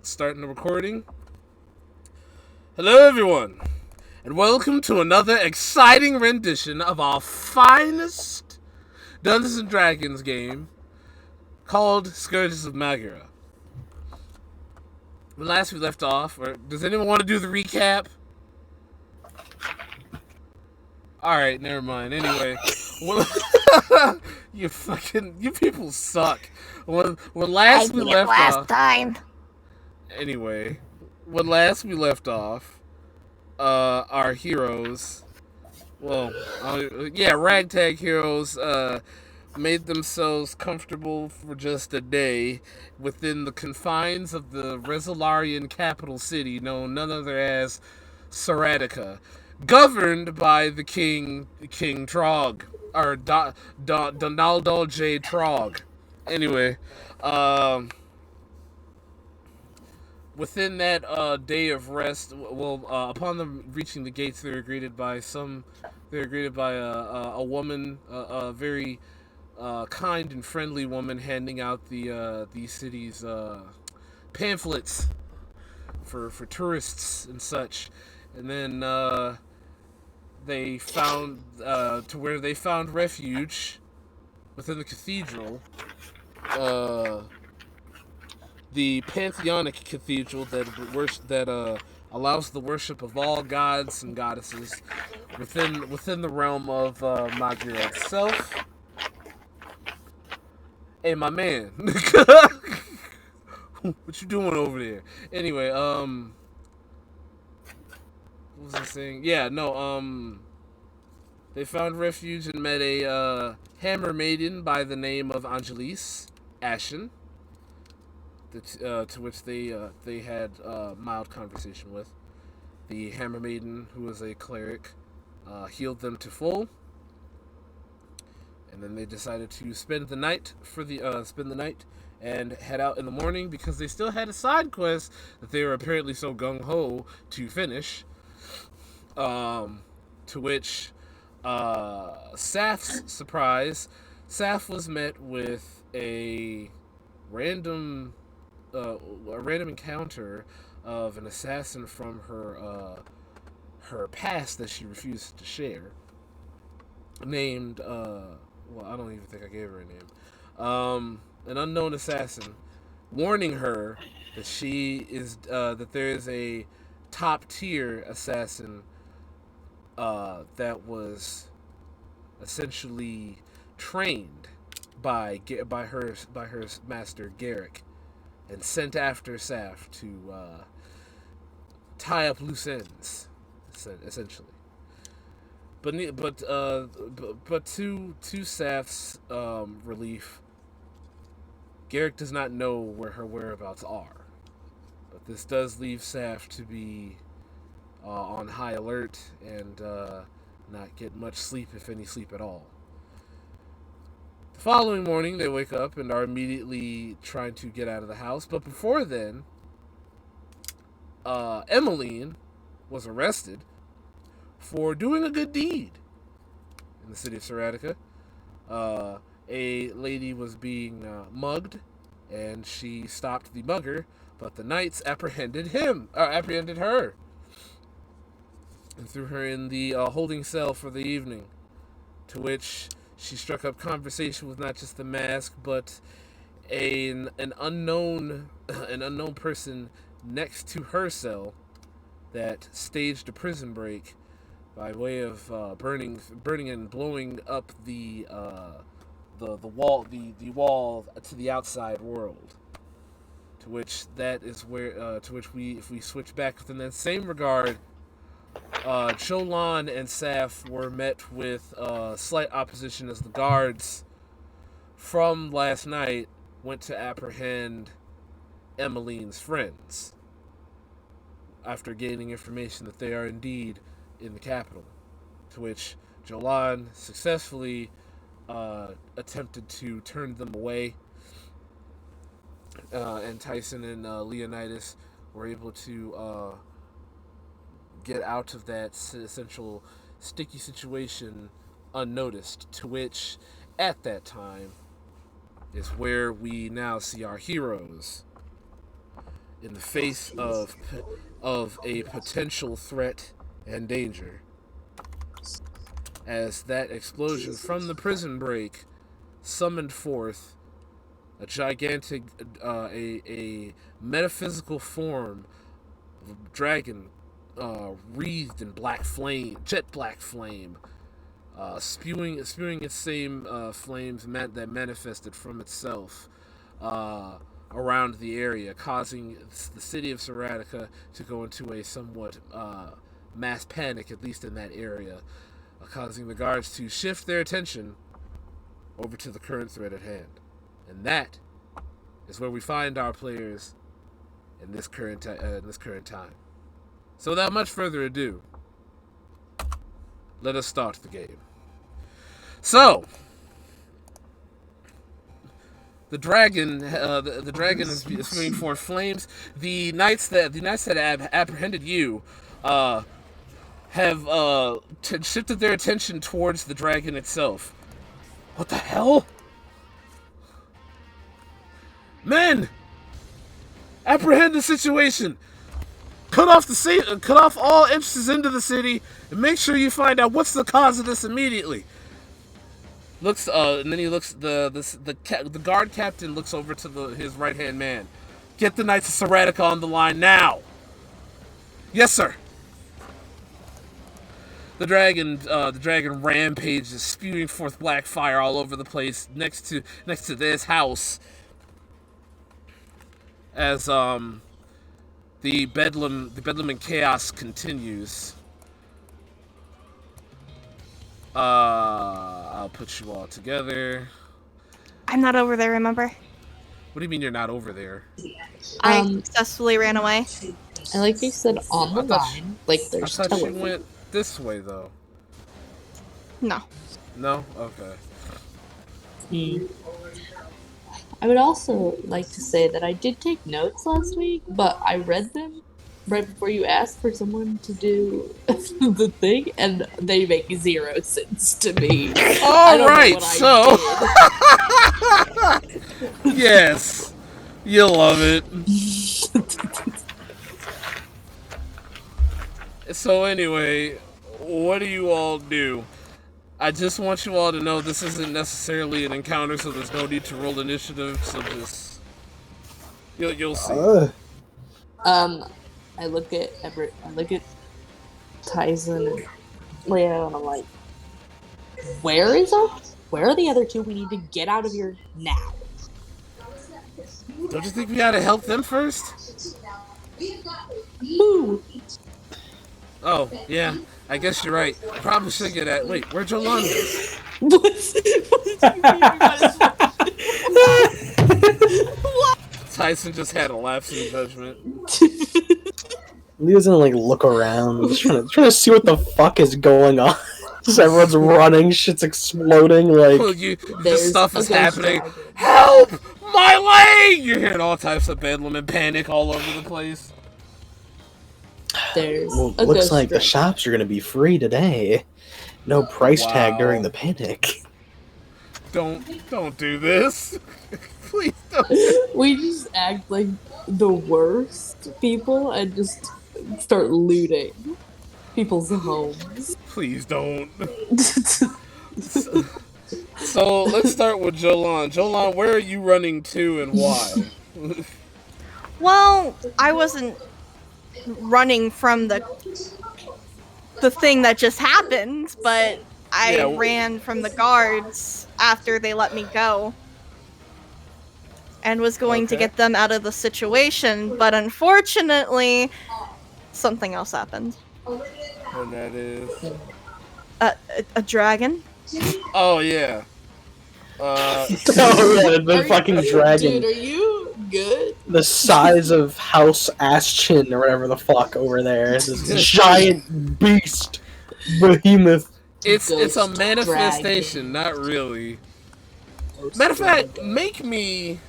Starting the recording. Hello, everyone, and welcome to another exciting rendition of our finest Dungeons and Dragons game called Scourges of Magira. When last we left off, or does anyone want to do the recap? Alright, never mind. Anyway, you people suck. When last we left off. Time. Anyway, when last we left off, our heroes, ragtag heroes, made themselves comfortable for just a day within the confines of the Resolarian capital city known none other as Saradica, governed by the King Trog, or Donaldo J. Trog. Anyway, within that day of rest, upon them reaching the gates, they were greeted by a woman, a very kind and friendly woman, handing out the city's pamphlets for tourists and such. And then they found refuge within the cathedral. The pantheonic cathedral that allows the worship of all gods and goddesses within the realm of Magira itself. Hey, my man, what you doing over there? Anyway, what was I saying? Yeah, no, they found refuge and met a hammer maiden by the name of Angelis Aschen. To which they had a mild conversation with. The Hammer Maiden, who was a cleric, healed them to full, and then they decided to spend the night and head out in the morning because they still had a side quest that they were apparently so gung ho to finish. To which, Saf's surprise, Saf was met with a random encounter of an assassin from her past that she refused to share, named I don't even think I gave her a name, an unknown assassin, warning her that that there is a top tier assassin that was essentially trained by her master Garrick, and sent after Saf to tie up loose ends, essentially. But to Saf's relief, Garrick does not know where her whereabouts are. But this does leave Saf to be on high alert and not get much sleep, if any sleep at all. The following morning, they wake up and are immediately trying to get out of the house. But before then, Emmeline was arrested for doing a good deed in the city of Saradica. A lady was being mugged, and she stopped the mugger, but the knights apprehended her, and threw her in the holding cell for the evening, to which she struck up conversation with not just the mask, but an unknown person next to her cell that staged a prison break by way of burning and blowing up the wall to the outside world. To which if we switch back within that same regard, Cholan and Saf were met with slight opposition as the guards from last night went to apprehend Emmeline's friends after gaining information that they are indeed in the capital. To which Jolan successfully attempted to turn them away, and Tyson and Leonidas were able to get out of that essential sticky situation unnoticed, to which at that time is where we now see our heroes. in the face of a potential threat and danger. As that explosion from the prison break summoned forth a gigantic, a metaphysical form of a dragon, wreathed in black flame, jet black flame, spewing its same flames that manifested from itself around the area, causing the city of Seratica to go into a somewhat mass panic, at least in that area, causing the guards to shift their attention over to the current threat at hand. And that is where we find our players in this current time. So without much further ado, let us start the game. So, the dragon is spewing forth flames. The knights that apprehended you have shifted their attention towards the dragon itself. What the hell? Men, apprehend the situation. Cut off all entrances into the city, and make sure you find out what's the cause of this immediately. And then he looks. The guard captain looks over to his right hand man. Get the Knights of Seratica on the line now. Yes, sir. The dragon rampages, spewing forth black fire all over the place next to this house. As the bedlam and chaos continues. I'll put you all together. I'm not over there, remember? What do you mean you're not over there? I successfully ran away. I like you said on the line, like there's I thought you went this way, though. No. No? Okay. I would also like to say that I did take notes last week, but I read them right before you asked for someone to do the thing, and they make zero sense to me. Alright, so... Yes. You'll love it. So anyway, what do you all do? I just want you all to know this isn't necessarily an encounter, so there's no need to roll initiative, so just... You'll see. I look at Everett, I look at Tyson and Leo, and I'm like, where are the other two? We need to get out of here now. Don't you think we gotta help them first? Who? Oh, yeah. I guess you're right. I probably should get at... Wait, where'd Jolanda? Tyson just had a lapse in judgment. Leo's gonna look around, just trying to see what the fuck is going on. Just everyone's running, shit's exploding, this stuff is happening. Help! My leg! You're hearing all types of bedlam and panic all over the place. Looks like the shops are gonna be free today. No price tag during the panic. Don't do this. Please don't. We just act like the worst people and just start looting people's homes. Please don't. So let's start with Jolan. Jolan, where are you running to and why? Well, I wasn't running from the thing that just happened, but I ran from the guards after they let me go. And was going to get them out of the situation, but unfortunately, something else happened. And that is? A dragon. Oh, yeah. The fucking dragon. Dude, are you good? The size of House Aschen or whatever the fuck over there. This giant beast. Behemoth. It's a manifestation, not really. Matter of fact, make me...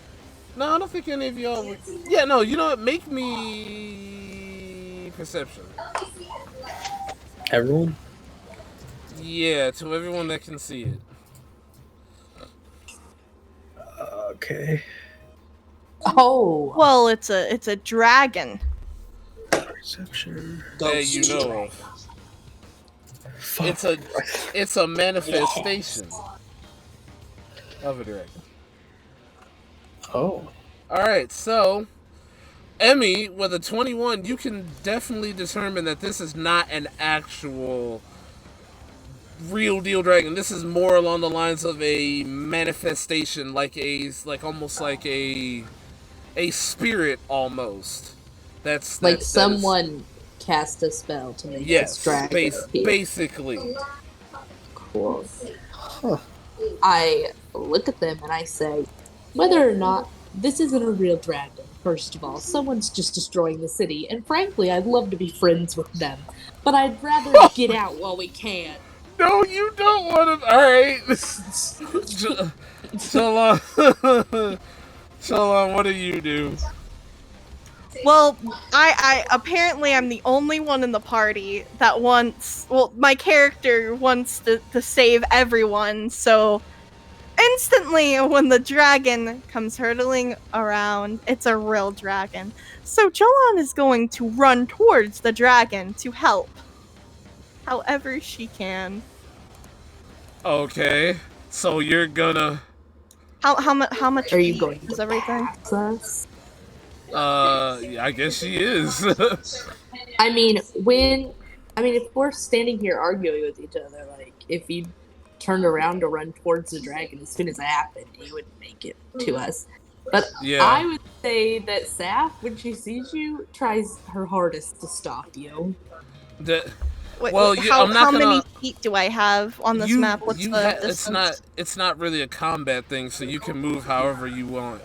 No, I don't think any of y'all would... Yeah, no, you know what? Make me... Perception. Everyone? Yeah, to everyone that can see it. Okay. Oh. Well, it's a dragon. Perception. That you know of. It's a manifestation of a dragon. Oh. Alright, so Emmy, with a 21, you can definitely determine that this is not an actual real deal dragon. This is more along the lines of a manifestation, like almost like a spirit almost. That's like someone cast a spell to make this dragon appear. Basically. Cool. Huh. I look at them and I say, whether or not this isn't a real dragon, first of all, someone's just destroying the city, and frankly, I'd love to be friends with them, but I'd rather get out while we can. No, you don't want to. All right, Shalon, what do you do? Well, I apparently I'm the only one in the party that wants. Well, my character wants to save everyone, so instantly when the dragon comes hurtling around, it's a real dragon. So Jolan is going to run towards the dragon to help, however she can. Okay, so you're gonna. How much are you going is to everything? Us? I guess she is. I mean, if we're standing here arguing with each other, like, if you turned around to run towards the dragon as soon as it happened, you wouldn't make it to us. But yeah. I would say that Saf, when she sees you, tries her hardest to stop you. How many feet do I have on this map? What's the distance? It's not really a combat thing, so you can move however you want.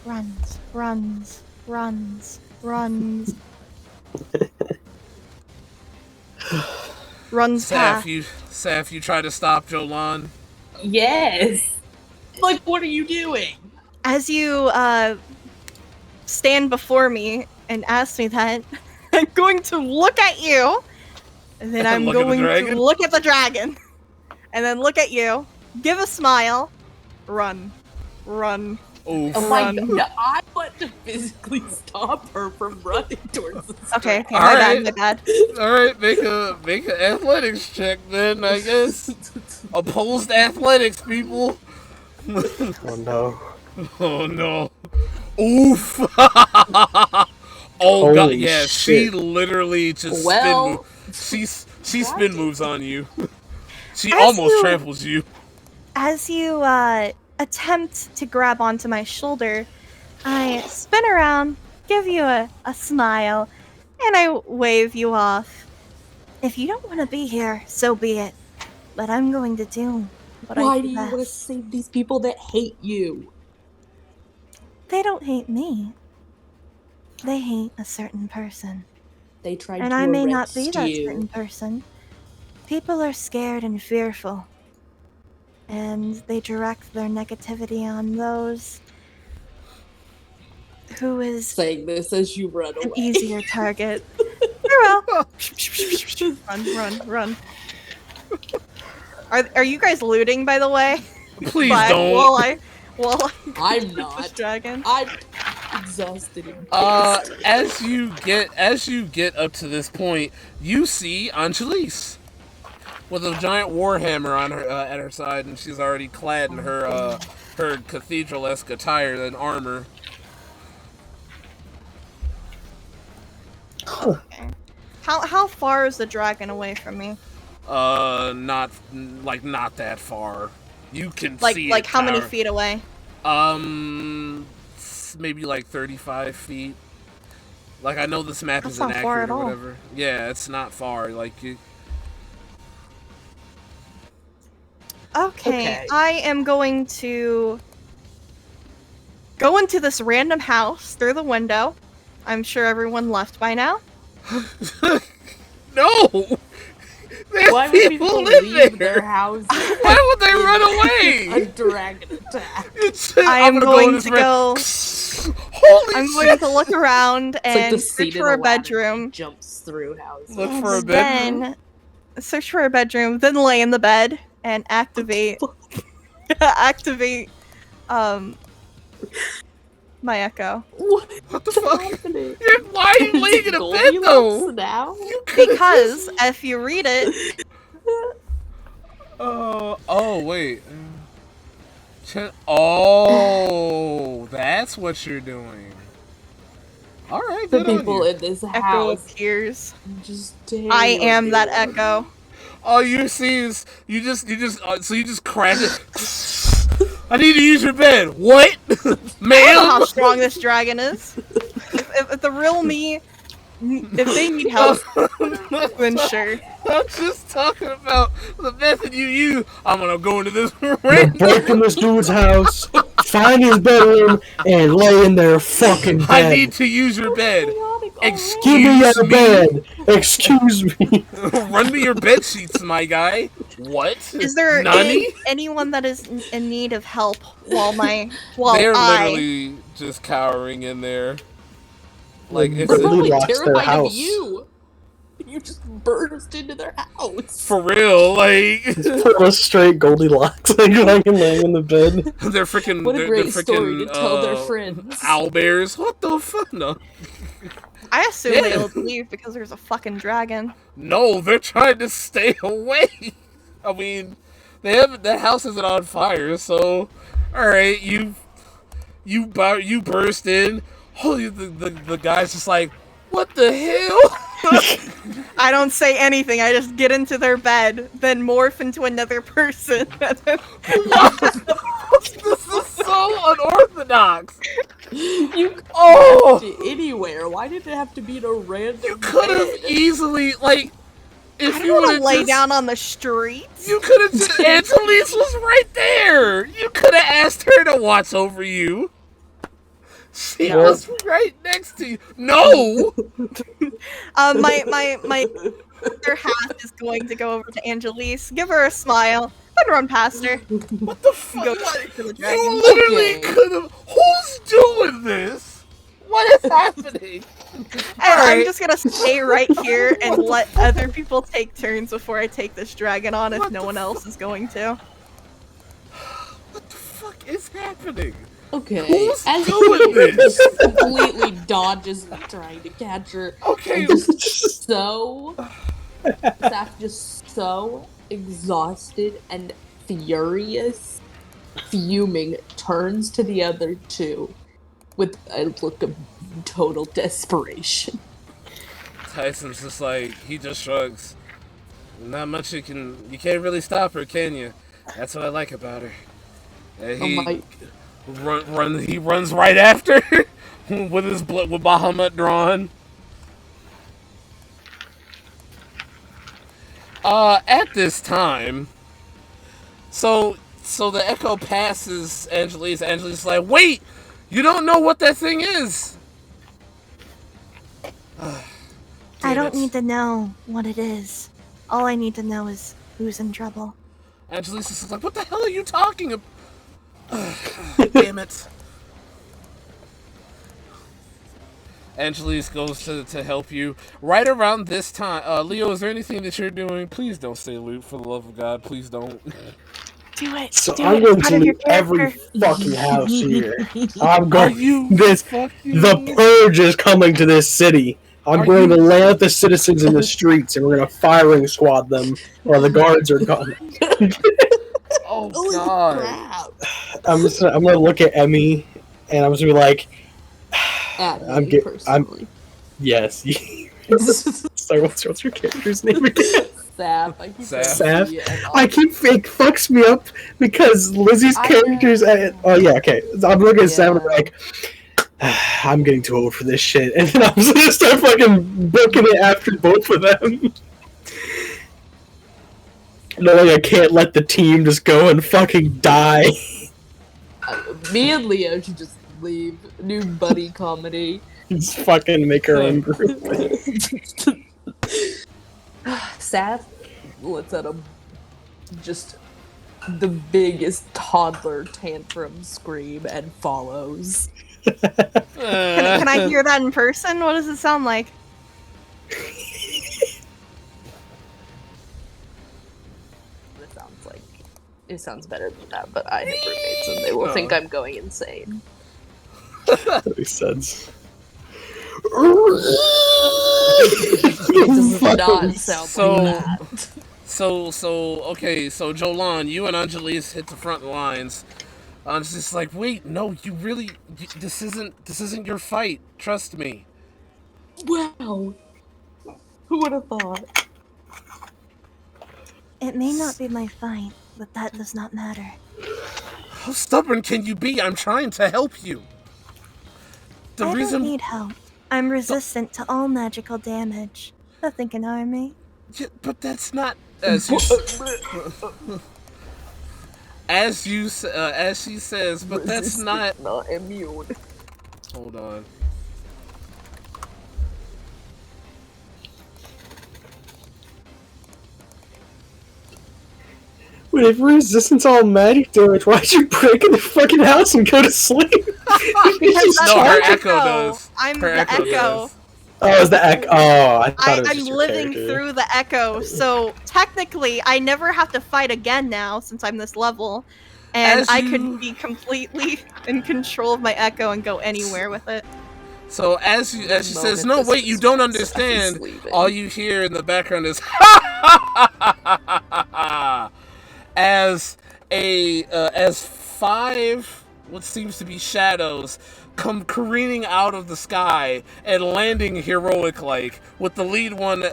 Runs. Runs past. Saf, you try to stop Jolan? Yes. Like, what are you doing? As you stand before me and ask me that, I'm going to look at you, and then I'm going to look at the dragon, and then look at you, give a smile, run. Oof. Oh my god, I want to physically stop her from running towards the Okay, my bad. Alright, make an athletics check then, I guess. Opposed athletics, people. Oh no. Oh no. Oof. Oh god, yeah, shit. She literally just she spin moves on you. She almost tramples you. As you attempt to grab onto my shoulder, I spin around, give you a smile, and I wave you off. If you don't want to be here, so be it. But I'm going to do what I do Why do you best. want to save these people that hate you? They don't hate me. They hate a certain person. They tried and to I may not arrest be that you. certain person. People are scared and fearful. And they direct their negativity on those who is saying this as you run away. An easier target. Very well. Run. Are you guys looting, by the way? Please don't. I'm not. This dragon. I'm exhausted. As you get up to this point, you see Angelise with a giant warhammer on her at her side, and she's already clad in her cathedral-esque attire and armor. Okay. How far is the dragon away from me? Not that far. You can see like how many feet away? Maybe like 35 feet. Like, I know this map isn't accurate or whatever. Yeah, it's not far. Like you. Okay, I am going to go into this random house through the window. I'm sure everyone left by now. No! Why would people leave their houses? Why would they run away? A dragon attack. I'm going to go. I'm going to look around and search for a bedroom. Jumps through houses. Look for a bedroom. Then search for a bedroom. Then lay in the bed and activate activate my echo. What the fuck? Happening? Why are you laying in a bed though? Now? You could've Because just- if you read it, oh wait. Oh, that's what you're doing. All right, The good on people you. in this echo house appears. just I am that echo. All you see is you just crash it. I need to use your bed. What, I don't know ma'am? how strong this dragon is. If the real me, if they need help, then sure. I'm just talking about the method you use. I'm gonna go into this They're random. breaking this dude's house, find his bedroom, and lay in their fucking bed. I need to use your bed. Give me Excuse your me. bed. Excuse me. Run me your bed sheets, my guy. What? Is there Nani? anyone that is in need of help while They're I? literally just cowering in there. Like it's They're probably Goldilocks their terrified house. of you. You just burst into their house. for real. Like Put a straight Goldilocks, like fucking laying in the bed. they're freaking. What a they're great freaking, story to tell their friends. Owlbears. What the fuck? No. I assume Yeah. they'll leave because there's a fucking dragon. No, they're trying to stay away. I mean, the house isn't on fire, so all right, you burst in. Holy, the guy's just like, what the hell? I don't say anything. I just get into their bed, then morph into another person. This is so unorthodox. You could Oh, have to anywhere. Why did it have to be in a random you could have bed? easily like, if I you don't want would to lay just, down on the streets. you could have just. Angelise was right there. You could have asked her to watch over you. She No. was right next to you. No. My other half is going to go over to Angelise, give her a smile, and run past her. What the fuck? Go What? straight to the You dragon. literally Okay. could have. Who's doing this? What is happening? And I'm Alright. just gonna stay right here and let other people take turns before I take this dragon on if What no the one else is going to. What the fuck is happening? Okay. Who's As doing this? completely dodges trying to catch her. Okay. And just Zach just so exhausted and furious, fuming, turns to the other two with a look of total desperation. Tyson's just like, he just shrugs. Not much you can't really stop her, can you? That's what I like about her. And he he runs right after her with his with Bahamut drawn. At this time, so the echo passes Angelise. Angelise's like, wait, you don't know what that thing is. I don't need to know what it is. All I need to know is who's in trouble. Angelise is like, what the hell are you talking about? Damn it. Angelise goes to help you. Right around this time, Leo, is there anything that you're doing? Please don't stay loot, for the love of God. Please don't. Do it. So do I'm it. going Out to of your leave every character. fucking house here. I'm Are going. you This fucking... the purge is coming to this city. I'm Are going you- to lay out the citizens in the streets, and we're going to firing squad them while the guards are gone. Oh, Holy God. crap! I'm gonna look at Emmy, and I'm just gonna be like, I'm get- personally. yes. Sorry, what's your character's name again? Saf. I keep Saf. saying Saf? it, and I keep fake fucks me up because Lizzie's I character's. Oh yeah, okay. So I'm looking at Sam and I'm Yeah. like, I'm getting too old for this shit, and then I'm just gonna start fucking booking it after both of them. Knowing I can't let the team just go and fucking die. Me and Leo should just leave. New buddy comedy. Just fucking make our own group. Saf lets out just the biggest toddler tantrum scream and follows. Can I hear that in person? What does it sound like? It sounds like It sounds better than that, but I have roommates and they will think I'm going insane. That makes sense. It does not sound like that. Okay, so Jolan, you and Angelis hit the front lines. It's just like, wait, no, this isn't your fight. Trust me. Wow. Who would have thought? It may not be my fight, but that does not matter. How stubborn can you be? I'm trying to help you. I don't need help. I'm resistant to all magical damage. Nothing can harm me. Yeah, but that's not as she says. But that's not immune. Hold on. Wait, if resistance all magic damage, why'd you break in the fucking house and go to sleep? No, her echo does. I'm her the echo. Does. Oh, it's the echo. Oh, I thought it was I'm just your living character. through the echo, so technically I never have to fight again now since I'm this level. And I could be completely in control of my echo and go anywhere with it. So as she says, no, wait, you don't understand. All you hear in the background is as five what seems to be shadows come careening out of the sky and landing heroic like with the lead one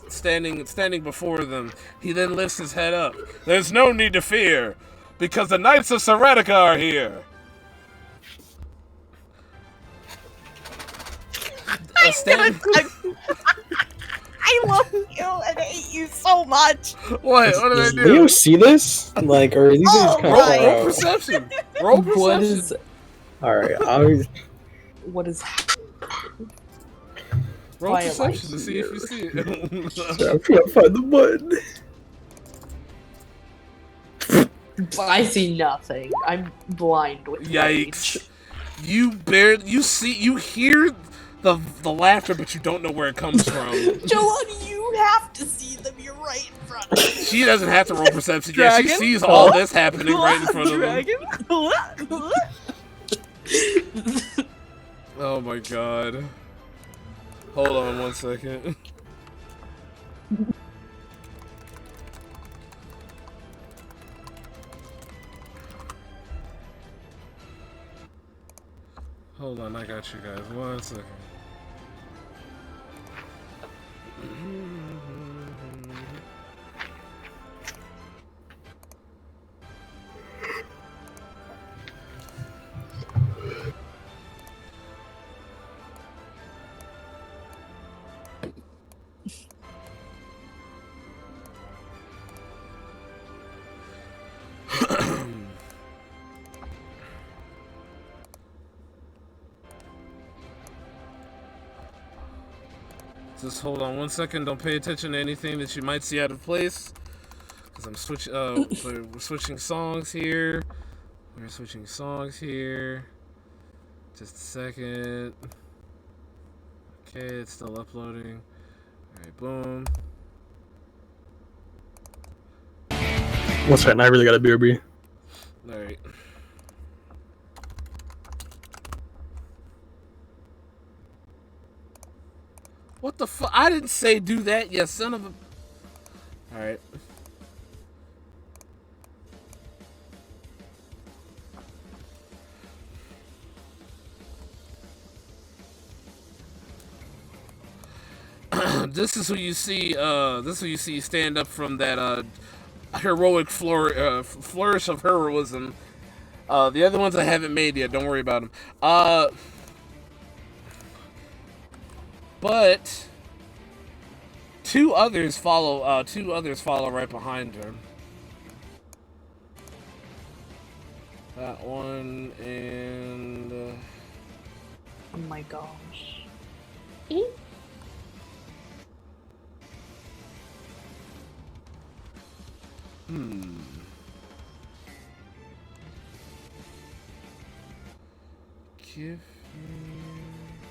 standing before them. He then lifts his head up. There's no need to fear, because the Knights of Seratica are here. I love you and I hate you so much. What did I Does do? Leo see this? Like, or are these just kind of Roll perception. Roll perception. What is? Alright, What is? Roll Why am I perception to see if here? you see it. I'm trying to find the button. I see nothing. I'm blind with Yikes! rage. You hear the laughter, but you don't know where it comes from. Joanne, you have to see them. You're right in front of you. She doesn't have to roll perception. Yeah, she sees all this happening right in front of them. Oh my god. Hold on 1 second. Hold on, I got you guys. 1 second. Just hold on 1 second. Don't pay attention to anything that you might see out of place, because I'm switching. We're switching songs here. We're switching songs here. Just a second. Okay, it's still uploading. All right, boom. One second, I really got a BRB. All right. What the fuck? I didn't say do that, you son of a... Alright. This is who you see, stand up from that, heroic flourish of heroism. The other ones I haven't made yet, don't worry about them. But two others follow right behind her. That one and Oh my gosh. Give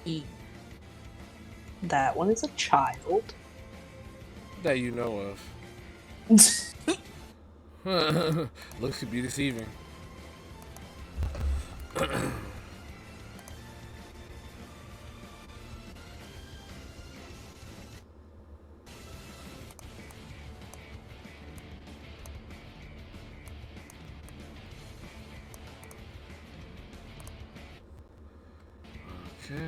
me... That one is a child. that you know of. Looks could be deceiving. Okay.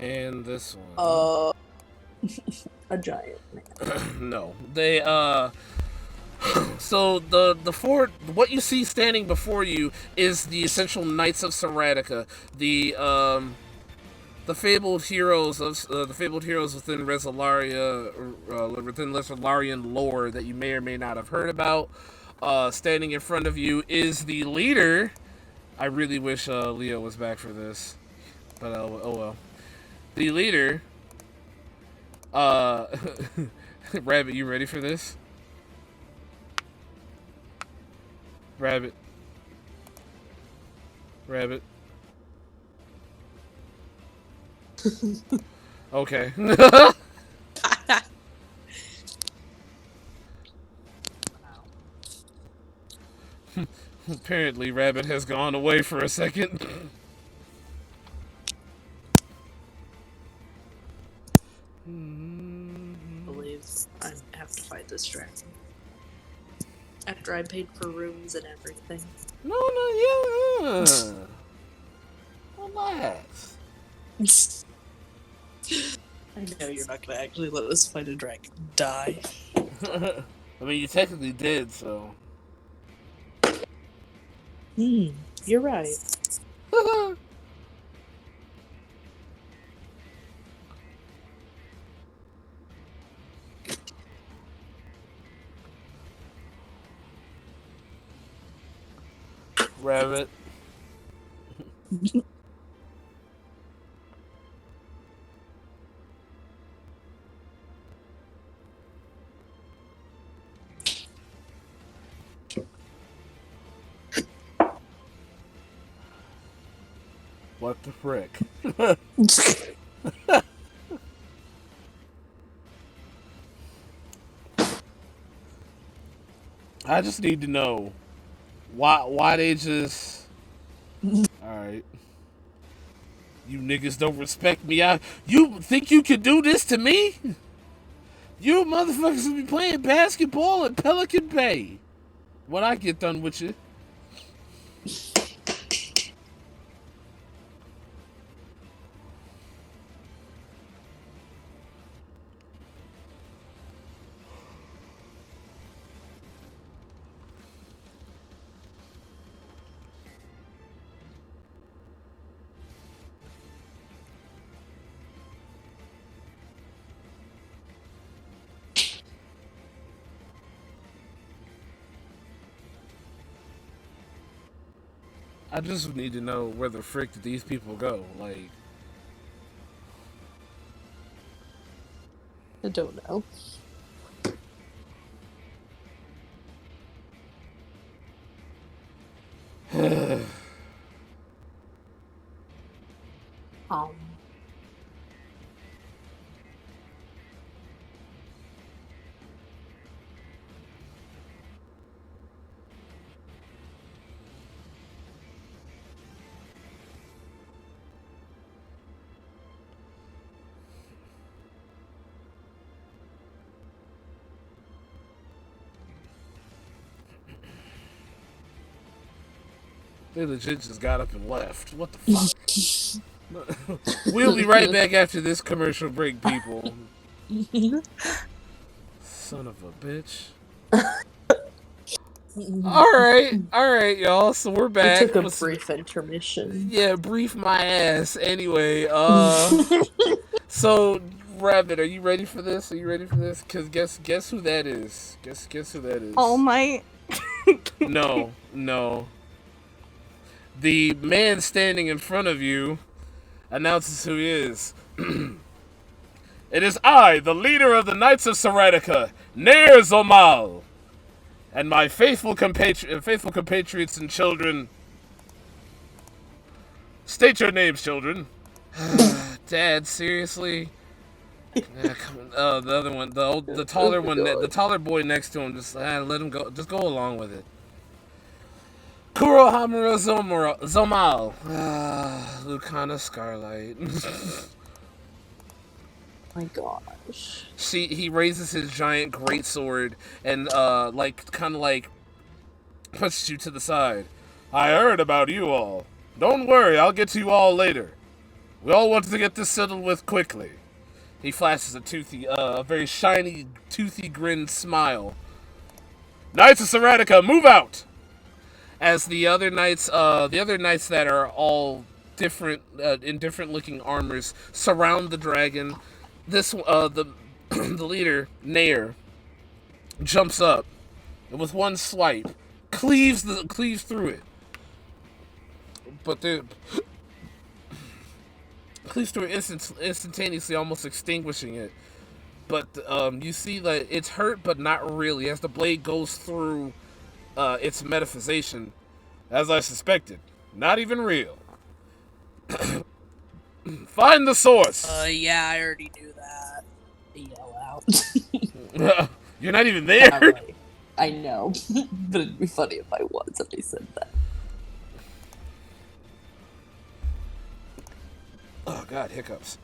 And this one. A giant man. No. They so the four what you see standing before you is the essential Knights of Seratica, the fabled heroes within within Resolarian lore that you may or may not have heard about. Standing in front of you is the leader. I really wish Leo was back for this, but oh well. The leader. Rabbit, you ready for this? Rabbit. Okay. Apparently, Rabbit has gone away for a second. Believes I have to fight this dragon. After I paid for rooms and everything. No, yeah. Relax. I know you're not gonna actually let us fight a dragon die. I mean, you technically did, so. You're right. Rabbit. What the frick? I just need to know why they just. Alright. You niggas don't respect me. You think you can do this to me? You motherfuckers will be playing basketball at Pelican Bay when I get done with you. I just need to know where the frick did these people go. Like, I don't know. they legit just got up and left. What the fuck? We'll be right back after this commercial break, people. Son of a bitch. Alright, y'all. So we're back. We took a brief intermission. Yeah, brief my ass. Anyway, so Rabbit, are you ready for this? Cause guess who that is? Guess who that is? All Might. No. The man standing in front of you announces who he is. It is I, the leader of the Knights of Seratica, Nair Zomal. And my faithful compatriots and children. State your names, children. Dad, seriously? Yeah, come on. The other one, the taller one, the taller boy next to him. Just let him go. Just go along with it. Kurohamura Zomal. Lucana Scarlight. My gosh. He raises his giant greatsword and kind of pushes you to the side. I heard about you all. Don't worry, I'll get to you all later. We all want to get this settled with quickly. He flashes a very shiny, toothy grin smile. Knights of Seratica, move out! As the other knights that are all different, in different looking armors, surround the dragon. The leader, Nair, jumps up and with one swipe cleaves through it. But cleaves through it instantaneously, almost extinguishing it. But you see that it's hurt, but not really, as the blade goes through its metaphysician, as I suspected. Not even real. Find the source! Yeah, I already knew that. Yell out. You're not even there? I know. But it'd be funny if I was if they said that. Oh, God, hiccups.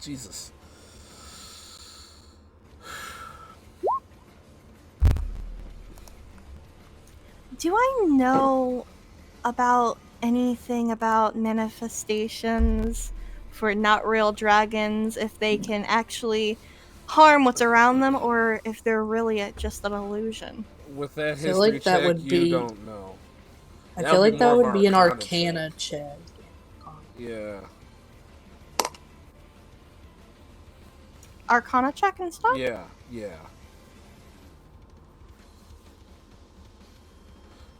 Jesus. Do I know about anything about manifestations for not real dragons, if they can actually harm what's around them, or if they're really just an illusion? With that feel history like that check, would you be- don't know. I That feel would like be that more of would be an Arcana Arcana check. Yeah. Arcana check and stuff? Yeah.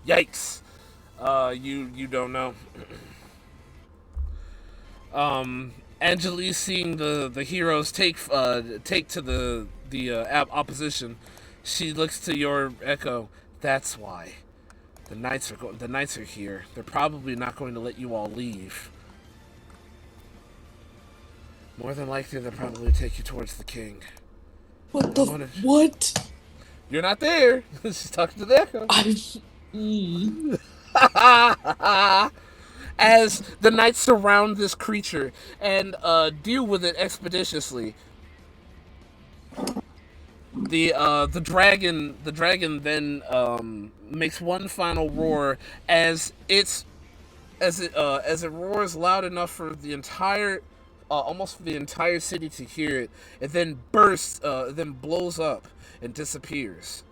Yikes. You don't know. Angelique, seeing the heroes take to the opposition, she looks to your echo. That's why the knights are here. They're probably not going to let you all leave. More than likely, they'll probably take you towards the king. What? You're not there. She's talking to the echo. As the knights surround this creature and deal with it expeditiously, the dragon then makes one final roar as it roars loud enough for the entire almost for the entire city to hear it. It then bursts, then blows up and disappears.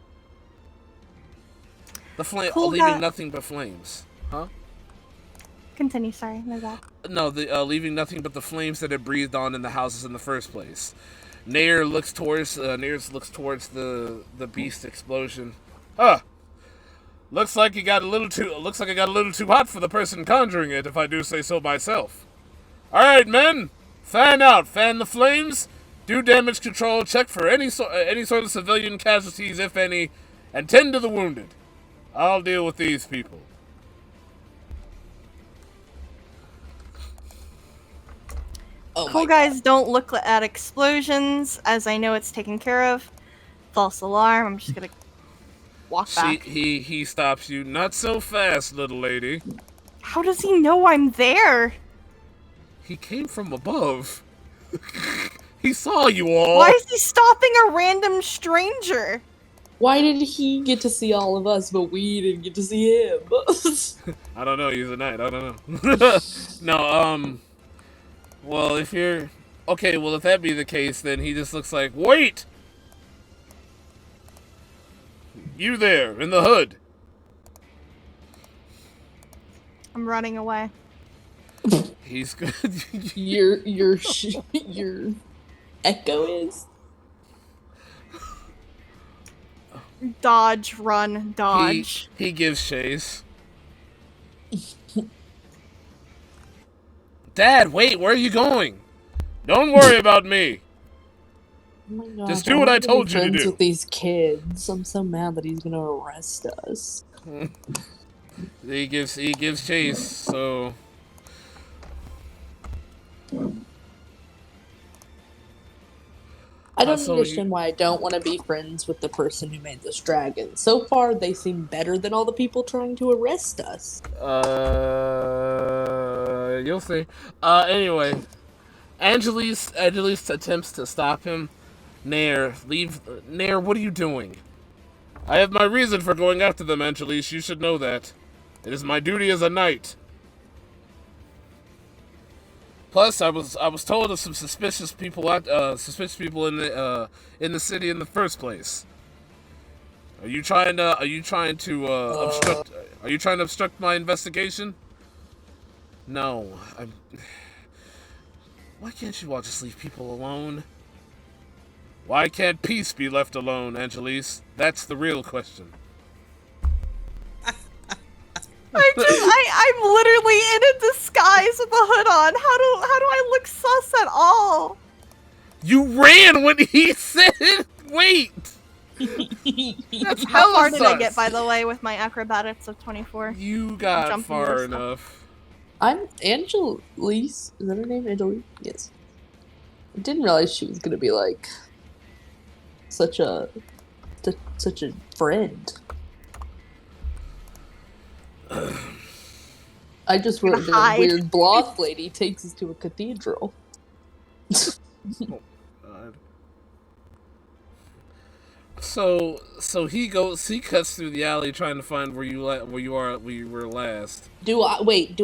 The flame, leaving nothing but flames. Huh? Continue, sorry, no doubt. No, leaving nothing but the flames that had breathed on in the houses in the first place. Nair looks towards the beast explosion. Looks like it got a little too hot for the person conjuring it, if I do say so myself. All right, men, fan out, fan the flames, do damage control, check for any sort of civilian casualties, if any, and tend to the wounded. I'll deal with these people. Cool guys don't look at explosions, as I know it's taken care of. False alarm. I'm just gonna walk back. He stops you. Not so fast, little lady. How does he know I'm there? He came from above. He saw you all. Why is he stopping a random stranger? Why did he get to see all of us, but we didn't get to see him? I don't know. He's a knight. I don't know. No. Well, if that be the case, then he just looks like, wait! You there, in the hood. I'm running away. He's good. your echo is? Dodge, run, dodge. He gives chase. Dad, wait, where are you going? Don't worry about me. Oh my gosh, Just do what I wanted to be told you to friends do. with these kids. I'm so mad that he's gonna arrest us. He gives chase, so I don't so understand why I don't want to be friends with the person who made this dragon. So far, they seem better than all the people trying to arrest us. you'll see. Anyway, Angelis attempts to stop him. Nair, leave. Nair, what are you doing? I have my reason for going after them, Angelis. You should know that. It is my duty as a knight. Plus, I was told of some suspicious people in the city in the first place. Are you trying to obstruct my investigation? No. Why can't you all just leave people alone? Why can't peace be left alone, Angelis? That's the real question. I'm literally in a disguise with a hood on. How do I look sus at all? You ran when he said it. Wait. That's How far hella did I sus. get, by the way, with my acrobatics of 24? You got Jumping far over stuff. enough. I'm Angelise. Is that her name? Angelise? Yes. I didn't realize she was gonna be like such a friend. I just wrote down hide. weird blonde lady takes us to a cathedral. God. So he cuts through the alley trying to find where you were last. Do we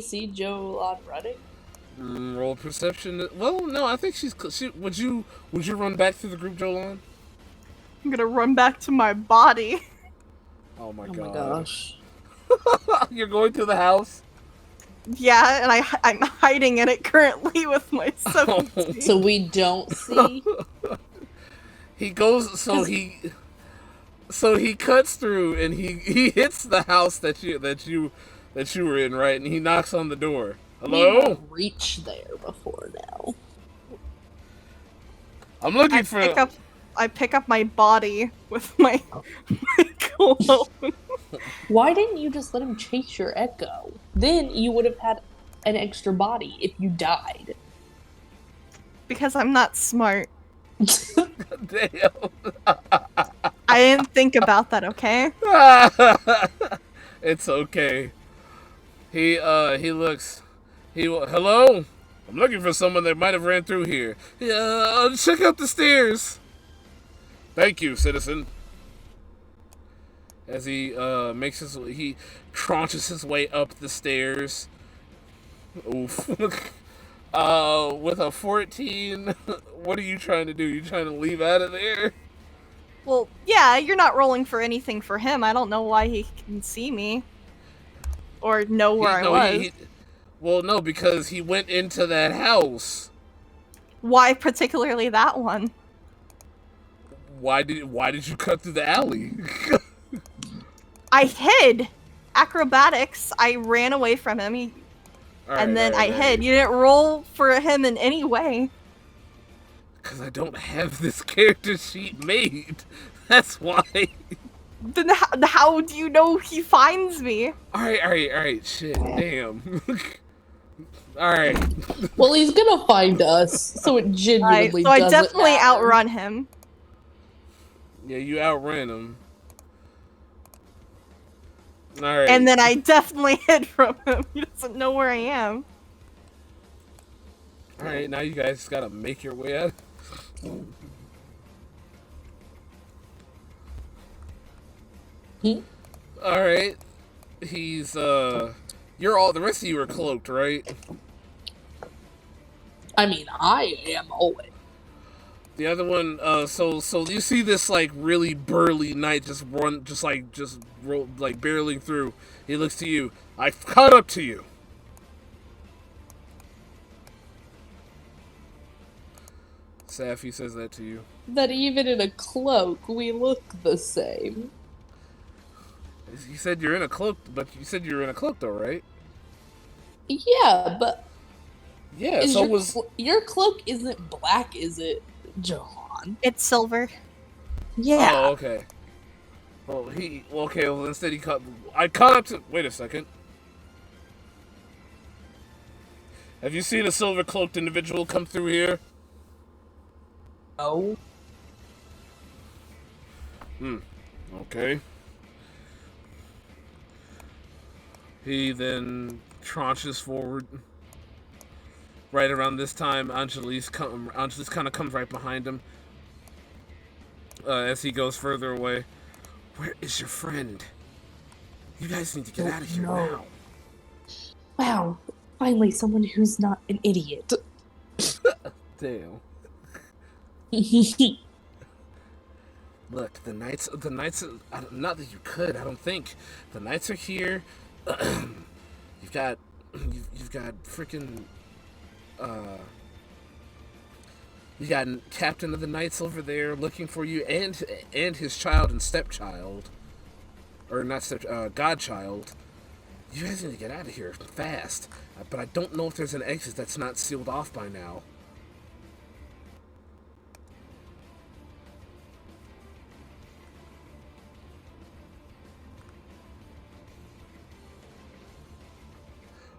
see Joe running? Roll perception. Well, no, I think would you run back through the group, Jolan? I'm gonna run back to my body. Oh my Oh god. my gosh. You're going through the house? Yeah, and I'm hiding in it currently with my 17. So we don't see. He goes he cuts through and he hits the house that you were in, right? And he knocks on the door. Hello? We reach there before now. I'm looking for I pick up my body with my cologne. Why didn't you just let him chase your echo? Then you would have had an extra body if you died. Because I'm not smart. Damn. I didn't think about that, okay? It's okay. Hello? I'm looking for someone that might have ran through here. Check out the stairs. Thank you, citizen. As he he traunches his way up the stairs. Oof. With a 14, what are you trying to do? You trying to leave out of there? Well, yeah, you're not rolling for anything for him. I don't know why he can see me. Or know where I was. Well, no, because he went into that house. Why particularly that one? Why did you cut through the alley? I hid! Acrobatics. I ran away from him. I hid. You didn't roll for him in any way. Because I don't have this character sheet made. That's why. Then how do you know he finds me? Alright. Shit, damn. Alright. Well, he's gonna find us, so it genuinely so I doesn't definitely matter. outrun him. Yeah, you outran him. Alright. And then I definitely hid from him. He doesn't know where I am. Alright, now you guys gotta make your way out. Alright. He's, the rest of you are cloaked, right? I mean, I am always. The other one, so you see this, like, really burly knight just barreling through. He looks to you. I've caught up to you. Safi says that to you. That even in a cloak, we look the same. You said you're in a cloak, but you said you were in a cloak, though, right? Yeah, but Yeah, so was... Your cloak isn't black, is it, Johan? It's silver. Yeah. Oh, okay. Well, instead he cut... I caught up to... Wait a second. Have you seen a silver-cloaked individual come through here? Oh. Okay. He then tranches forward. Right around this time, Angelis kind of comes right behind him as he goes further away. Where is your friend? You guys need to get out of here now. Wow, finally someone who's not an idiot. Damn. Look, the knights, not that you could, I don't think. The knights are here. You've got freaking, you got captain of the knights over there looking for you, and his child and stepchild, or not godchild. You guys need to get out of here fast. But I don't know if there's an exit that's not sealed off by now.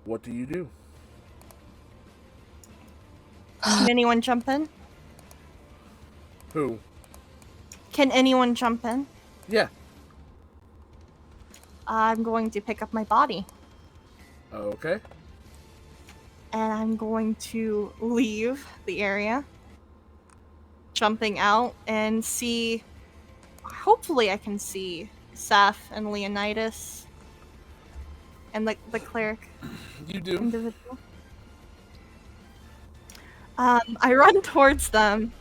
What do you do? Can anyone jump in? Who? Can anyone jump in? Yeah. I'm going to pick up my body. Okay. And I'm going to leave the area. Jumping out and see... Hopefully I can see Seth and Leonidas. And the cleric. You do. Individual. I run towards them.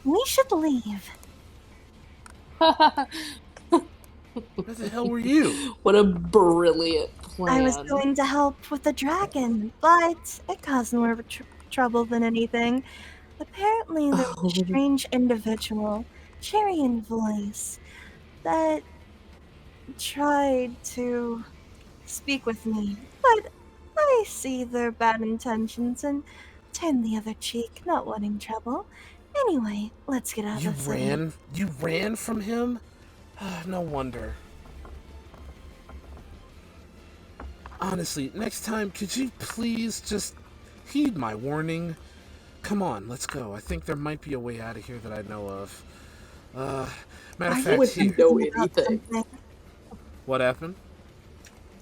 We should leave. Where the hell were you? What a brilliant plan. I was going to help with the dragon, but it caused more of a trouble than anything. Apparently there was a strange individual, Cherry voice, that tried to speak with me, but I see their bad intentions and turn the other cheek, not wanting trouble. Anyway, let's get out of the city. You ran from him? No wonder. Honestly, next time, could you please just heed my warning? Come on, let's go. I think there might be a way out of here that I know of. Matter of fact, here. Know anything. What happened?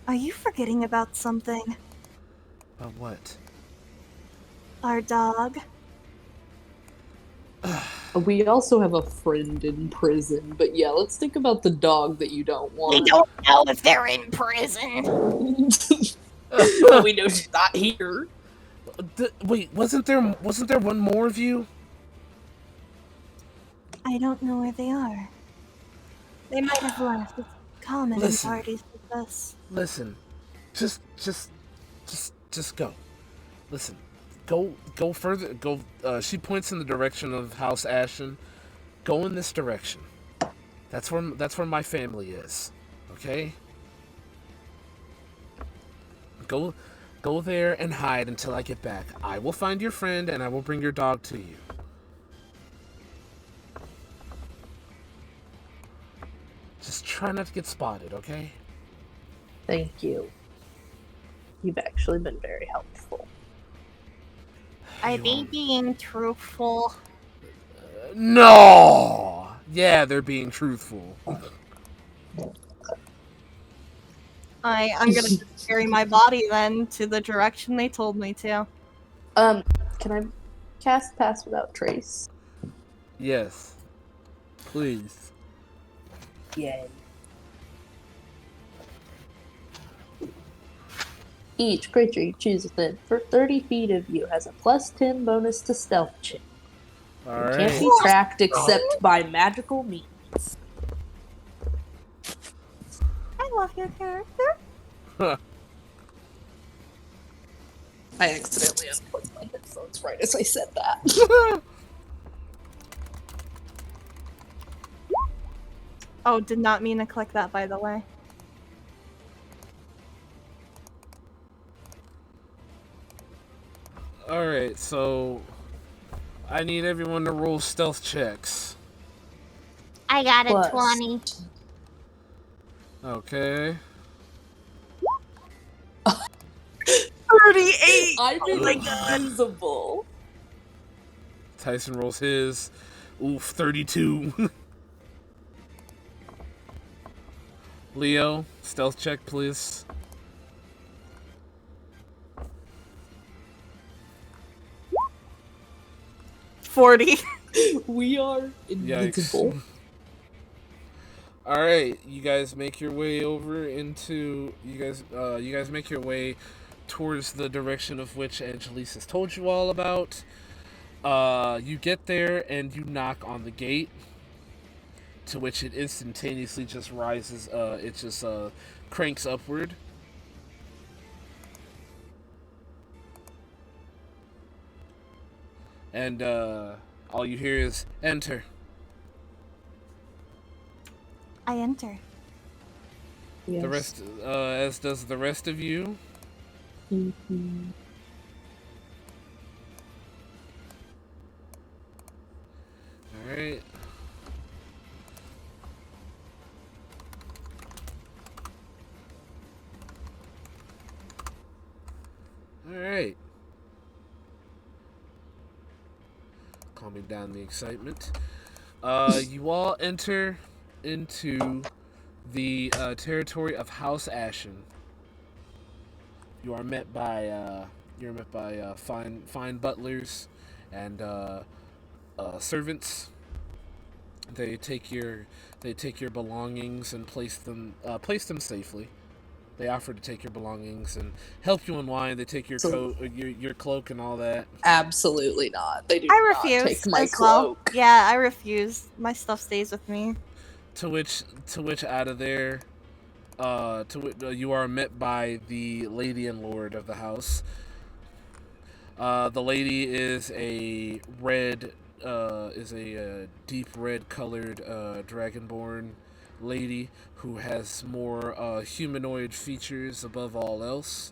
Are you forgetting about something? What? Our dog. We also have a friend in prison, but yeah, let's think about the dog that you don't want. We don't know if they're in prison. We know she's not here. Wait, wasn't there one more of you? I don't know where they are. They might have left. It's common in parties like this. Listen, just go. Listen, go further. Go. She points in the direction of House Aschen. Go in this direction. That's where my family is. Okay. Go there and hide until I get back. I will find your friend and I will bring your dog to you. Just try not to get spotted, okay? Thank you. You've actually been very helpful. Are they being truthful? No! Yeah, they're being truthful. I'm gonna carry my body then to the direction they told me to. Can I cast Pass Without Trace? Yes. Please. Yay. Each creature you choose within 30 feet of you has a +10 bonus to stealth check. Alright. Can't be tracked except by magical means. I love your character. I accidentally unplugged my headphones right as I said that. Oh, did not mean to click that, by the way. Alright, so I need everyone to roll stealth checks. I got a Plus. 20. Okay. 38! I'm Oh my god. invisible. Tyson rolls his. Oof, 32. Leo, stealth check, please. $40. We are invisible. Yikes. Alright, you guys make your way over into... You guys make your way towards the direction of which Angelise has told you all about. You get there and you knock on the gate, to which it instantaneously just rises, it just cranks upward. And all you hear is, enter. I enter. Yes. The rest, as does the rest of you. Mhm. Alright. Alright. Calming down the excitement. You all enter into the territory of House Aschen. You are met by fine butlers and servants. They take your belongings and place them safely. They offer to take your belongings and help you unwind. They take your coat, your cloak, and all that. Absolutely not. They do I not refuse take my as well. cloak. Yeah, I refuse. My stuff stays with me. To which out of there, you are met by the lady and lord of the house. The lady is a deep red colored dragonborn lady who has more humanoid features above all else,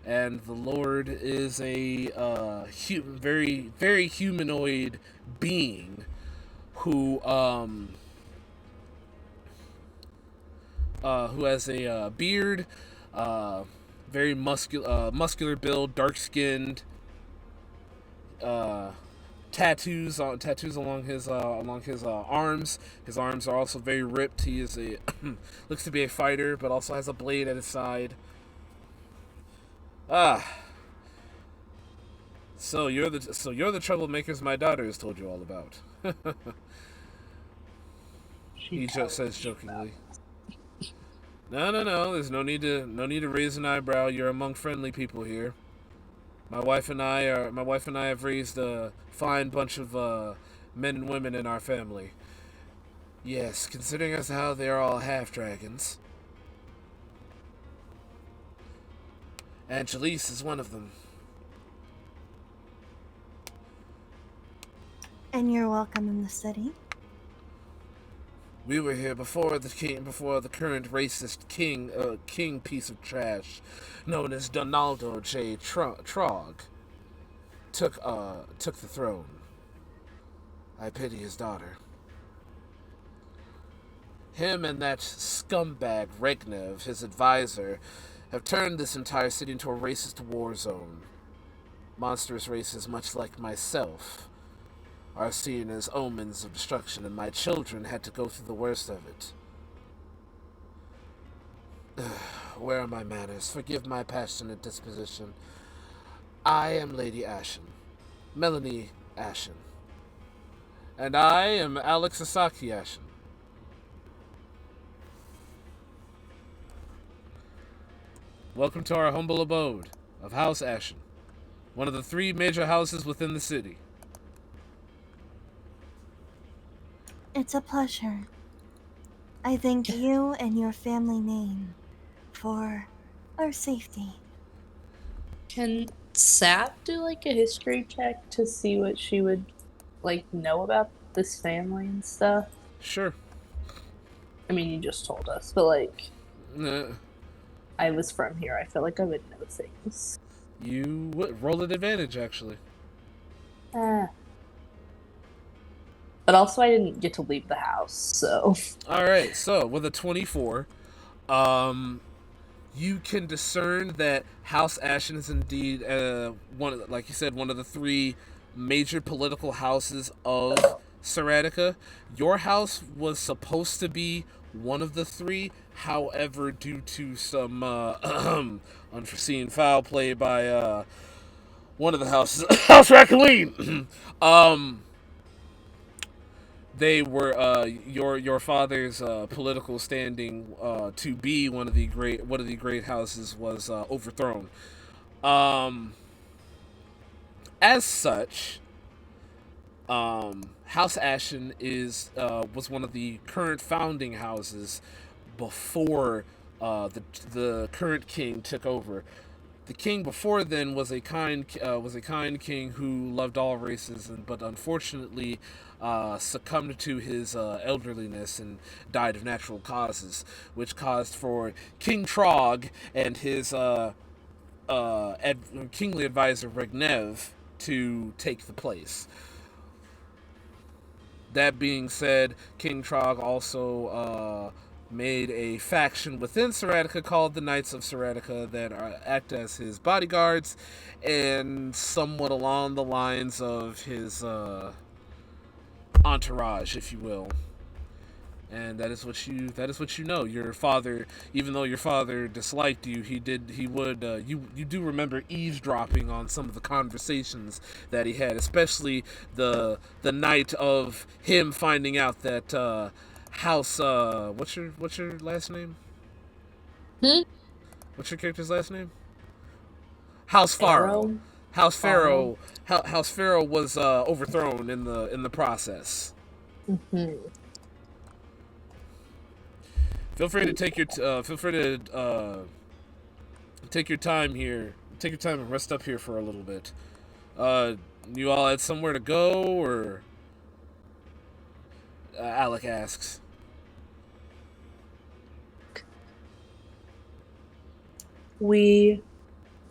and the lord is a very very humanoid being who has a beard, very muscular build, dark skinned, tattoos along his arms. His arms are also very ripped. He is a looks to be a fighter, but also has a blade at his side. So you're the troublemakers my daughter has told you all about. He just says jokingly. No. There's no need to raise an eyebrow. You're among friendly people here. My wife and I have raised a fine bunch of men and women in our family. Yes, considering as how they are all half dragons. Angelise is one of them. And you're welcome in the city. We were here before the current racist king piece of trash, known as Donaldo J. Trog, took the throne. I pity his daughter. Him and that scumbag Regnev, his advisor, have turned this entire city into a racist war zone. Monstrous races, much like myself, are seen as omens of destruction, and my children had to go through the worst of it. Where are my manners? Forgive my passionate disposition. I am Lady Aschen, Melanie Aschen. And I am Alex Asaki Aschen. Welcome to our humble abode of House Aschen, one of the 3 major houses within the city. It's a pleasure. I thank you and your family name for our safety. Can Sap do like a history check to see what she would like know about this family and stuff? Sure. I mean, you just told us, but like, Uh, I was from here. I feel like I would know things. You roll an advantage, actually. But also, I didn't get to leave the house, so. All right. So with a 24, you can discern that House Aschen is indeed one, like you said, one of the three major political houses of Seratica. Your house was supposed to be one of the three, however, due to some unforeseen foul play by one of the houses, House Raccoon. They were your father's political standing to be one of the great houses was overthrown. As such, House Aschen was one of the current founding houses before the current king took over. The king before then was a kind king who loved all races, but unfortunately succumbed to his elderliness and died of natural causes, which caused for King Trog and his kingly advisor Regnev to take the place. That being said, King Trog also made a faction within Seratica called the Knights of Seratica that act as his bodyguards, and somewhat along the lines of his entourage, if you will. And that is what you know. Your father, even though your father disliked you, you do remember eavesdropping on some of the conversations that he had, especially the night of him finding out that House what's your last name? What's your character's last name? House Pharaoh. House Pharaoh was overthrown in the process. Feel free to take your time here. Take your time and rest up here for a little bit. You all had somewhere to go, or Alec asks. We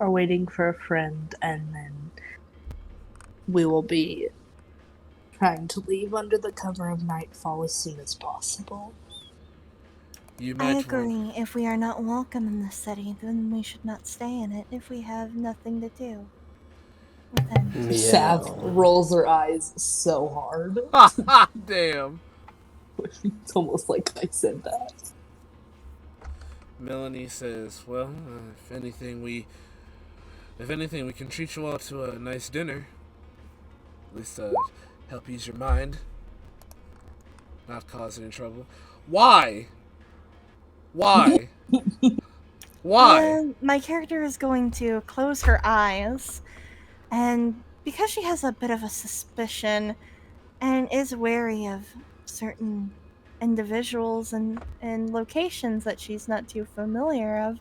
are waiting for a friend, and then we will be trying to leave under the cover of nightfall as soon as possible. I agree. If we are not welcome in the city, then we should not stay in it if we have nothing to do within. Yeah. Sav rolls her eyes so hard. Damn. It's almost like I said that. Melanie says, "Well, if anything, we can treat you all to a nice dinner. At least help ease your mind, not cause any trouble." Why? Why? My character is going to close her eyes, and because she has a bit of a suspicion and is wary of certain individuals and locations that she's not too familiar of,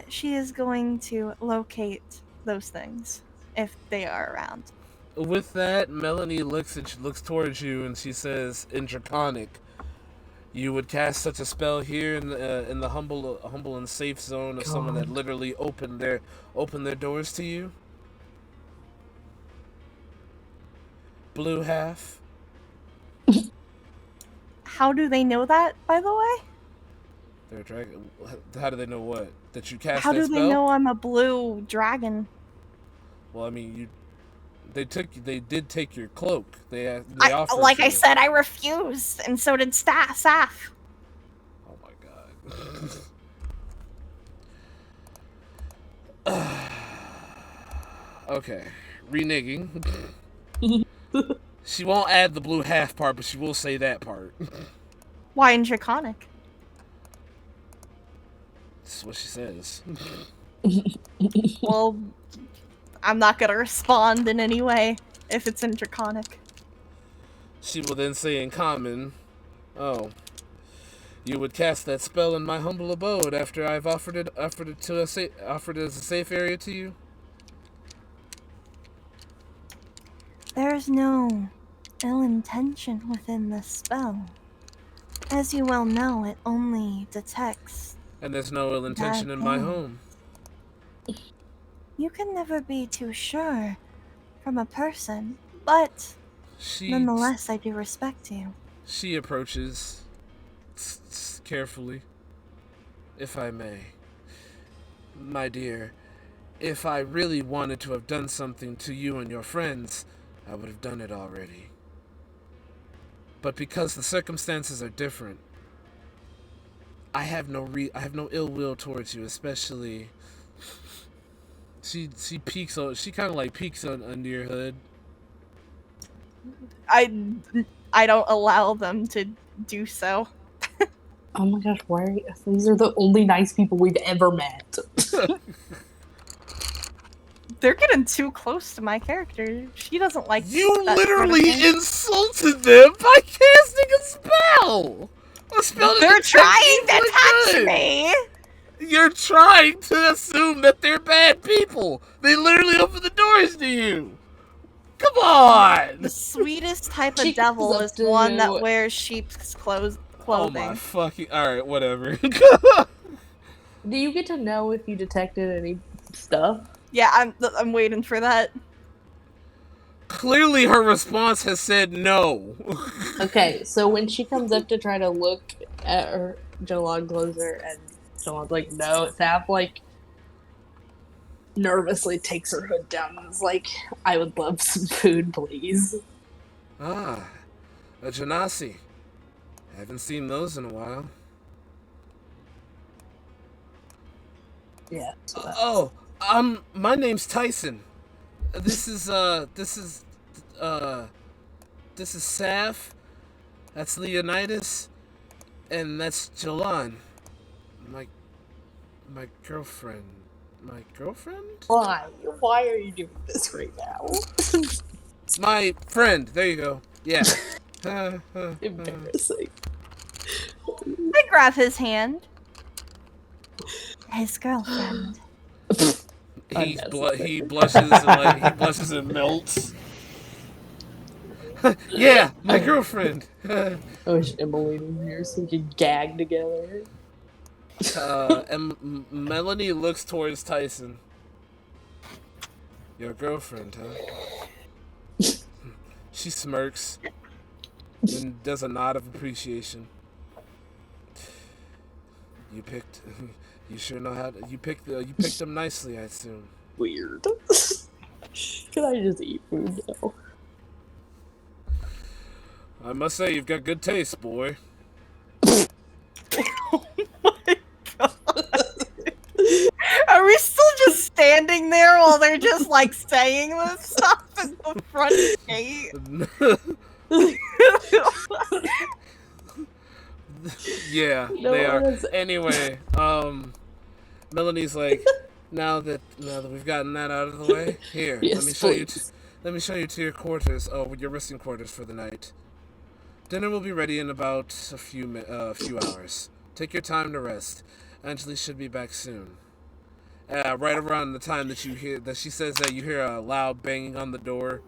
she is going to locate those things if they are around. With that, Melanie looks towards you and she says, in Draconic, "You would cast such a spell here in the humble and safe zone of someone that literally opened their doors to you? Blue half." How do they know that, by the way? They're a dragon. How do they know what? That you cast How that do spell? they know I'm a blue dragon? Well, I mean, they did take your cloak. They offered. Like I said, I refused, and so did Saf. Oh my god. Okay, reneging. She won't add the blue half part, but she will say that part. Why in Draconic? That's what she says. Well, I'm not gonna respond in any way if it's in Draconic. She will then say in common, "Oh, you would cast that spell in my humble abode after I've offered it as a safe area to you?" There's no ill intention within this spell. As you well know, it only detects. And there's no ill intention in my home. You can never be too sure from a person, but nonetheless, I do respect you. She approaches carefully, if I may. My dear, if I really wanted to have done something to you and your friends, I would have done it already. But because the circumstances are different, I have no ill will towards you, especially. She peeks on. She kind of like peeks under your hood. I don't allow them to do so. Oh my gosh, why? These are the only nice people we've ever met. They're getting too close to my character. She doesn't like You that literally sort of thing. insulted them by casting a spell. A spell They're that trying to makes touch good. me. You're trying to assume that they're bad people. They literally open the doors to you. Come on. The sweetest type She of devil comes up is to one you. that wears sheep's Oh clothing. my fucking. Alright, whatever. Do you get to know if you detected any stuff? Yeah, I'm waiting for that. Clearly her response has said no. Okay, so when she comes up to try to look at her, Jolan closer, and Jolan's like, no, Thav, like, nervously takes her hood down and is like, I would love some food, please. Ah, a Genasi. Haven't seen those in a while. Yeah. My name's Tyson. This is Saf. That's Leonidas, and that's Jolan. My girlfriend. My girlfriend? Why? Why are you doing this right now? My friend. There you go. Yeah. Embarrassing. I grab his hand. His girlfriend. He blushes and he blushes and melts. Yeah, my girlfriend. I wish Emily was here so we could gag together. And Melanie looks towards Tyson. Your girlfriend, huh? She smirks and does a nod of appreciation. You sure know how to. You picked them nicely, I assume. Weird. Can I just eat food now? I must say, you've got good taste, boy. Oh my god. Are we still just standing there while they're just like saying this stuff at the front gate? Yeah, No, they are. honestly. Anyway, Melanie's like, now that we've gotten that out of the way, here, Yes, let me show you. please. Let me show you to your quarters. Oh, your resting quarters for the night. Dinner will be ready in about a few hours. Take your time to rest. Angeli should be back soon. Right around the time that she says that, you hear a loud banging on the door.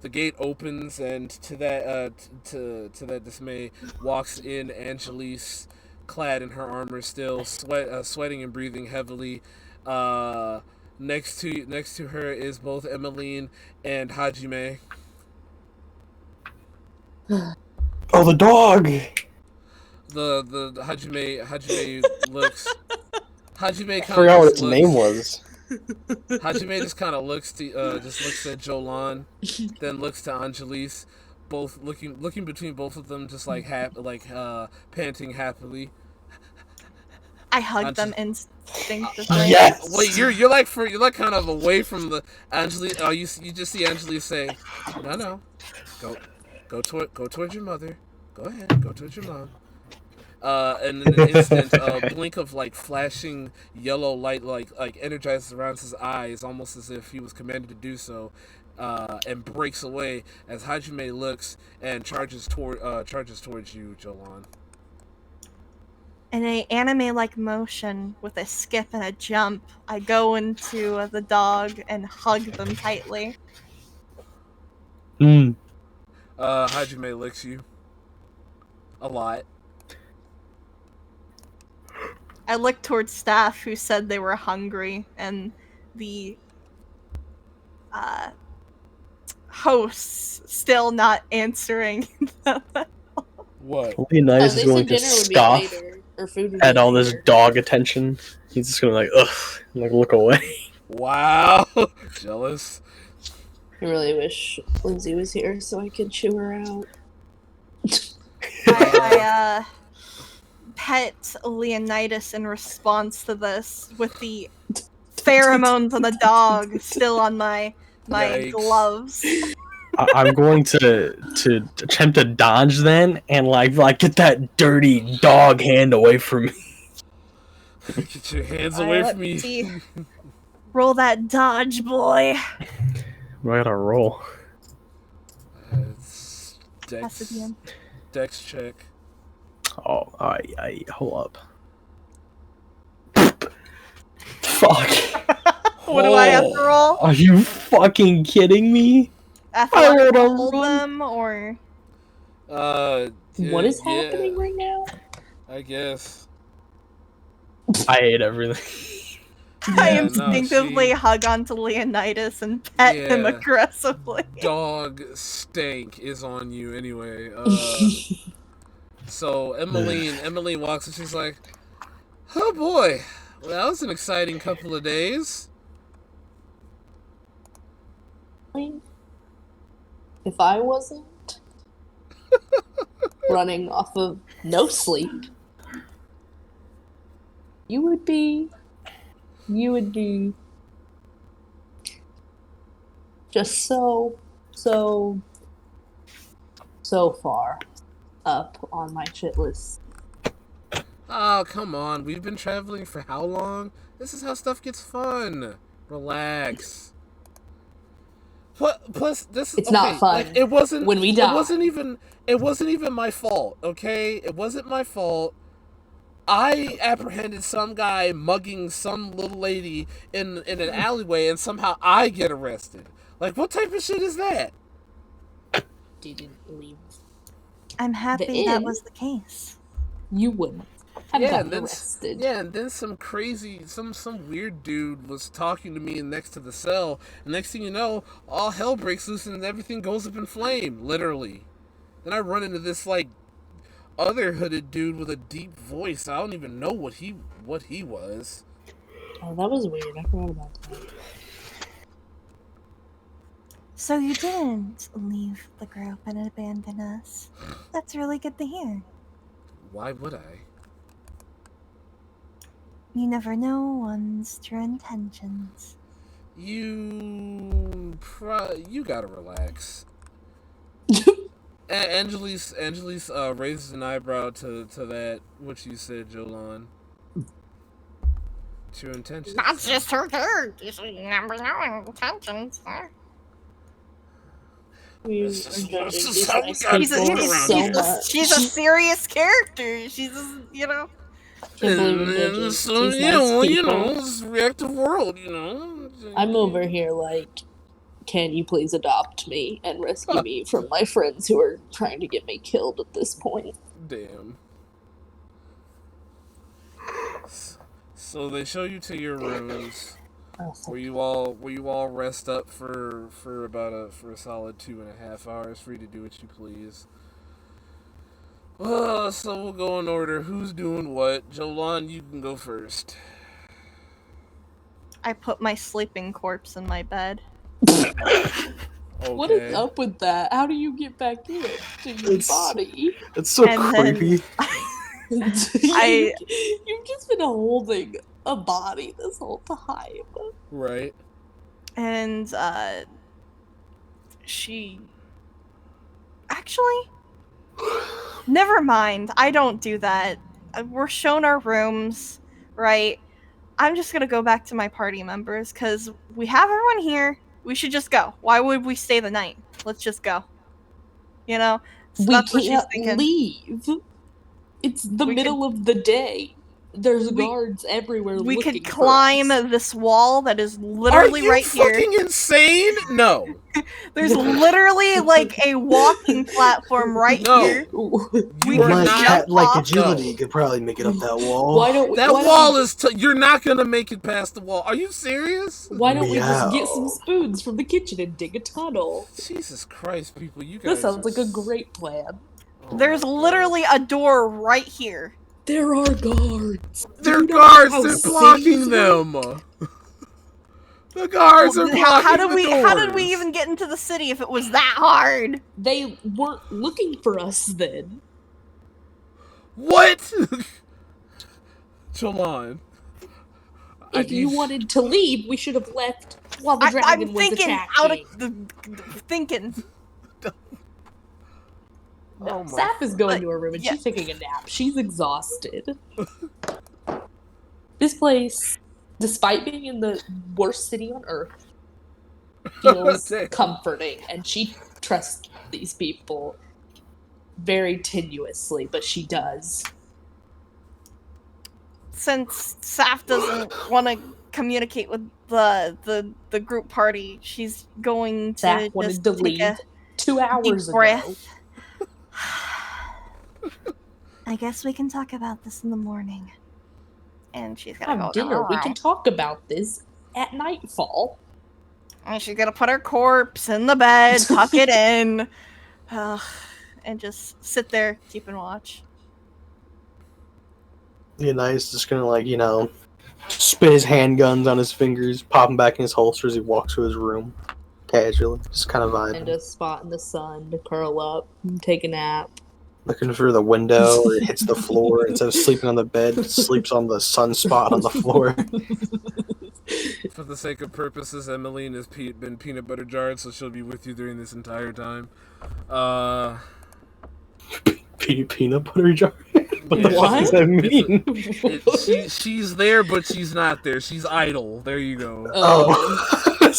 The gate opens, and to that dismay walks in Angelise, clad in her armor still, sweating and breathing heavily. Next to her is both Emmeline and Hajime. Oh, the dog! The Hajime looks. Hajime I kind forgot of what its name was. Hajime just kind of looks at Jolan, then looks to Angelise, both looking between both of them, just like panting happily. I hug them instinctively. Yes! Wait, you're like kind of away from the Angelise. Oh, you just see Angelise say, "No, go towards your mother. Go ahead, go towards your mom." And in an instant, a blink of like flashing yellow light like energizes around his eyes, almost as if he was commanded to do so, and breaks away as Hajime looks and charges towards you, Jolan. In a anime-like motion with a skip and a jump, I go into the dog and hug them tightly. Hajime licks you a lot. I look towards staff who said they were hungry, and the hosts still not answering. What? Leonidas They is going said to dinner would be scoff later, or food would be at all this later. dog attention. He's just gonna be like, ugh, and like look away. Wow. Jealous. I really wish Lindsay was here so I could chew her out. I pet Leonidas in response to this with the pheromones on the dog still on my Yikes. gloves. I'm going to attempt to dodge then, and like get that dirty dog hand away from me. Get your hands away Alright, from me. let's see. Roll that dodge, boy. I gotta roll. It's Pass it again. Dex check. Oh, I hold up. Fuck. What do I have to roll? Are you fucking kidding me? Athletic rolled a hold one. them, or What is happening right now? I guess. I hate everything. I Yeah, no, instinctively she- hug onto Leonidas and pet him Yeah. aggressively. Dog stank is on you anyway. So Emmeline walks and she's like, "Oh boy, well, that was an exciting couple of days." If I wasn't running off of no sleep, you would be just so far up on my shit list. Oh, come on. We've been traveling for how long? This is how stuff gets fun. Relax. Plus, this It's not fun Like, it wasn't when we die. It wasn't even my fault. Okay, it wasn't my fault. I apprehended some guy mugging some little lady in an alleyway, and somehow I get arrested. Like, what type of shit is that? Didn't leave. I'm happy The that inn? was the case. You wouldn't have Yeah, gotten and then arrested. Yeah, and then some weird dude was talking to me next to the cell. And next thing you know, all hell breaks loose and everything goes up in flame, literally. Then I run into this like other hooded dude with a deep voice. I don't even know what he was. Oh, that was weird. I forgot about that. So you didn't leave the group and abandon us. That's really good to hear. Why would I? You never know one's true intentions. You gotta relax. Angelis raises an eyebrow to that what you said, Jolan. True intentions. That's just her character. She never know intentions. Huh? You are This is- judging this is these how we nice gotta people do it around here. much. She's a serious character. She's, you know. Can't believe And we're judging so these yeah, nice well, you people. know, it's a reactive world, you know. I'm over here like, can you please adopt me and rescue me from my friends who are trying to get me killed at this point? Damn. So they show you to your rooms, where you all rest up for a solid 2.5 hours, free to do what you please. So we'll go in order. Who's doing what? Jolan, you can go first. I put my sleeping corpse in my bed. Okay. What is up with that? How do you get back in to your It's- body? It's so And then- creepy. You've just been holding a body this whole time. Right. And she actually, never mind. I don't do that. We're shown our rooms, right? I'm just gonna go back to my party members because we have everyone here. We should just go. Why would we stay the night? Let's just go. You know, so We that's what she's can't thinking. leave. It's the We middle of the day. There's guards everywhere. We looking could for climb us. this wall that is Are literally you right here. fucking insane? No. There's literally like a walking platform right No. here. You are My not. cat-like off. agility No. could probably make it up that wall. Why don't we? That why wall don't is. You're not gonna make it past the wall. Are you serious? we, Why don't we just get Meow. some spoons from the kitchen and dig a tunnel? Jesus Christ, people! You That guys. sounds like a are great plan. Oh There's my God. literally a door right here. There are guards. They're You know guards. how They're cities blocking work? them. The guards are blocking How the did we? doors. How did we even get into the city if it was that hard? They weren't looking for us then. What? Cholon. If you wanted to leave, we should have left while the I'm dragon was thinking attacking. out of the thinking. Oh my- Saf is going to her room and yeah. she's taking a nap. She's exhausted. This place, despite being in the worst city on earth, feels Damn. comforting, and she trusts these people very tenuously, but she does. Since Saf doesn't want to communicate with the group party, she's going to Saf wanted just to take leave a 2 hours deep ago. breath. I guess we can talk about this in the morning. And she's gonna go Have to dinner. her We room. can talk about this at nightfall. And she's gonna put her corpse in the bed, tuck it in, and just sit there, keeping watch. Knight's just gonna, like, spin his handguns on his fingers, pop them back in his holster as he walks to his room. Casually. Just kind of And vibing. a spot in the sun to curl up and take a nap. Looking through the window, or it hits the floor. Instead of sleeping on the bed, it sleeps on the sunspot on the floor. For the sake of purposes, Emmeline has been peanut butter jarred, so she'll be with you during this entire time. Peanut butter jar? What the fuck What? does that mean? She's there, but she's not there. She's idle. There you go. Oh.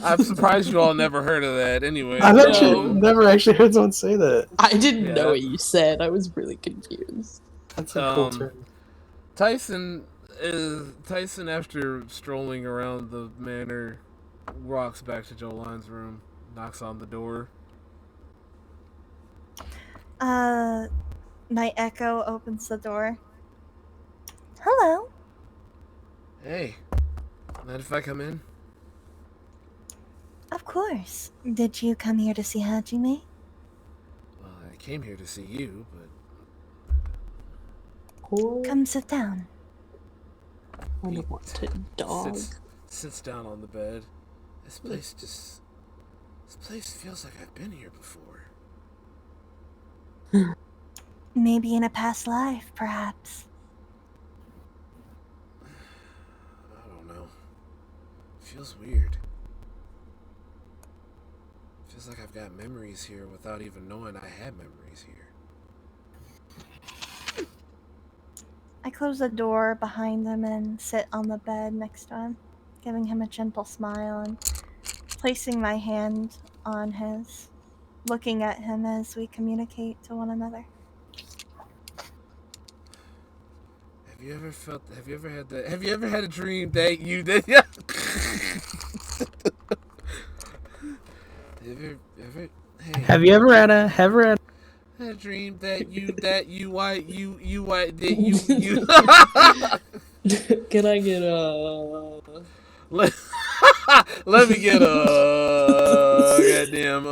I'm surprised you all never heard of that. Anyway, I've actually No. never actually heard someone say that. I didn't Yeah. know what you said. I was really confused. That's a cool Um, term. Tyson, after strolling around the manor, walks back to Jolan's room, knocks on the door. Night Echo opens the door. Hello. Hey, mind if I come in? Of course. Did you come here to see Hajime? Well, I came here to see you, but Poor Come sit down. unwanted dog. sits down on the bed. This place feels like I've been here before. Maybe in a past life, perhaps. I don't know. Feels weird. Feels like I've got memories here without even knowing I had memories here. I close the door behind him and sit on the bed next to him, giving him a gentle smile and placing my hand on his, looking at him as we communicate to one another. Have you ever had a dream that you did? Have you ever had a had a dream that you Can I get a... let me get goddamn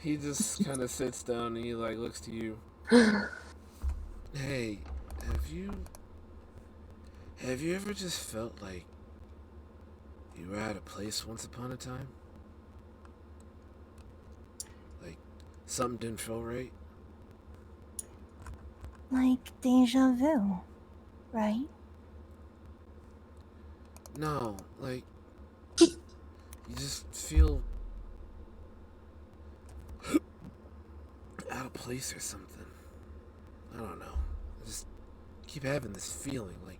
he just kind of sits down and he like looks to you. Hey, have you ever just felt like you were out of place once upon a time? Like something didn't feel right? Like deja vu, right? No, like you just feel out of place or something. I don't know. I just keep having this feeling like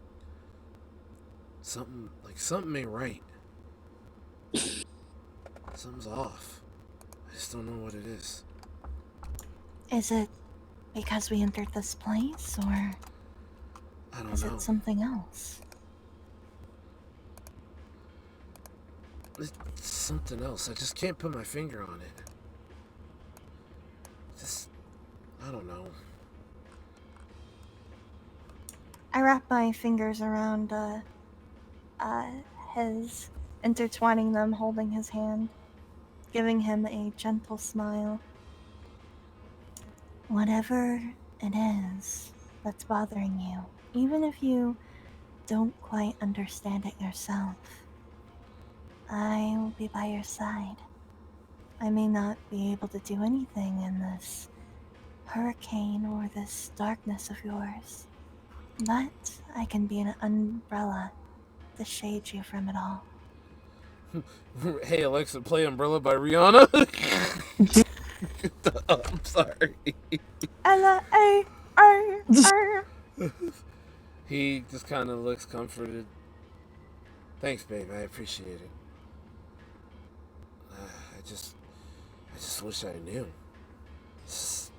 something ain't right. Something's off. I just don't know what it is. Is it because we entered this place, or I don't is know. it something else? It's something else. I just can't put my finger on it. Just, I don't know. I wrap my fingers around his, intertwining them, holding his hand, giving him a gentle smile. Whatever it is that's bothering you, even if you don't quite understand it yourself, I will be by your side. I may not be able to do anything in this hurricane or this darkness of yours, but I can be an umbrella to shade you from it all. Hey Alexa, play Umbrella by Rihanna. I'm sorry. Ella-A-R-R. He just kind of looks comforted. Thanks, babe. I appreciate it. I just wish I knew. Just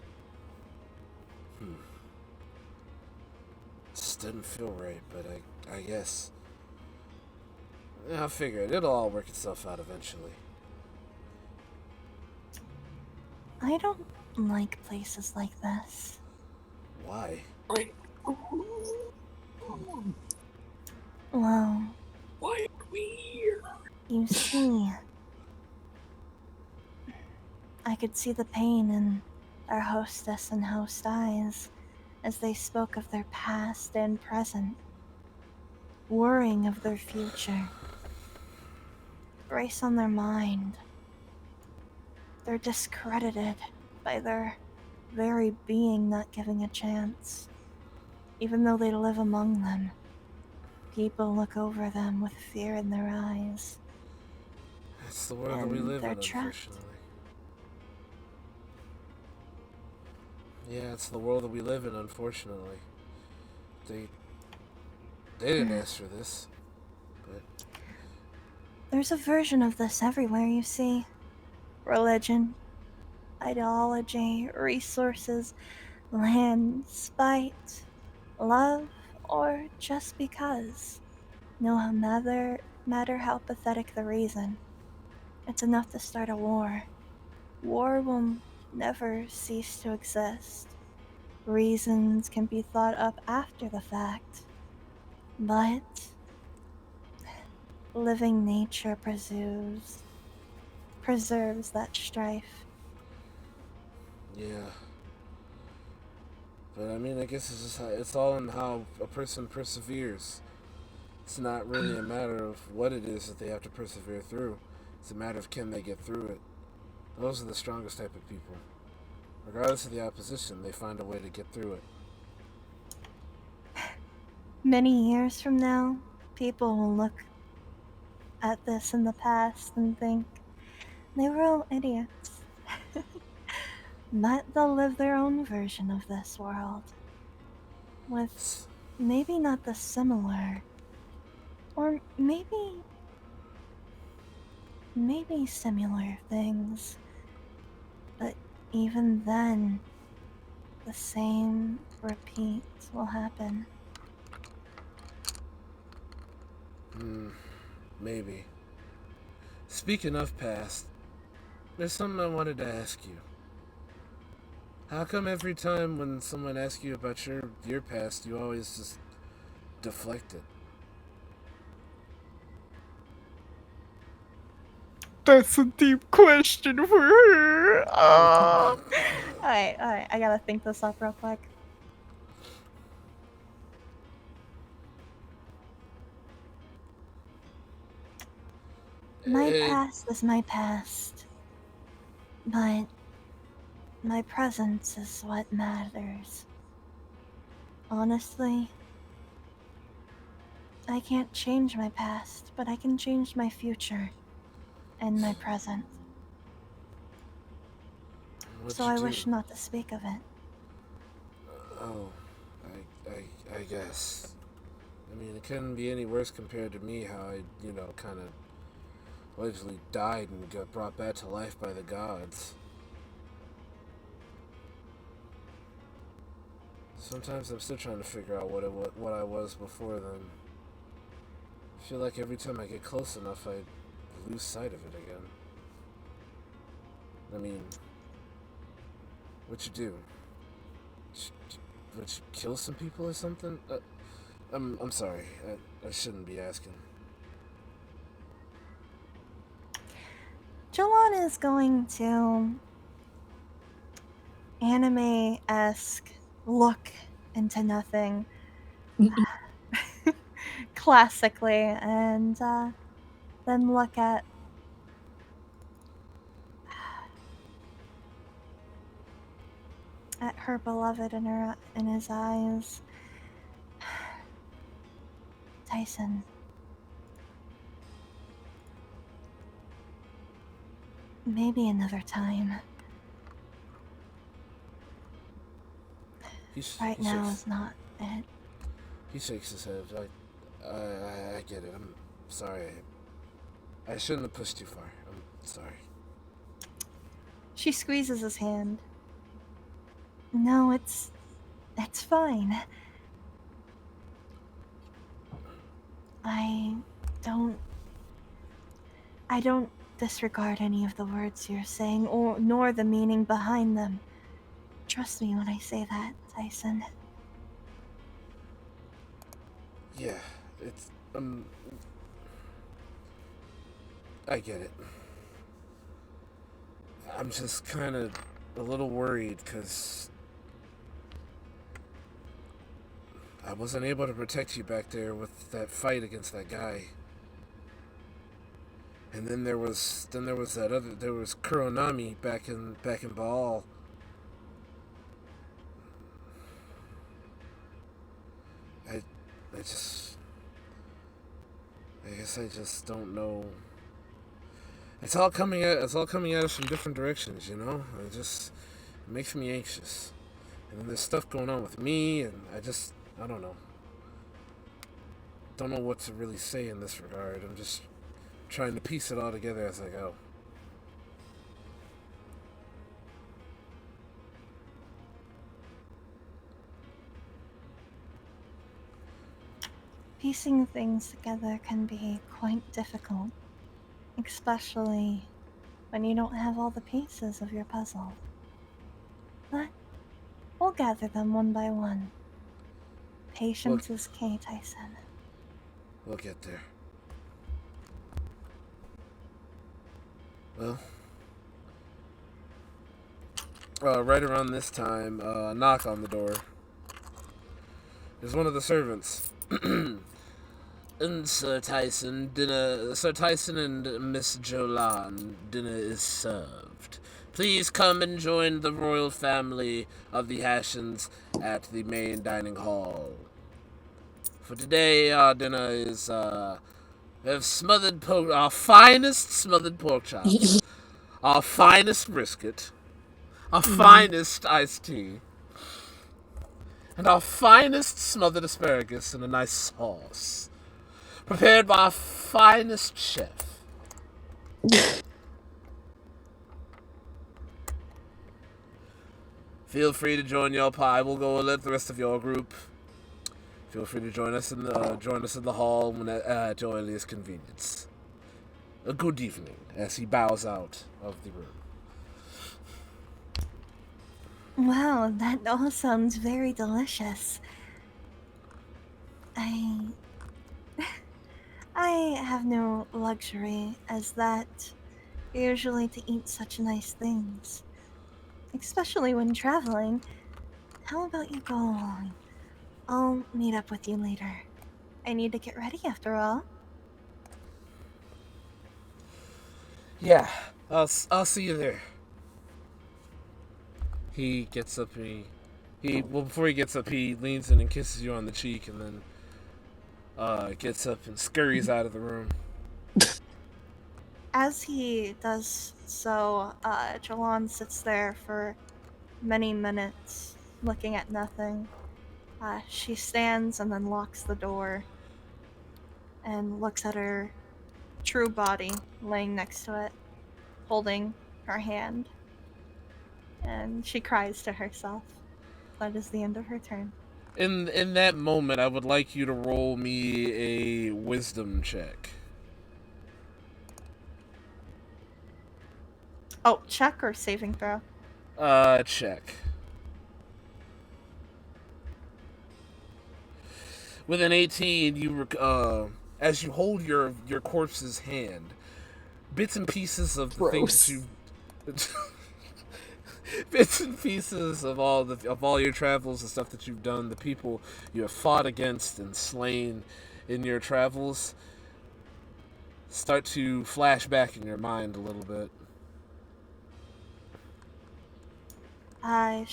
doesn't feel right, but I guess. I'll figure it. It'll all work itself out eventually. I don't like places like this. Why? Well, Why are we here? you see, I could see the pain in our hostess and host eyes as they spoke of their past and present, worrying of their future. Race on their mind. They're discredited by their very being not giving a chance. Even though they live among them, people look over them with fear in their eyes. It's the world that we And live they're in, trapped. unfortunately. Yeah, it's the world that we live in, unfortunately. They didn't ask for this, but There's a version of this everywhere, you see. Religion, ideology, resources, land, spite, love, or just because. No matter how pathetic the reason, it's enough to start a war. War will never cease to exist. Reasons can be thought up after the fact, but living nature preserves that strife. yeah. But I mean, I guess it's just it's all in how a person perseveres. It's not really a matter of what it is that they have to persevere through. It's a matter of can they get through it. Those are the strongest type of people. Regardless of the opposition, they find a way to get through it. Many years from now, people will look at this in the past and think they were all idiots. But they'll live their own version of this world. With maybe not the similar, or maybe similar things. But even then, the same repeat will happen. Maybe. Speaking of past, there's something I wanted to ask you. How come every time when someone asks you about your past, you always just deflect it? That's a deep question for her. Alright, I gotta think this up real quick. My past is my past, but my presence is what matters. Honestly, I can't change my past, but I can change my future and my present. So I wish not to speak of it. Oh, I guess. I mean, it couldn't be any worse compared to me, how I, kind of allegedly died and got brought back to life by the gods. Sometimes I'm still trying to figure out what I was before then. I feel like every time I get close enough, I lose sight of it again. I mean, what'd you do? Would you kill some people or something? I'm sorry. I shouldn't be asking. Jalon is going to anime-esque look into nothing classically, and then look at her beloved in his eyes. Tyson, maybe another time. Right now is not it. He shakes his head. I get it. I'm sorry. I shouldn't have pushed too far. I'm sorry. She squeezes his hand. No, it's fine. I don't disregard any of the words you're saying, nor the meaning behind them. Trust me when I say that, Tyson. Yeah, it's I get it. I'm just kind of a little worried because I wasn't able to protect you back there with that fight against that guy. And then there was Kuronami back in Baal. I guess I just don't know. It's all coming at us from different directions, you know? It makes me anxious. And then there's stuff going on with me, and I don't know. Don't know what to really say in this regard. I'm just trying to piece it all together as I go. Piecing things together can be quite difficult, especially when you don't have all the pieces of your puzzle. But we'll gather them one by one. Patience is key, Tyson. We'll get there. Well, right around this time, a knock on the door. There's one of the servants. And Sir Tyson and Miss Jolan, dinner is served. Please come and join the royal family of the Ashens at the main dining hall. For today, our dinner is, we have our finest smothered pork chops, our finest brisket, our finest iced tea, and our finest smothered asparagus in a nice sauce, prepared by our finest chef. Feel free to join your pie. We'll go let the rest of your group. Feel free to join us in the hall at your earliest convenience. A good evening, as he bows out of the room. Wow, that all sounds very delicious. I have no luxury as that, usually to eat such nice things. Especially when traveling. How about you go along? I'll meet up with you later. I need to get ready after all. Yeah, I'll see you there. He gets up. Before he gets up, he leans in and kisses you on the cheek, and then gets up and scurries out of the room. As he does so, Jalon sits there for many minutes, looking at nothing. She stands and then locks the door and looks at her true body laying next to it, holding her hand. And she cries to herself. that is the end of her turn. In that moment, I would like you to roll me a wisdom check. Oh, check or saving throw? Check. With an 18, as you hold your corpse's hand, bits and pieces of the things that you bits and pieces of all your travels, the stuff that you've done, the people you have fought against and slain in your travels, start to flash back in your mind a little bit. I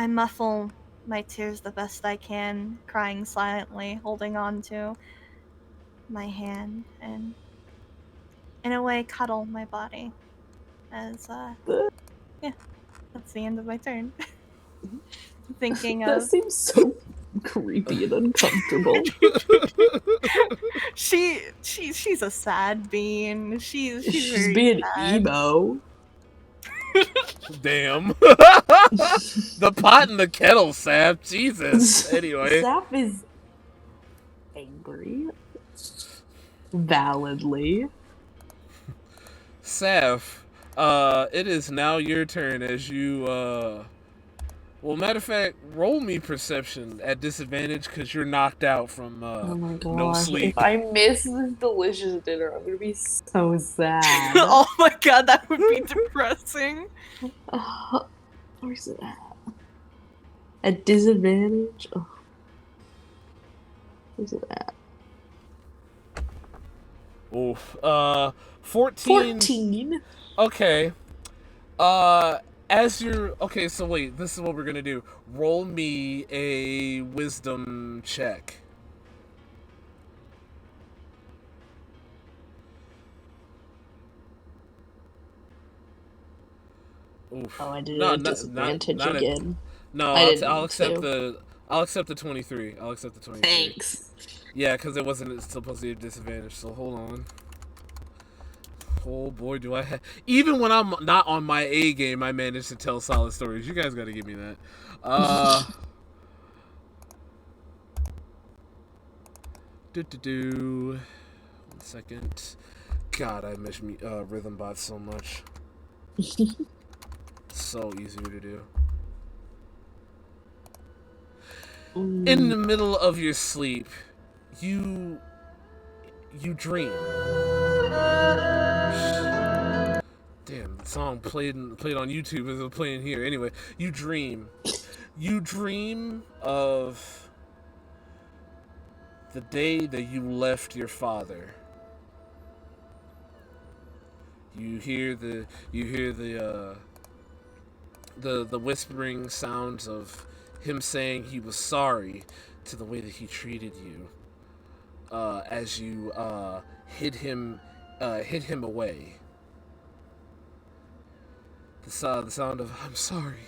muffle my tears the best I can, crying silently, holding on to my hand, and in a way cuddle my body. As, yeah, that's the end of my turn. Thinking That of... seems so creepy and uncomfortable. She's a sad bean. She's very being sad. emo. Damn. The pot and the kettle, Sap. Jesus. Anyway. Sap is angry. Validly. Saf, it is now your turn as you, well, matter of fact, roll me perception at disadvantage because you're knocked out from, Oh my gosh. no sleep. If I miss this delicious dinner, I'm gonna be so sad. Oh my god, that would be depressing. Where's it at? At disadvantage? Oh. Where's it at? Oof. 14. 14. Okay. Okay, so wait, this is what we're gonna do. Roll me a wisdom check. Oof. Oh, I did it at disadvantage again. I'll accept the 23. I'll accept the 23. Thanks. Yeah, because it wasn't supposed to be a disadvantage, so hold on. Oh boy, do I have... Even when I'm not on my A game, I manage to tell solid stories. You guys gotta give me that. One second. God, I miss Rhythm Bot so much. So easy to do. In the middle of your sleep, you dream. Damn, the song played on YouTube as it's playing here. Anyway, you dream. You dream of the day that you left your father. You hear the whispering sounds of him saying he was sorry to the way that he treated you, as you hid him away. The sound of "I'm sorry"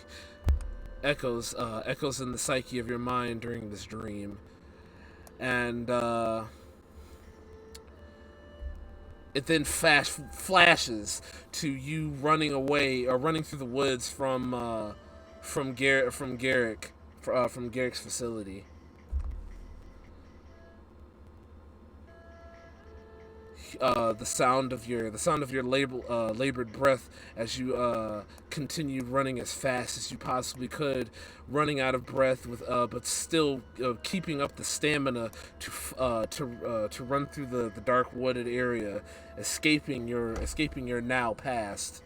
echoes in the psyche of your mind during this dream, and it then flashes to you running away or running through the woods from Garrick's facility. The sound of your labored breath as you continued running as fast as you possibly could, running out of breath but still keeping up the stamina to run through the dark wooded area, escaping your now past.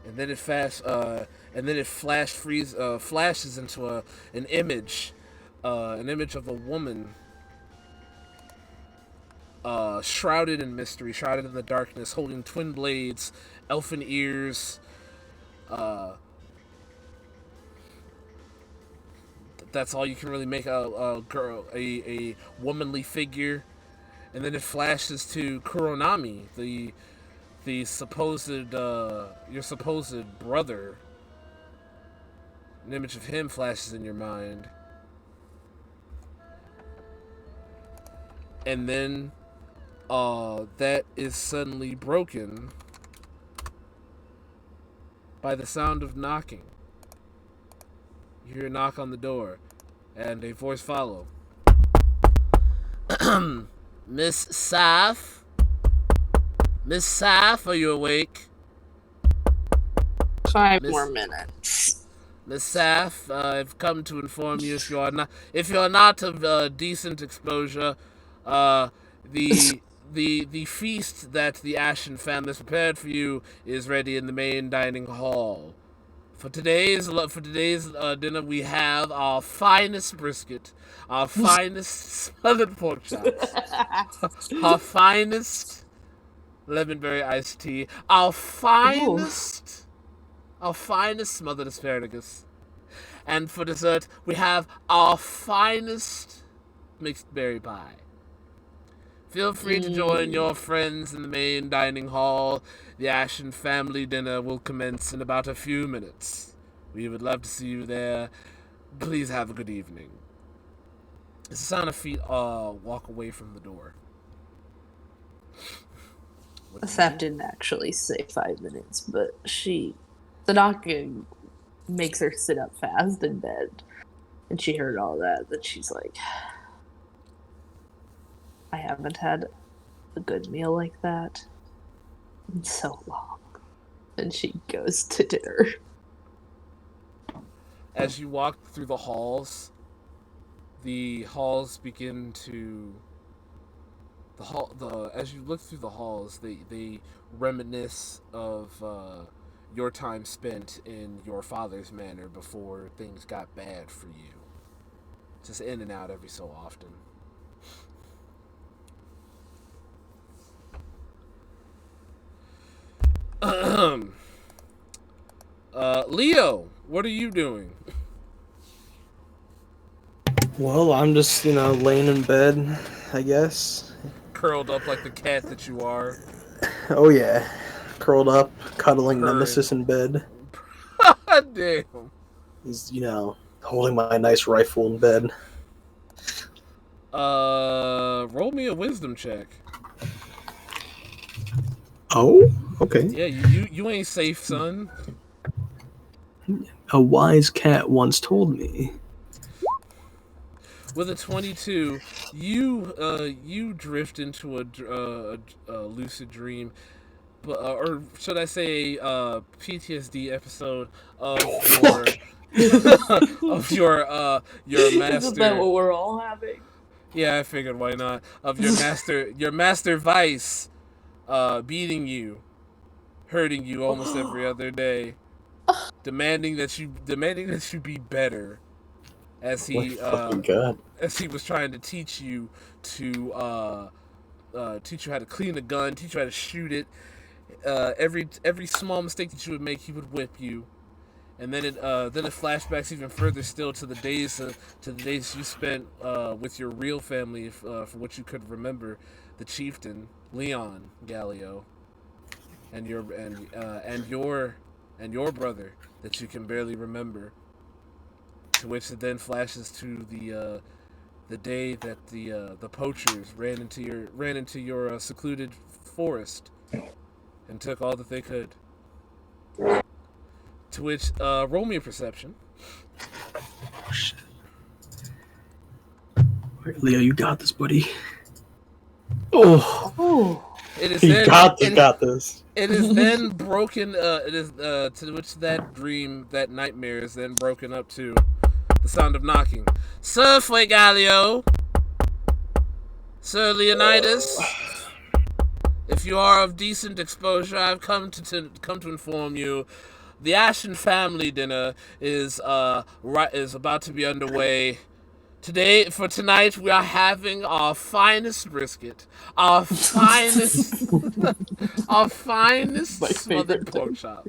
And then it flashes into an image of a woman. Shrouded in mystery, shrouded in the darkness, holding twin blades, elfin ears. That's all you can really make a womanly figure, and then it flashes to Kuronami, the supposed your supposed brother. An image of him flashes in your mind, and then that is suddenly broken by the sound of knocking. You hear a knock on the door, and a voice follow. Miss Saf? Miss Saf, are you awake? 5 Miss- more minutes. Miss Saf, I've come to inform you if you're not of decent exposure, the feast that the Aschen family has prepared for you is ready in the main dining hall. For today's dinner, we have our finest brisket, our finest smothered pork chops, our finest lemonberry iced tea, our finest smothered asparagus, and for dessert, we have our finest mixed berry pie. Feel free to join your friends in the main dining hall. The Aschen family dinner will commence in about a few minutes. We would love to see you there. Please have a good evening. It's the sound of feet walk away from the door. Saf didn't actually say 5 minutes, but the knocking makes her sit up fast in bed. And she heard all that. Then she's like, I haven't had a good meal like that in so long. And she goes to dinner. As you walk through the halls begin to as you look through the halls, they reminisce of your time spent in your father's manor before things got bad for you. Just in and out every so often. Leo, what are you doing? Well, I'm just, laying in bed, I guess. Curled up like the cat that you are. Oh, yeah. Curled up, cuddling Purring. Nemesis in bed. Damn. He's, holding my nice rifle in bed. Roll me a wisdom check. Oh? Okay. Yeah, you ain't safe, son. A wise cat once told me. With a 22, you drift into a lucid dream, but or should I say PTSD episode of your master. Isn't that what we're all having? Yeah, I figured why not. Of your master Vice, beating you, hurting you almost every other day, demanding that you be better. As he was trying to teach you how to clean a gun, teach you how to shoot it. Every small mistake that you would make, he would whip you. And then it flashbacks even further still to the days you spent with your real family, for what you could remember, the chieftain Leon Gallio, and your brother that you can barely remember. To which it then flashes to the day that the poachers ran into your secluded forest and took all that they could. To which roll me a perception. Oh, shit. Right, Leo, you got this, buddy. Oh. It is You got this. It is then broken. It is to which that dream, that nightmare, is then broken up to the sound of knocking. Sir Fuegalio, Sir Leonidas, if you are of decent exposure, I've come to inform you. The Aschen family dinner is about to be underway. Tonight, we are having our finest brisket, our finest smothered pork chop.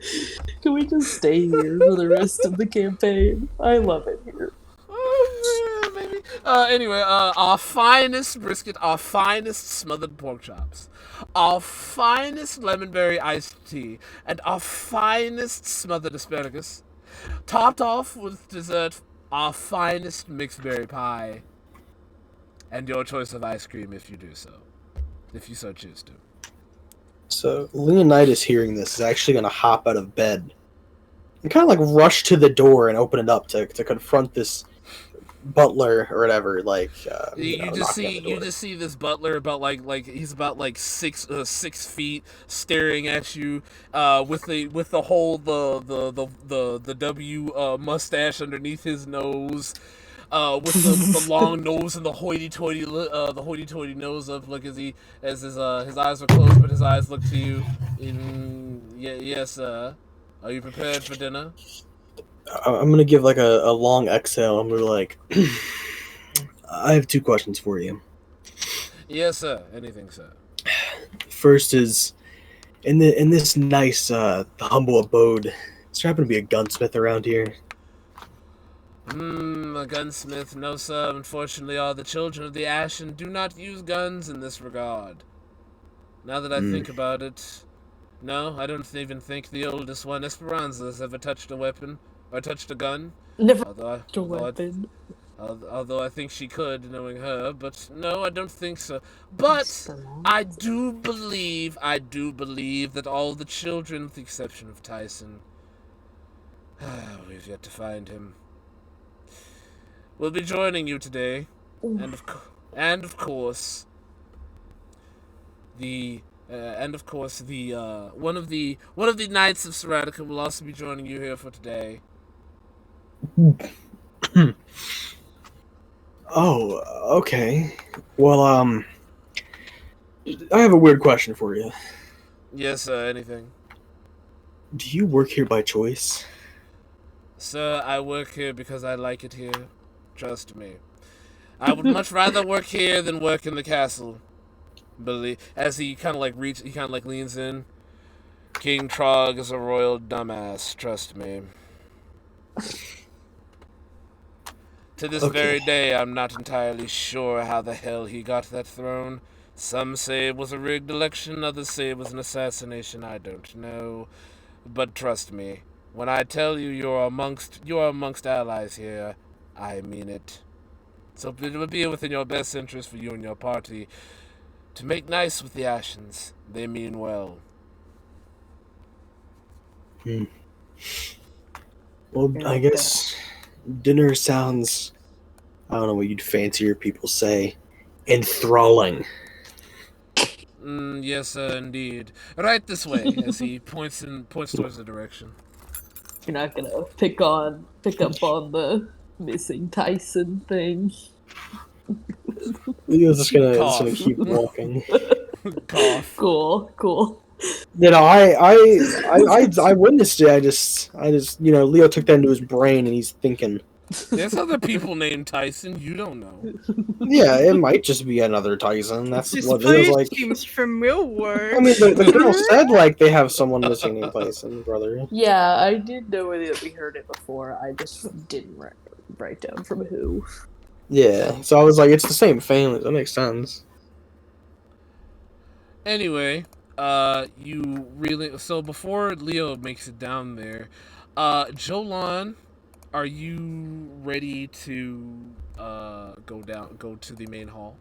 Can we just stay here for the rest of the campaign? I love it here. Oh, man, baby. Anyway, our finest brisket, our finest smothered pork chops, our finest lemonberry iced tea, and our finest smothered asparagus, topped off with dessert, our finest mixed berry pie, and your choice of ice cream if you so choose to. So Leonidas, hearing this, is actually going to hop out of bed kind of like rush to the door and open it up to confront this butler or whatever. Like you just knocking on the door. see this butler about like he's about like 6 feet, staring at you, with the whole the W mustache underneath his nose. With the long nose and the hoity-toity nose up, look as his eyes are closed, but his eyes look to you. Yes, are you prepared for dinner? I'm gonna give like a long exhale. I'm gonna be like, I have 2 questions for you. Yes, sir. Anything, sir. First is, in this nice humble abode, does there happen to be a gunsmith around here? A gunsmith? No, sir. Unfortunately, all the children of the Aschen do not use guns in this regard. Now that I think about it, no, I don't even think the oldest one, Esperanza, has ever touched a weapon or touched a gun. Never Although a weapon. although I think she could, knowing her, but no, I don't think so. But I do believe that all the children, with the exception of Tyson, we've yet to find him, will be joining you today, and of course, the one of the Knights of Seratica will also be joining you here for today. Oh, okay. Well, I have a weird question for you. Yes, sir. Anything. Do you work here by choice? Sir, I work here because I like it here. Trust me. I would much rather work here than work in the castle. As he kind of like leans in. King Trog is a royal dumbass. Trust me. To this very day, I'm not entirely sure how the hell he got that throne. Some say it was a rigged election, others say it was an assassination. I don't know. But trust me, when I tell you you're amongst allies here, I mean it. So it would be within your best interest for you and your party to make nice with the Ashens. They mean well. Well, I guess dinner sounds, I don't know what you'd fancier people say, enthralling. Yes, sir, indeed. Right this way, as he points towards the direction. You're not gonna pick up on the missing Tyson thing. Leo's just gonna keep walking. Cough. Cool. You know, I witnessed it. I just, Leo took that into his brain, and he's thinking. There's other people named Tyson. You don't know. Yeah, it might just be another Tyson. That's This what place Leo's like. seems familiar. I mean, the girl said like they have someone missing named Tyson, brother. Yeah, I did know that we heard it before. I just didn't write down from who. Yeah, so I was like, it's the same family. That makes sense. Anyway, so before Leo makes it down there, Jolan, are you ready to go to the main hall?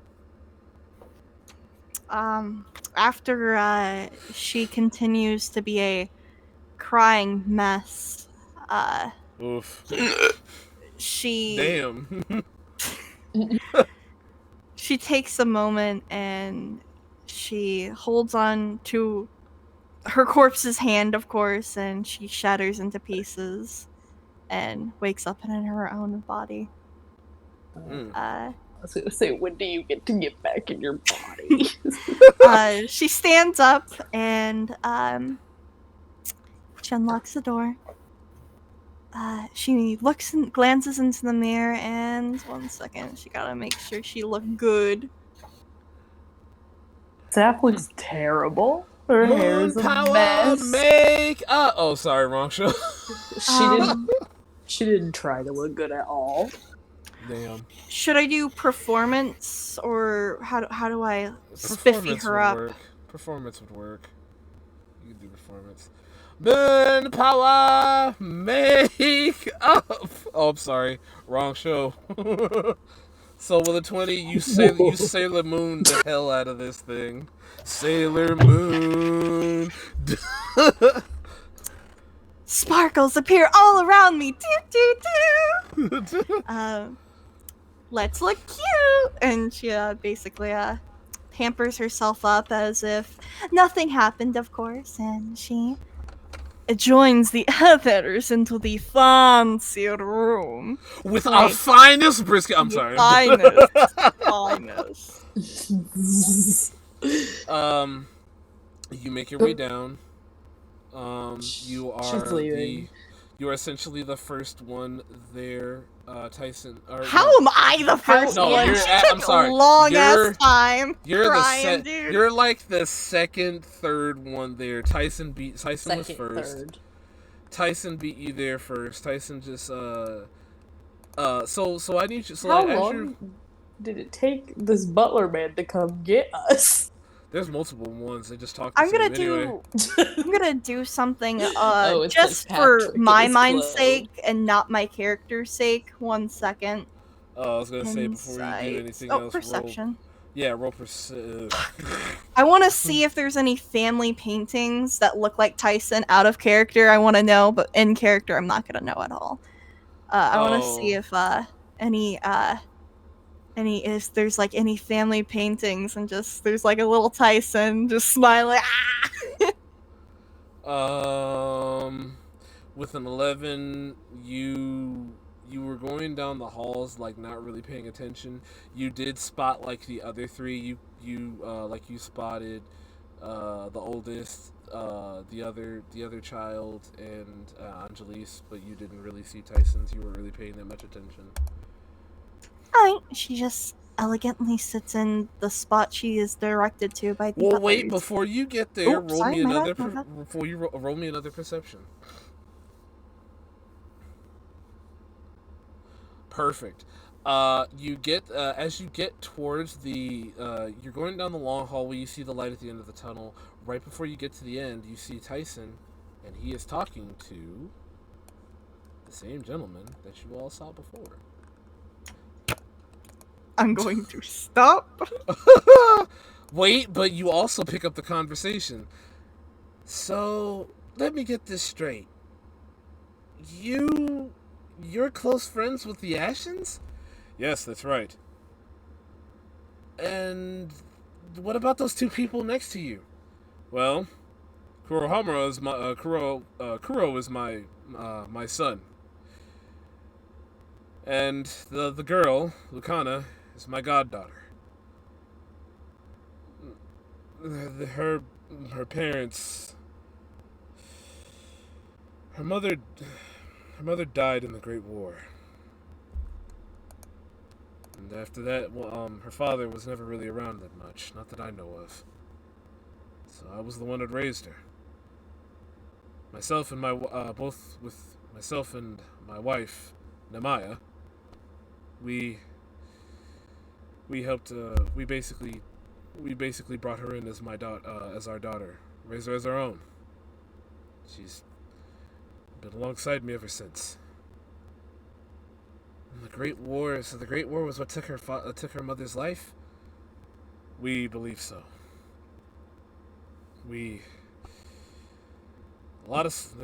After she continues to be a crying mess, Oof. she Damn. she takes a moment and she holds on to her corpse's hand, of course, and she shatters into pieces and wakes up in her own body. I was gonna say, when do you get back in your body? She stands up and she unlocks the door. She looks and glances into the mirror, and 1 second, she gotta make sure she looked good. Zap looks terrible. Her hair's a mess. Oh, sorry, wrong show. She didn't try to look good at all. Damn. Should I do performance, or how do I spiffy her up? Performance would work. You can do performance. Burn power, make up. Oh, I'm sorry, wrong show. So with a 20, you Sailor Moon the hell out of this thing. Sailor Moon. sparkles appear all around me. Let's look cute. And she basically pampers herself up as if nothing happened, of course, and she joins the others into the fancy room. With our finest brisket. I'm sorry. Finest. You make your way down. You are you are essentially the first one there, Tyson. How am I the first one? I'm sorry. Long ass time. You're like the second, third one there. Tyson was first. Third. Tyson beat you there first. Tyson just so I need you. So how long did it take this butler man to come get us? There's multiple ones. They just talk. I'm gonna do something just for my mind's sake and not my character's sake. 1 second. I was gonna say before you do anything else. Perception. Roll perception. I want to see if there's any family paintings that look like Tyson out of character. I want to know, but in character, I'm not gonna know at all. I want to see if if there's like any family paintings and just there's like a little Tyson just smiling. With an 11, you were going down the halls like not really paying attention. You did spot like the other three. You spotted the oldest, the other child, and Angelise, but you didn't really see Tyson's. You weren't really paying that much attention. Alright, she just elegantly sits in the spot she is directed to by the others. Wait, before you get there, roll me another perception. Perfect. You get as you get towards the you're going down the long hallway. You see the light at the end of the tunnel. Right before you get to the end, you see Tyson, and he is talking to the same gentleman that you all saw before. I'm going to stop. Wait, but you also pick up the conversation. So, let me get this straight. You're close friends with the Aschens? Yes, that's right. And what about those two people next to you? Well, Kuro is my son. And the girl, Lucana, is my goddaughter. Her parents... Her mother died in the Great War. And after that, her father was never really around that much. Not that I know of. So I was the one that raised her. Myself and my wife, Namaya, we helped. We basically brought her in as as our daughter, raised her as our own. She's been alongside me ever since. And the Great War. So the Great War was what took her mother's life. We believe so. There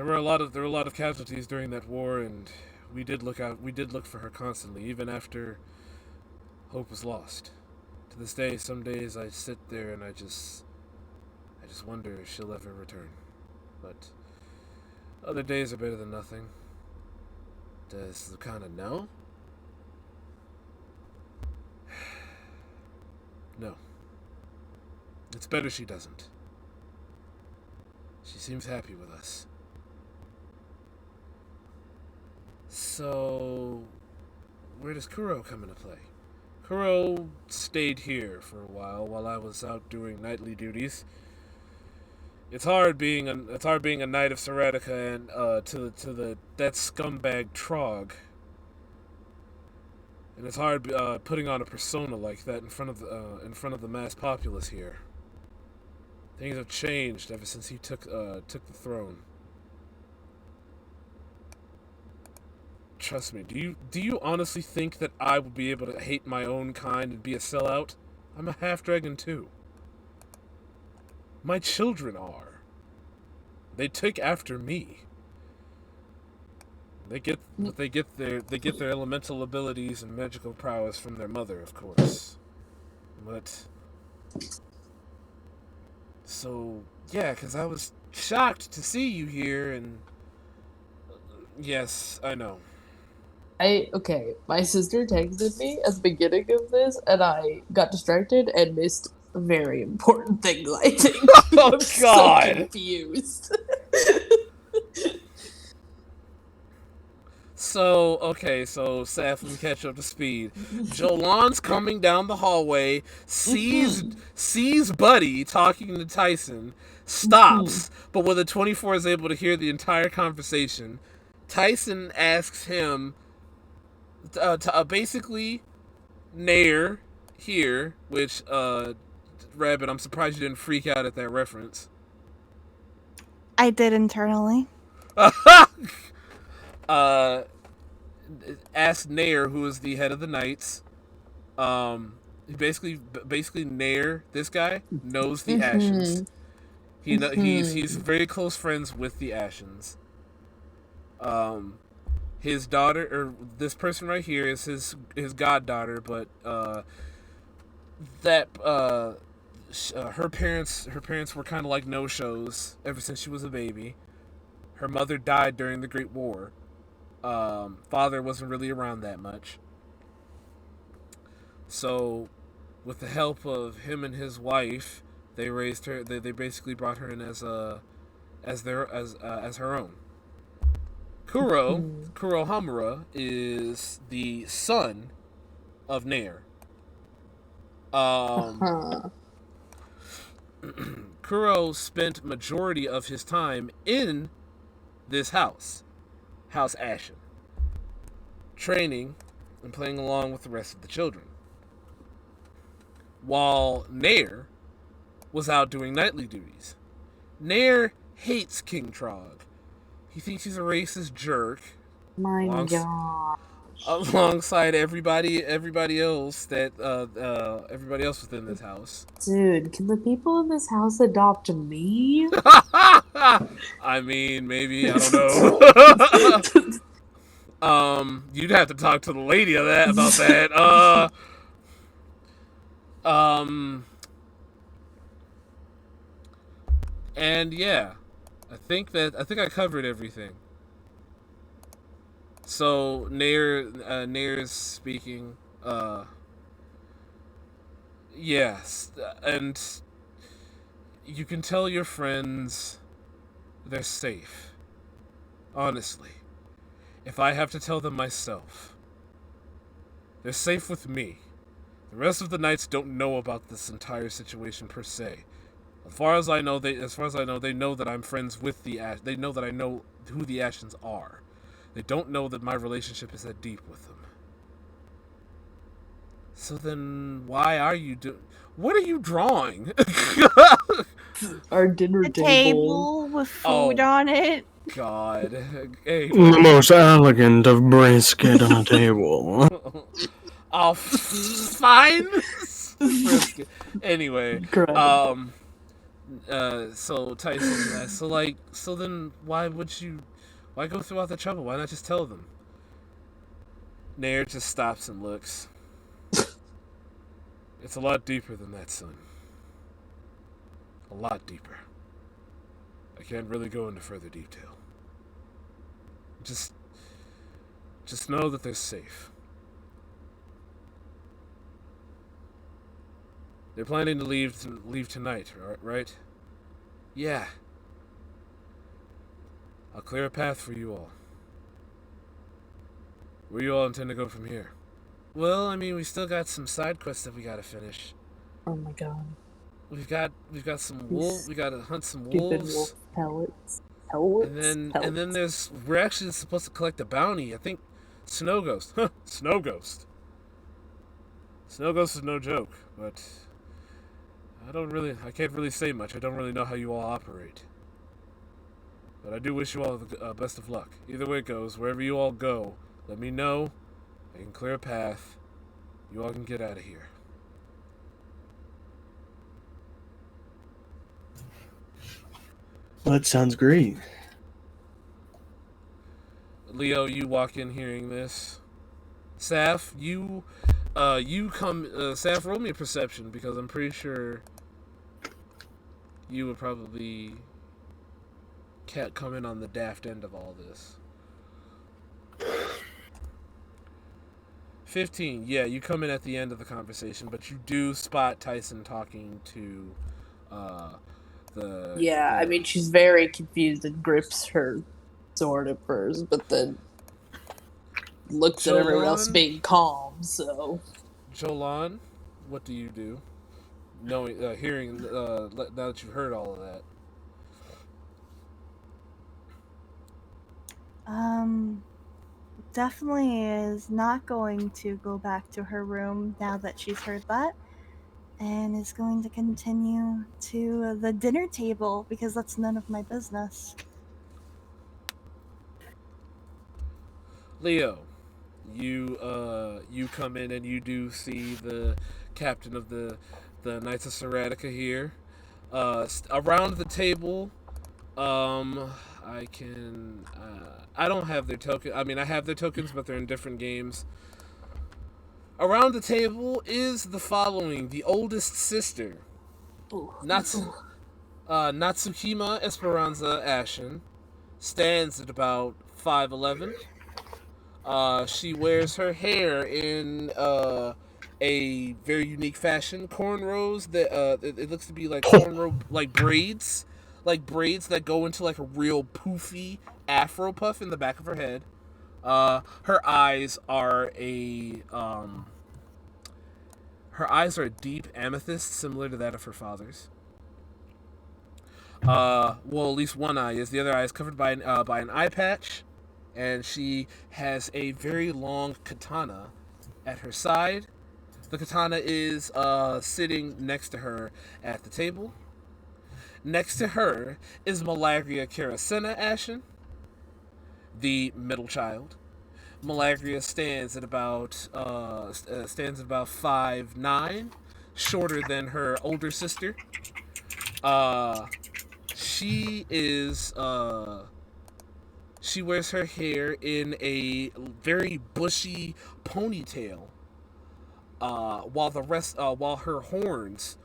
were a lot of casualties during that war, and we did look for her constantly, even after hope was lost. To this day, some days I sit there and I just wonder if she'll ever return. But other days are better than nothing. Does Lucana know? No. It's better she doesn't. She seems happy with us. So, where does Kuro come into play? Kuro stayed here for a while I was out doing nightly duties. It's hard being a knight of Seratica and to that scumbag Trog. And it's hard putting on a persona like that in front of the mass populace here. Things have changed ever since he took the throne. Trust me, do you honestly think that I would be able to hate my own kind and be a sellout? I'm a half-dragon too. My children are. They took after me. They get their elemental abilities and magical prowess from their mother, of course. But so yeah, because I was shocked to see you here, and yes, I know. Okay, my sister texted me at the beginning of this, and I got distracted and missed very important things, I think. Oh I'm so God! confused. So, okay, so Seth, let me catch you up to speed. Jolan's coming down the hallway, sees Buddy talking to Tyson, stops, but when the 24 is able to hear the entire conversation, Tyson asks him, basically, Nair here, which, Rabbit, I'm surprised you didn't freak out at that reference. I did internally. Asked Nair, who is the head of the Knights. Basically Nair, this guy knows the Aschens. He's very close friends with the Aschens. His daughter, or this person right here, is his goddaughter, but her parents were kind of like no-shows ever since she was a baby. Her mother died during the Great War. Father wasn't really around that much. So, with the help of him and his wife, they raised her. They basically brought her in as her own. Kuro Hamura is the son of Nair. Kuro spent majority of his time in this House Aschen, training and playing along with the rest of the children, while Nair was out doing nightly duties. Nair hates King Trog. He thinks he's a racist jerk. My God. Alongside everybody else everybody else within this house. Dude, can the people in this house adopt me? I mean, maybe, I don't know. You'd have to talk to the lady about that. And yeah, I think I covered everything. So Nair's speaking. Yes, and you can tell your friends they're safe. Honestly, if I have to tell them myself, they're safe with me. The rest of the Knights don't know about this entire situation per se. As far as I know, they know that I'm friends with the Ash. They know that I know who the Aschens are. They don't know that my relationship is that deep with them. So then, why are you what are you drawing? Our dinner A table with food on it. God. Hey, The most elegant of brisket on a table. Oh, fine. Brisket. Anyway, so Tyson, so then why go through all the trouble? Why not just tell them? Nair just stops and looks. It's a lot deeper than that, son. A lot deeper. I can't really go into further detail. Just know that they're safe. They're planning to leave tonight, right? Yeah. I'll clear a path for you all. Where do you all intend to go from here? Well, I mean, we still got some side quests that we gotta finish. Oh my God. We've got some wolves. We gotta hunt some wolves. Wolf pellets. And then we're actually supposed to collect a bounty. I think Snow Ghost. Snow Ghost. Snow Ghost is no joke, but I can't really say much. I don't really know how you all operate. But I do wish you all the best of luck. Either way it goes, wherever you all go, let me know. I can clear a path. You all can get out of here. Well, that sounds great. Leo, you walk in hearing this. Saf, you come. Saf, roll me a perception because I'm pretty sure you would probably can't come in on the daft end of all this. 15. Yeah, you come in at the end of the conversation, but you do spot Tyson talking to the. Yeah, I mean, she's very confused and grips her sword at first, but then looks at everyone else Jolan? being calm, so. Jolan, what do you do? Knowing, hearing, now that you've heard all of that. Definitely is not going to go back to her room now that she's heard that, and is going to continue to the dinner table because that's none of my business. Leo, you come in and you do see the captain of the Knights of Seratica here. Around the table, I can. I don't have their token. I mean, I have their tokens, but they're in different games. Around the table is the following: the oldest sister, Natsukima Esperanza Aschen, stands at about 5'11". She wears her hair in a very unique fashion, cornrows that it looks to be like cornrow braids, like braids that go into like a real poofy afro puff in the back of her head. Her eyes are a deep amethyst, similar to that of her father's. Well, at least one eye is. The other eye is covered by an eye patch, and she has a very long katana at her side. The katana is sitting next to her at the table. Next to her is Magira Karasena Aschen, the middle child. Magira stands at about 5'9", shorter than her older sister. She wears her hair in a very bushy ponytail, while her horns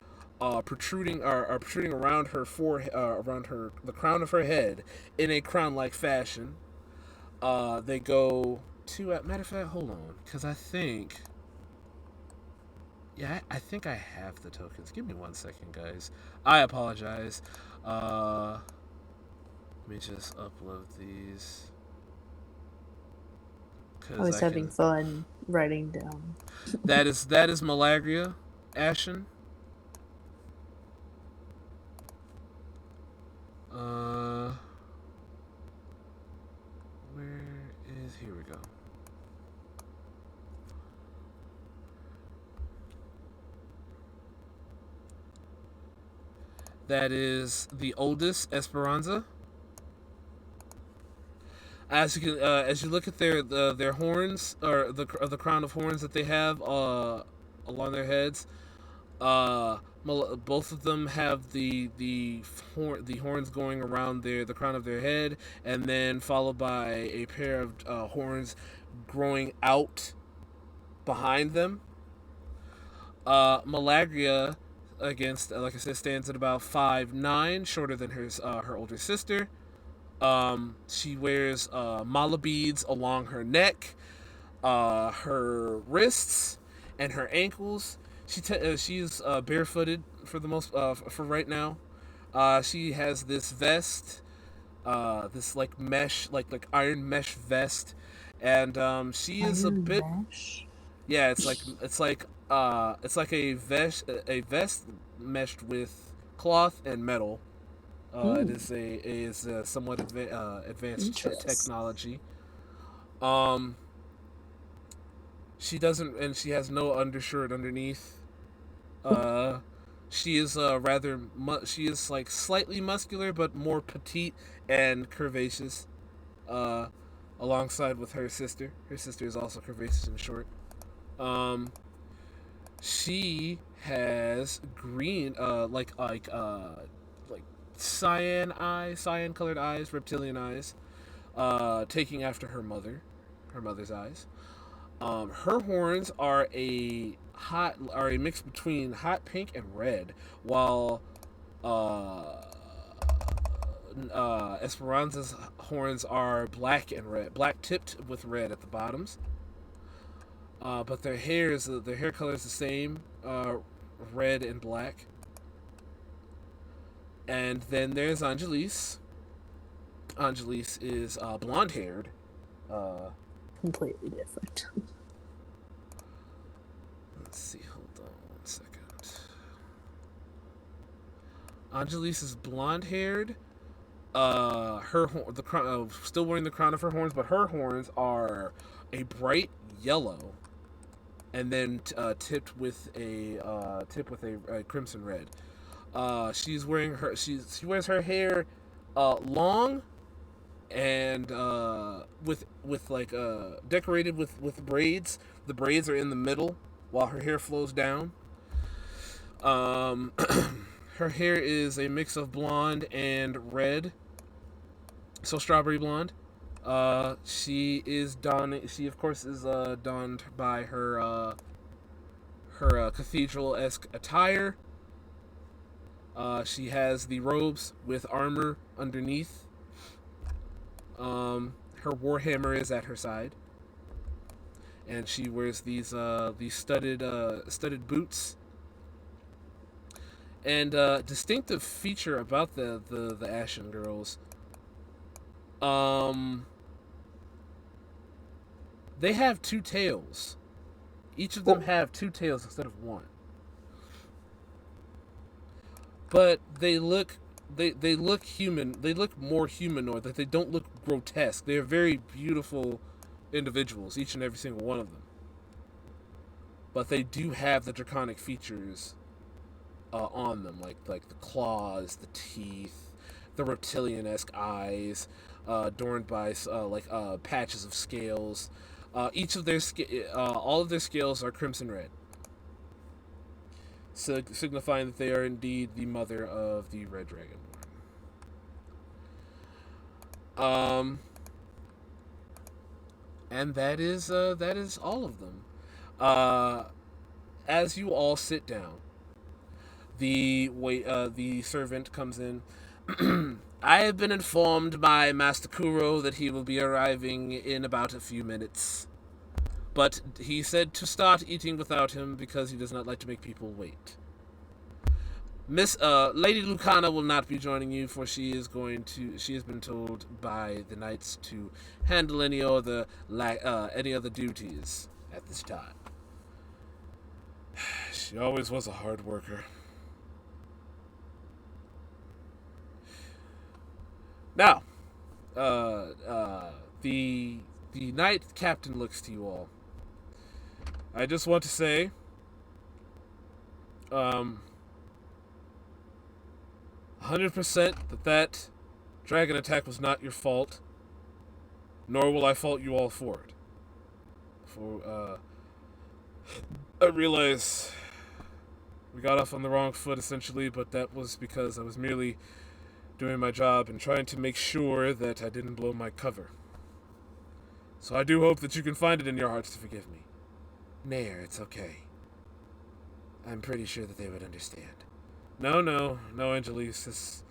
protruding around her forehead, the crown of her head in a crown-like fashion. They go to. Matter of fact, hold on, because I think. Yeah, I think I have the tokens. Give me 1 second, guys. I apologize. Let me just upload these. I was having fun writing down. That is Magira Aschen. Where is, here we go. That is the oldest Esperanza. As you look at their horns, or the crown of horns that they have along their heads, both of them have the horns going around the crown of their head, and then followed by a pair of horns growing out behind them. Magira, against, like I said, stands at about 5'9", shorter than her older sister. She wears mala beads along her neck, her wrists, and her ankles. She's barefooted for the most for right now. She has this vest, this like mesh, like iron mesh vest, and she is a bit. Mesh? Yeah, it's like a vest meshed with cloth and metal. It is a somewhat advanced technology. She has no undershirt underneath. She is she is like slightly muscular but more petite and curvaceous. Alongside with her sister. Her sister is also curvaceous and short. She has green, like cyan colored eyes, reptilian eyes. taking after her mother's eyes. Her horns are a mix between hot pink and red, while Esperanza's horns are black and red, black tipped with red at the bottoms. But their hair color is the same, red and black. And then there's Angelise. Angelise is blonde haired. Completely different. Let's see, hold on 1 second. Angelise is blonde haired. Still wearing the crown of her horns, but her horns are a bright yellow, and then tipped with a crimson red. She wears her hair long and with like decorated with braids. The braids are in the middle while her hair flows down. Her hair is a mix of blonde and red, so strawberry blonde. She of course is donned by her cathedral-esque attire. She has the robes with armor underneath. Her warhammer is at her side, and she wears these studded boots. And distinctive feature about the Aschen girls, they have two tails. Each of them have two tails instead of one. But they look human. They look more humanoid. Like, they don't look grotesque. They are very beautiful individuals, each and every single one of them. But they do have the draconic features on them, like the claws, the teeth, the reptilian-esque eyes, adorned by patches of scales. Each of their all of their scales are crimson red, signifying that they are indeed the mother of the red dragonborn. And that is all of them. As you all sit down, the servant comes in. I have been informed by Master Kuro that he will be arriving in about a few minutes. But he said to start eating without him because he does not like to make people wait. Lady Lucana will not be joining you, for she has been told by the knights to handle any other duties at this time. She always was a hard worker. Now, the knight captain looks to you all. I just want to say, 100% that dragon attack was not your fault, nor will I fault you all for it. I realize we got off on the wrong foot, essentially, but that was because I was merely doing my job and trying to make sure that I didn't blow my cover. So I do hope that you can find it in your hearts to forgive me. Nair, it's okay. I'm pretty sure that they would understand. No, Angelise.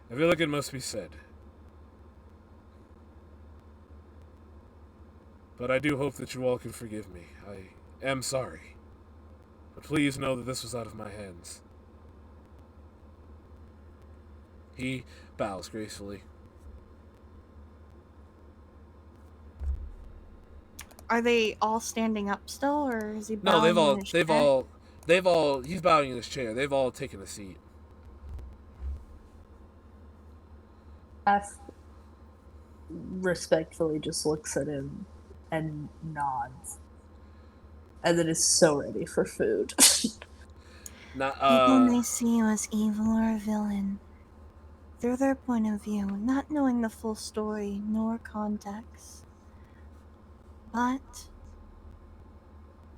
I feel like it must be said. But I do hope that you all can forgive me. I am sorry. But please know that this was out of my hands. He bows gracefully. Are they all standing up still, or is he bowing No, in his chair? he's bowing in his chair. They've all taken a seat. F respectfully just looks at him and nods. And then is so ready for food. People may see you as evil or a villain through their point of view, not knowing the full story nor context. But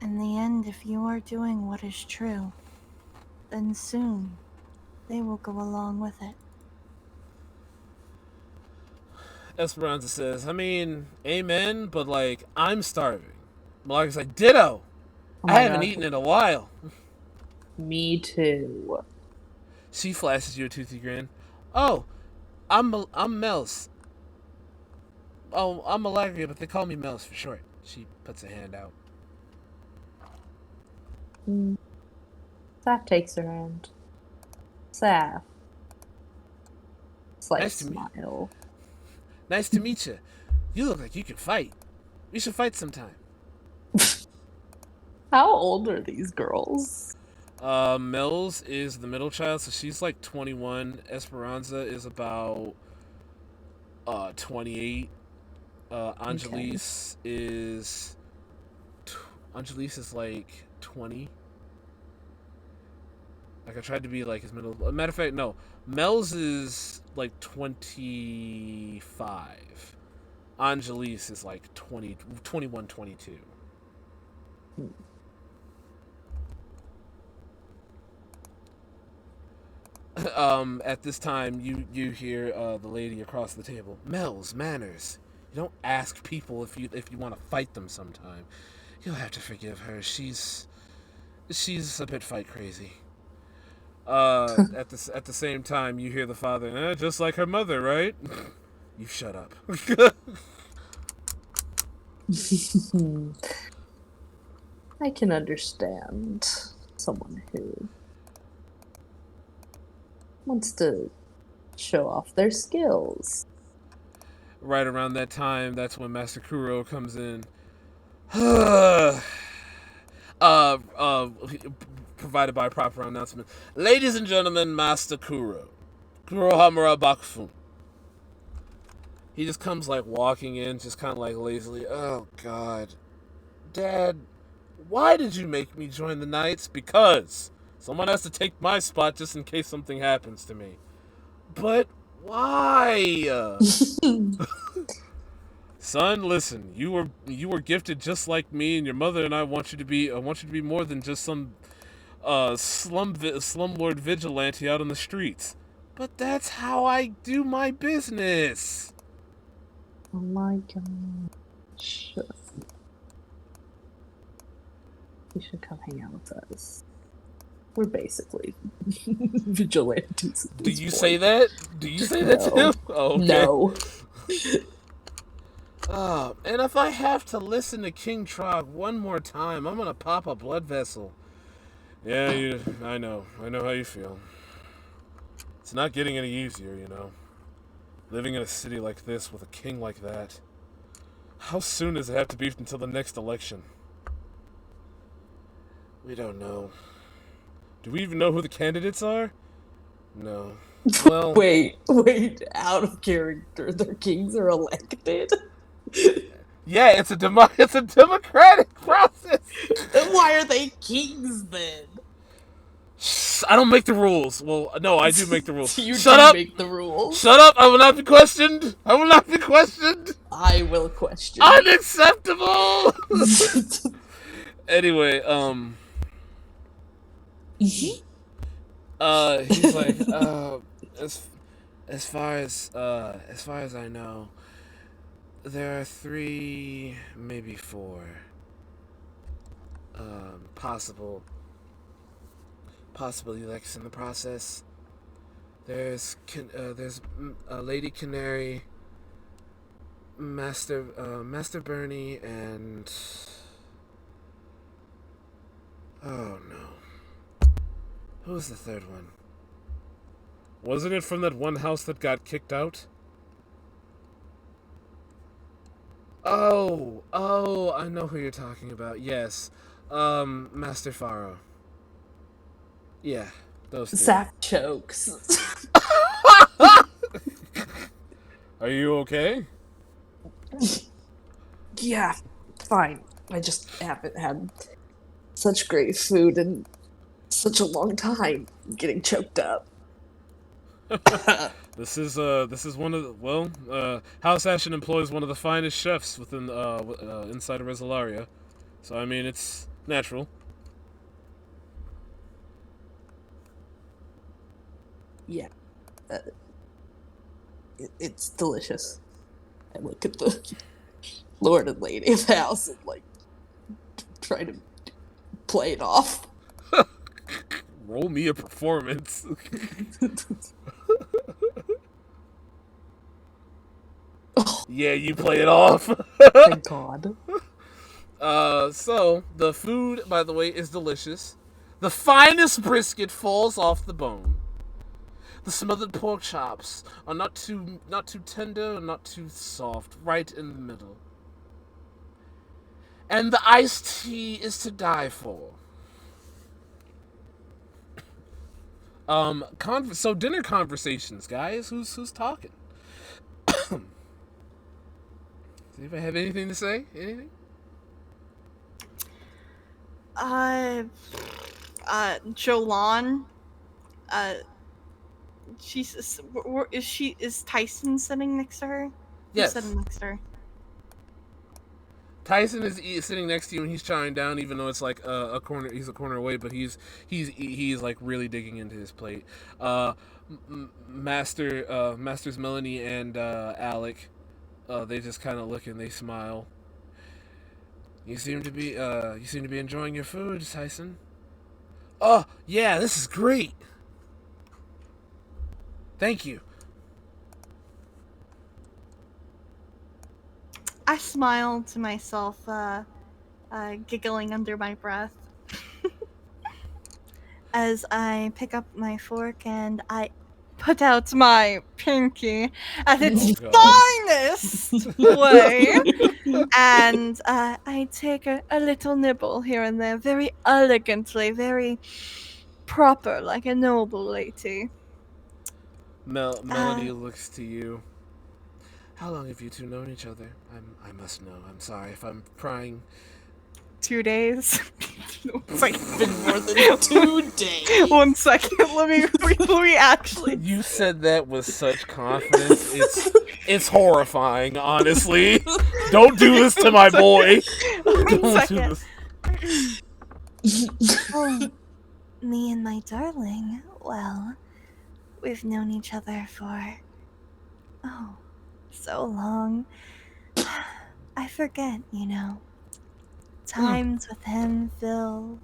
in the end, if you are doing what is true, then soon they will go along with it. Esperanza says, I mean, amen, but, like, I'm starving. Malaga's like, ditto! Oh I my haven't God. eaten in a while. Me too. She flashes you a toothy grin. Oh, I'm Mels. Oh, I'm Malaga, but they call me Mels for short. She puts a hand out. Saf takes her hand. Saf. Slight Nice to meet- smile. Nice to meet you. You look like you can fight. We should fight sometime. How old are these girls? Mels is the middle child, so she's like 21. Esperanza is about 28. Angelise is Angelise is like 20. Like, I tried to be like his middle. Matter of fact, no. Mel's is like 25. Angelise is like 20, 21, 22. At this time, you hear the lady across the table. Mel's manners. You don't ask people if you want to fight them sometime. You'll have to forgive her. She's a bit fight crazy. At the same time, you hear the father, just like her mother, right? You shut up. I can understand someone who wants to show off their skills. Right around that time, that's when Master Kuro comes in. Provided by proper announcement. Ladies and gentlemen, Master Kuro. Kurohamura Bakufun. He just comes like walking in, just kind of like lazily. Oh, God. Dad, why did you make me join the Knights? Because someone has to take my spot just in case something happens to me. But why? Son, listen. You were gifted just like me, and your mother and I want you to be more than just some slumlord vigilante out on the streets. But that's how I do my business. Oh my gosh. You should come hang out with us. We're basically vigilantes. Do you say that? Do you say that to him? Oh, okay. No. And if I have to listen to King Trog one more time, I'm gonna pop a blood vessel. Yeah, I know how you feel. It's not getting any easier, you know. Living in a city like this with a king like that. How soon does it have to be until the next election? We don't know. Do we even know who the candidates are? No. Well, Wait, out of character. Their kings are elected? yeah, it's a democratic process. Then why are they kings then? I don't make the rules. Well, no, I do make the rules. You Shut do up! make the rules. Shut up! I will not be questioned. I will not be questioned. I will question. Unacceptable. Anyway, he's like, as far as I know, there are 3, maybe 4, possible elects in the process. There's Lady Canary, Master Bernie, and oh no, who was the third one? Wasn't it from that one house that got kicked out? Oh, I know who you're talking about. Yes, Master Faro. Yeah, those 2. Saf chokes. Are you okay? Yeah, fine. I just haven't had such great food in such a long time. I'm getting choked up. This is one of the, House Aschen employs one of the finest chefs within inside of Resilaria, so I mean it's natural. Yeah, it's delicious. I look at the Lord and Lady of the house and like try to play it off. Roll me a performance. Yeah, you play it off. Thank God. So the food, by the way, is delicious. The finest brisket falls off the bone. The smothered pork chops are not too tender, not too soft, right in the middle. And the iced tea is to die for. So dinner conversations, guys. Who's talking? Does anybody have anything to say? Anything? Jolan. Is Tyson sitting next to her? Yes. Who's sitting next to her? Tyson is sitting next to you and he's chowing down, even though it's like a corner. He's a corner away, but he's like really digging into his plate. Masters Melanie and Alec, they just kind of look and they smile. You seem to be enjoying your food, Tyson. Oh yeah, this is great. Thank you. I smile to myself, giggling under my breath. As I pick up my fork and I put out my pinky at its finest way. And I take a little nibble here and there, very elegantly, very proper, like a noble lady. Melanie looks to you. How long have you two known each other? I must know. I'm sorry if I'm prying. 2 days. It's like been more than 2 days. 1 second. Let me actually. You said that with such confidence. It's horrifying, honestly. Don't do this to my boy. 1 second. Oh, me and my darling. Well, we've known each other for so long. I forget, you know. Times with him filled.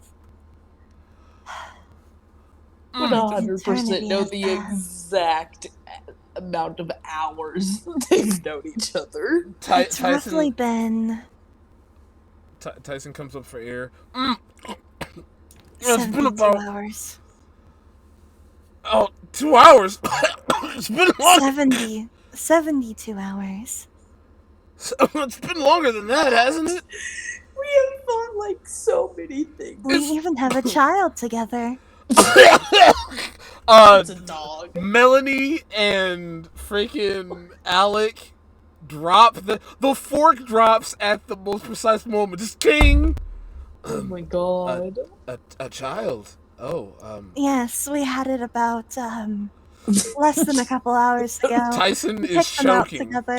Would 100% know the exact amount of hours they've known each other. It's roughly been Tyson comes up for air. 72 hours. 2 hours. It's been long. 72 hours. It's been longer than that, hasn't it? We have thought like so many things. We even have a child together. It's a dog. Melanie and freaking Alec drop the fork drops at the most precise moment. Just ting. Oh my god. A child. Yes, we had it about less than a couple hours ago. Tyson We is picked them out choking. together.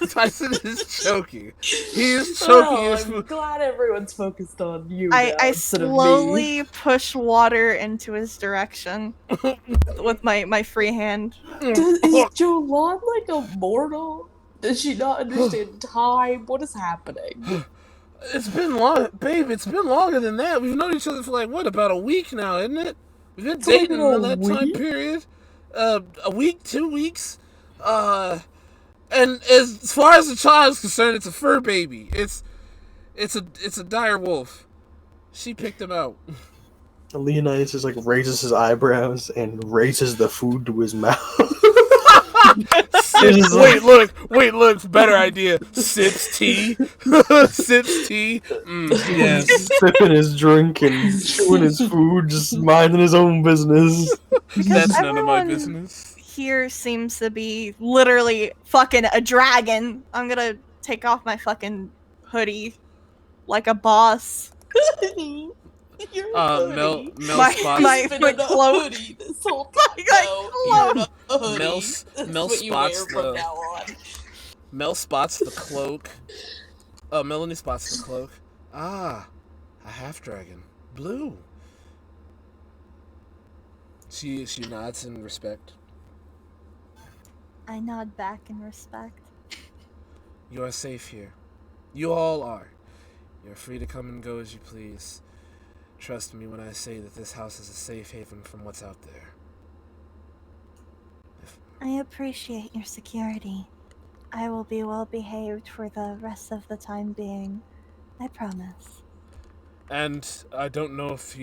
Tyson is choking. He is choking his I'm food. glad everyone's focused on you. I now instead of me. slowly push water into his direction with my free hand. Is Jolan like a mortal? Does she not understand time? What is happening? It's been long, babe. It's been longer than that. We've known each other for like what, about a week now, isn't it? We've been dating in that time period. A week, 2 weeks. And as far as the child is concerned, it's a fur baby. It's a dire wolf. She picked him out. Leonidas just like raises his eyebrows and raises the food to his mouth. Wait, look, better idea. Sips tea. Sips tea. Yes. Sipping his drink and chewing his food, just minding his own business. Because That's none of my everyone business. here seems to be literally fucking a dragon. I'm gonna take off my fucking hoodie like a boss. Mel My cloak. Hoodie this whole My time. cloak. Mel spots the Mel spots the cloak. Melanie spots the cloak. A half dragon, blue. She nods in respect. I nod back in respect. You are safe here. You all are. You're free to come and go as you please. Trust me when I say that this house is a safe haven from what's out there. I appreciate your security. I will be well behaved for the rest of the time being. I promise. And I don't know if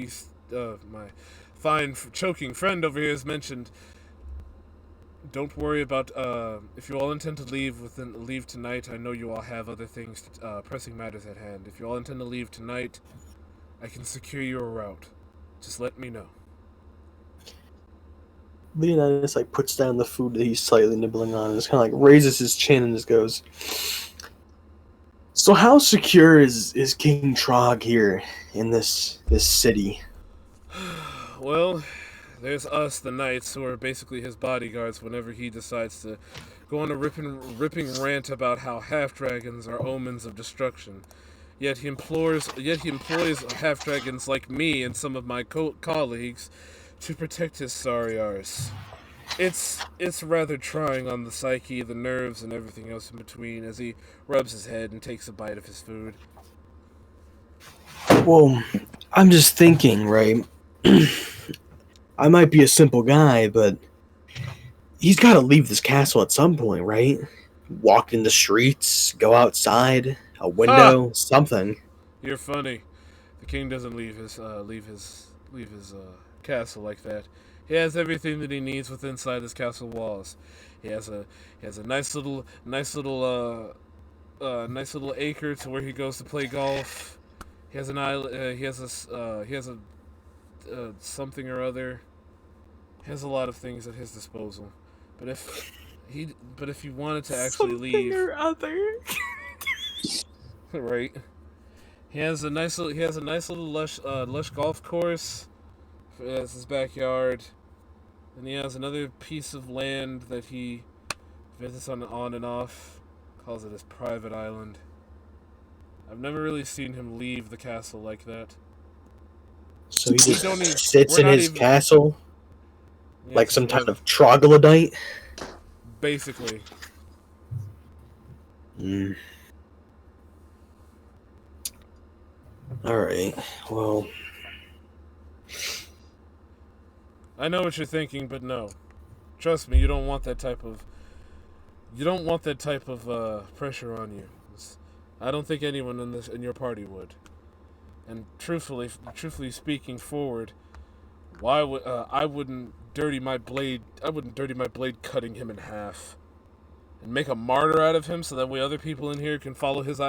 my fine choking friend over here has mentioned. Don't worry about if you all intend to leave tonight. I know you all have other things, pressing matters at hand. If you all intend to leave tonight, I can secure you a route. Just let me know. Leonidas like puts down the food that he's slightly nibbling on and just kind of like raises his chin and just goes, "So how secure is King Trog here in this city?" Well, there's us, the knights, who are basically his bodyguards whenever he decides to go on a ripping rant about how half-dragons are omens of destruction. Yet he employs half-dragons like me and some of my colleagues to protect his sorry arse. It's rather trying on the psyche, the nerves, and everything else in between as he rubs his head and takes a bite of his food. Well, I'm just thinking, right? I might be a simple guy, but he's got to leave this castle at some point, right? Walk in the streets, go outside, a window, something. You're funny. The king doesn't leave his castle like that. He has everything that he needs within inside his castle walls. He has a nice little acre to where he goes to play golf. He has an island. He has a something or other. He has a lot of things at his disposal. But if he wanted to actually leave, Something or other. right? He has a nice little lush golf course as his backyard. And he has another piece of land that he visits on and off. Calls it his private island. I've never really seen him leave the castle like that. So he just don't even- sits we're in not his even- castle Yeah, like it's some just kind of troglodyte. basically. Alright, well, I know what you're thinking, but no. Trust me, you don't want that type of pressure on you. I don't think anyone in your party would. And truthfully speaking, forward, why would I wouldn't dirty my blade cutting him in half and make a martyr out of him so that way other people out there can follow his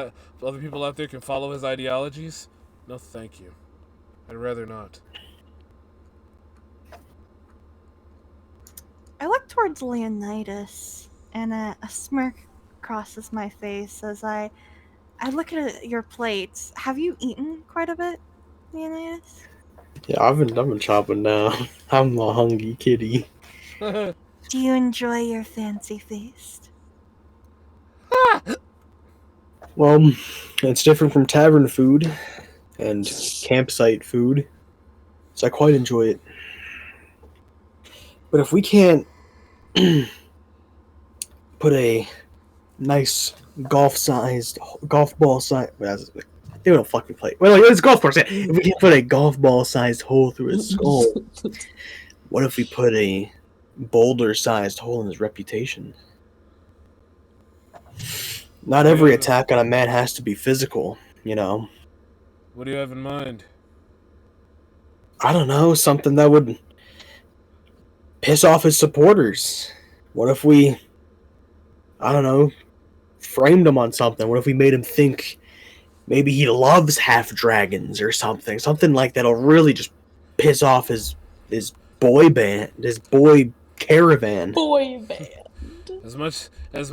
ideologies? No, thank you. I'd rather not. I look towards Leonidas, and a smirk crosses my face as I look at your plates. Have you eaten quite a bit, Leonidas? yeah, I've been chopping down. I'm a hungry kitty. Do you enjoy your fancy feast? Well, it's different from tavern food and campsite food, so I quite enjoy it. But if we can't put a nice golf ball size, they don't fucking play. Well, it's a golf course. If we can't put a golf ball sized hole through his skull, what if we put a boulder sized hole in his reputation? Not every attack on a man has to be physical, you know. What do you have in mind? I don't know, something that would piss off his supporters. What if we, I don't know, framed him on something? What if we made him think maybe he loves half dragons or something? Something like that'll really just piss off his boy band, his boy caravan. Boy band. As much as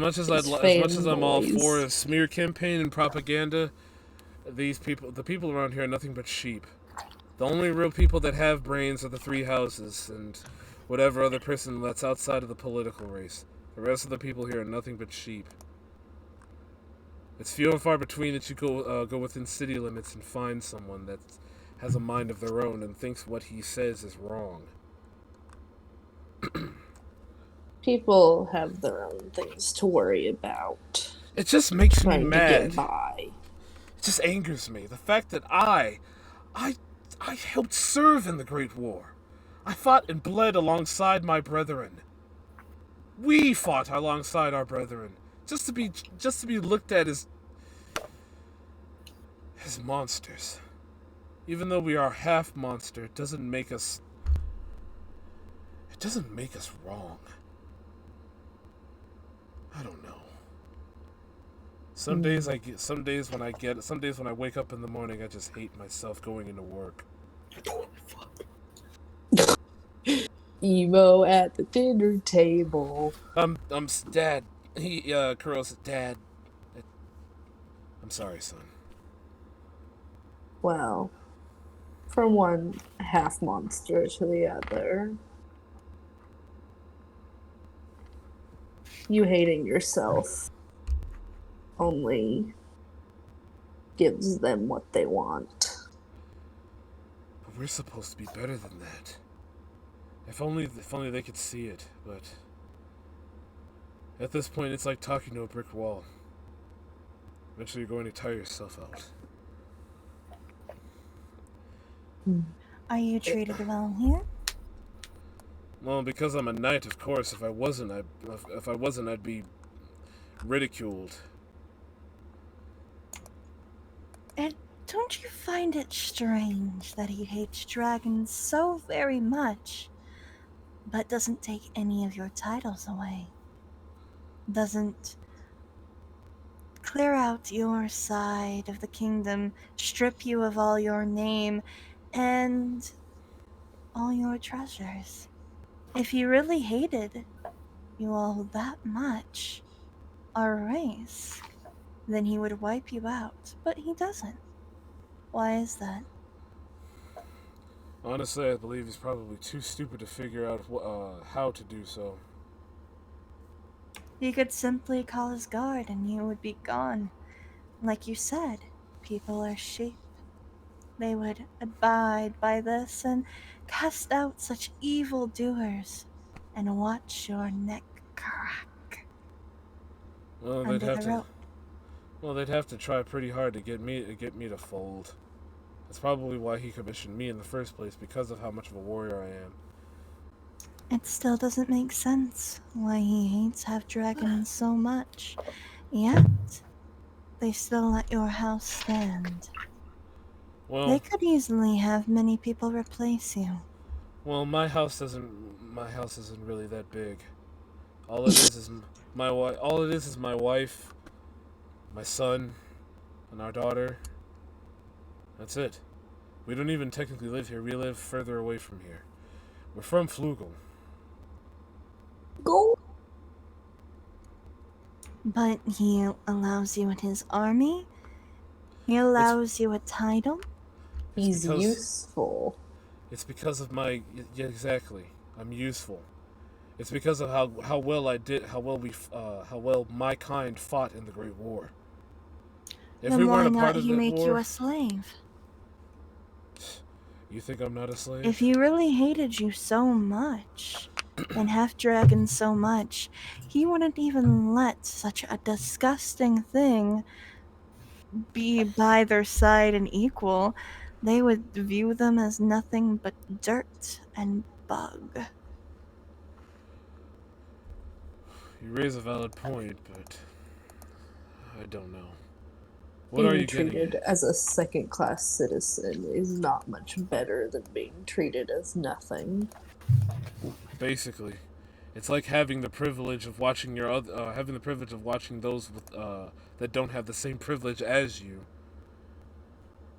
I'm all for a smear campaign and propaganda, the people around here are nothing but sheep. The only real people that have brains are the three houses and whatever other person that's outside of the political race. The rest of the people here are nothing but sheep. It's few and far between that you go within city limits and find someone that has a mind of their own and thinks what he says is wrong. People have their own things to worry about. It just makes me trying to mad. get by. It just angers me. The fact that I helped serve in the Great War. I fought and bled alongside my brethren. We fought alongside our brethren. Just to be looked at as monsters. Even though we are half monster, it doesn't make us wrong. I don't know. Some days when I wake up in the morning, I just hate myself going into work. Emo at the dinner table. Dad. Kuro's dad. I'm sorry, son. Well, from one half monster to the other. You hating yourself only gives them what they want. But we're supposed to be better than that. If only they could see it, but at this point it's like talking to a brick wall. Eventually you're going to tire yourself out. Are you treated well here? Well, because I'm a knight, of course. If I wasn't, I'd be ridiculed. Don't you find it strange that he hates dragons so very much, but doesn't take any of your titles away? Doesn't clear out your side of the kingdom, strip you of all your name and all your treasures? If he really hated you all that much, our race, then he would wipe you out, but he doesn't. Why is that? Honestly, I believe he's probably too stupid to figure out how to do so. He could simply call his guard and you would be gone. Like you said, people are sheep. They would abide by this and cast out such evil doers and watch your neck crack Well, under the rope. they'd have to try pretty hard to get me to fold. That's probably why he commissioned me in the first place, because of how much of a warrior I am. It still doesn't make sense why he hates half dragons so much. Yet, they still let your house stand. Well, They could easily have many people replace you. well, my house isn't really that big. All it is my wife. All it is my wife, my son, and our daughter. That's it. We don't even technically live here. We live further away from here. We're from Flugel. Go. But he allows you in his army? He allows you a title? He's useful. It's because of my... Yeah, exactly. I'm useful. It's because of how well my kind fought in the Great War. If Then we why weren't a part not of he that make war, you a slave? you think I'm not a slave? If he really hated you so much, and half dragons so much, he wouldn't even let such a disgusting thing be by their side and equal. They would view them as nothing but dirt and bug. You raise a valid point, but I don't know. What Being are you getting treated at? as a second-class citizen is not much better than being treated as nothing. Basically, it's like having the privilege of watching those with that don't have the same privilege as you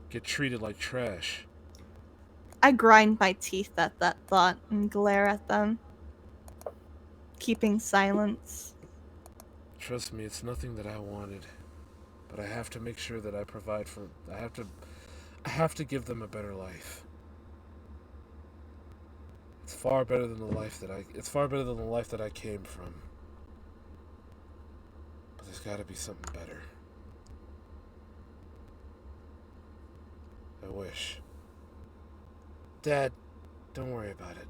get treated like trash. I grind my teeth at that thought and glare at them, keeping silence. Trust me, it's nothing that I wanted, but I have to make sure that I provide for. I have to give them a better life. It's far better than the life that I came from. But there's got to be something better. I wish. Dad, don't worry about it.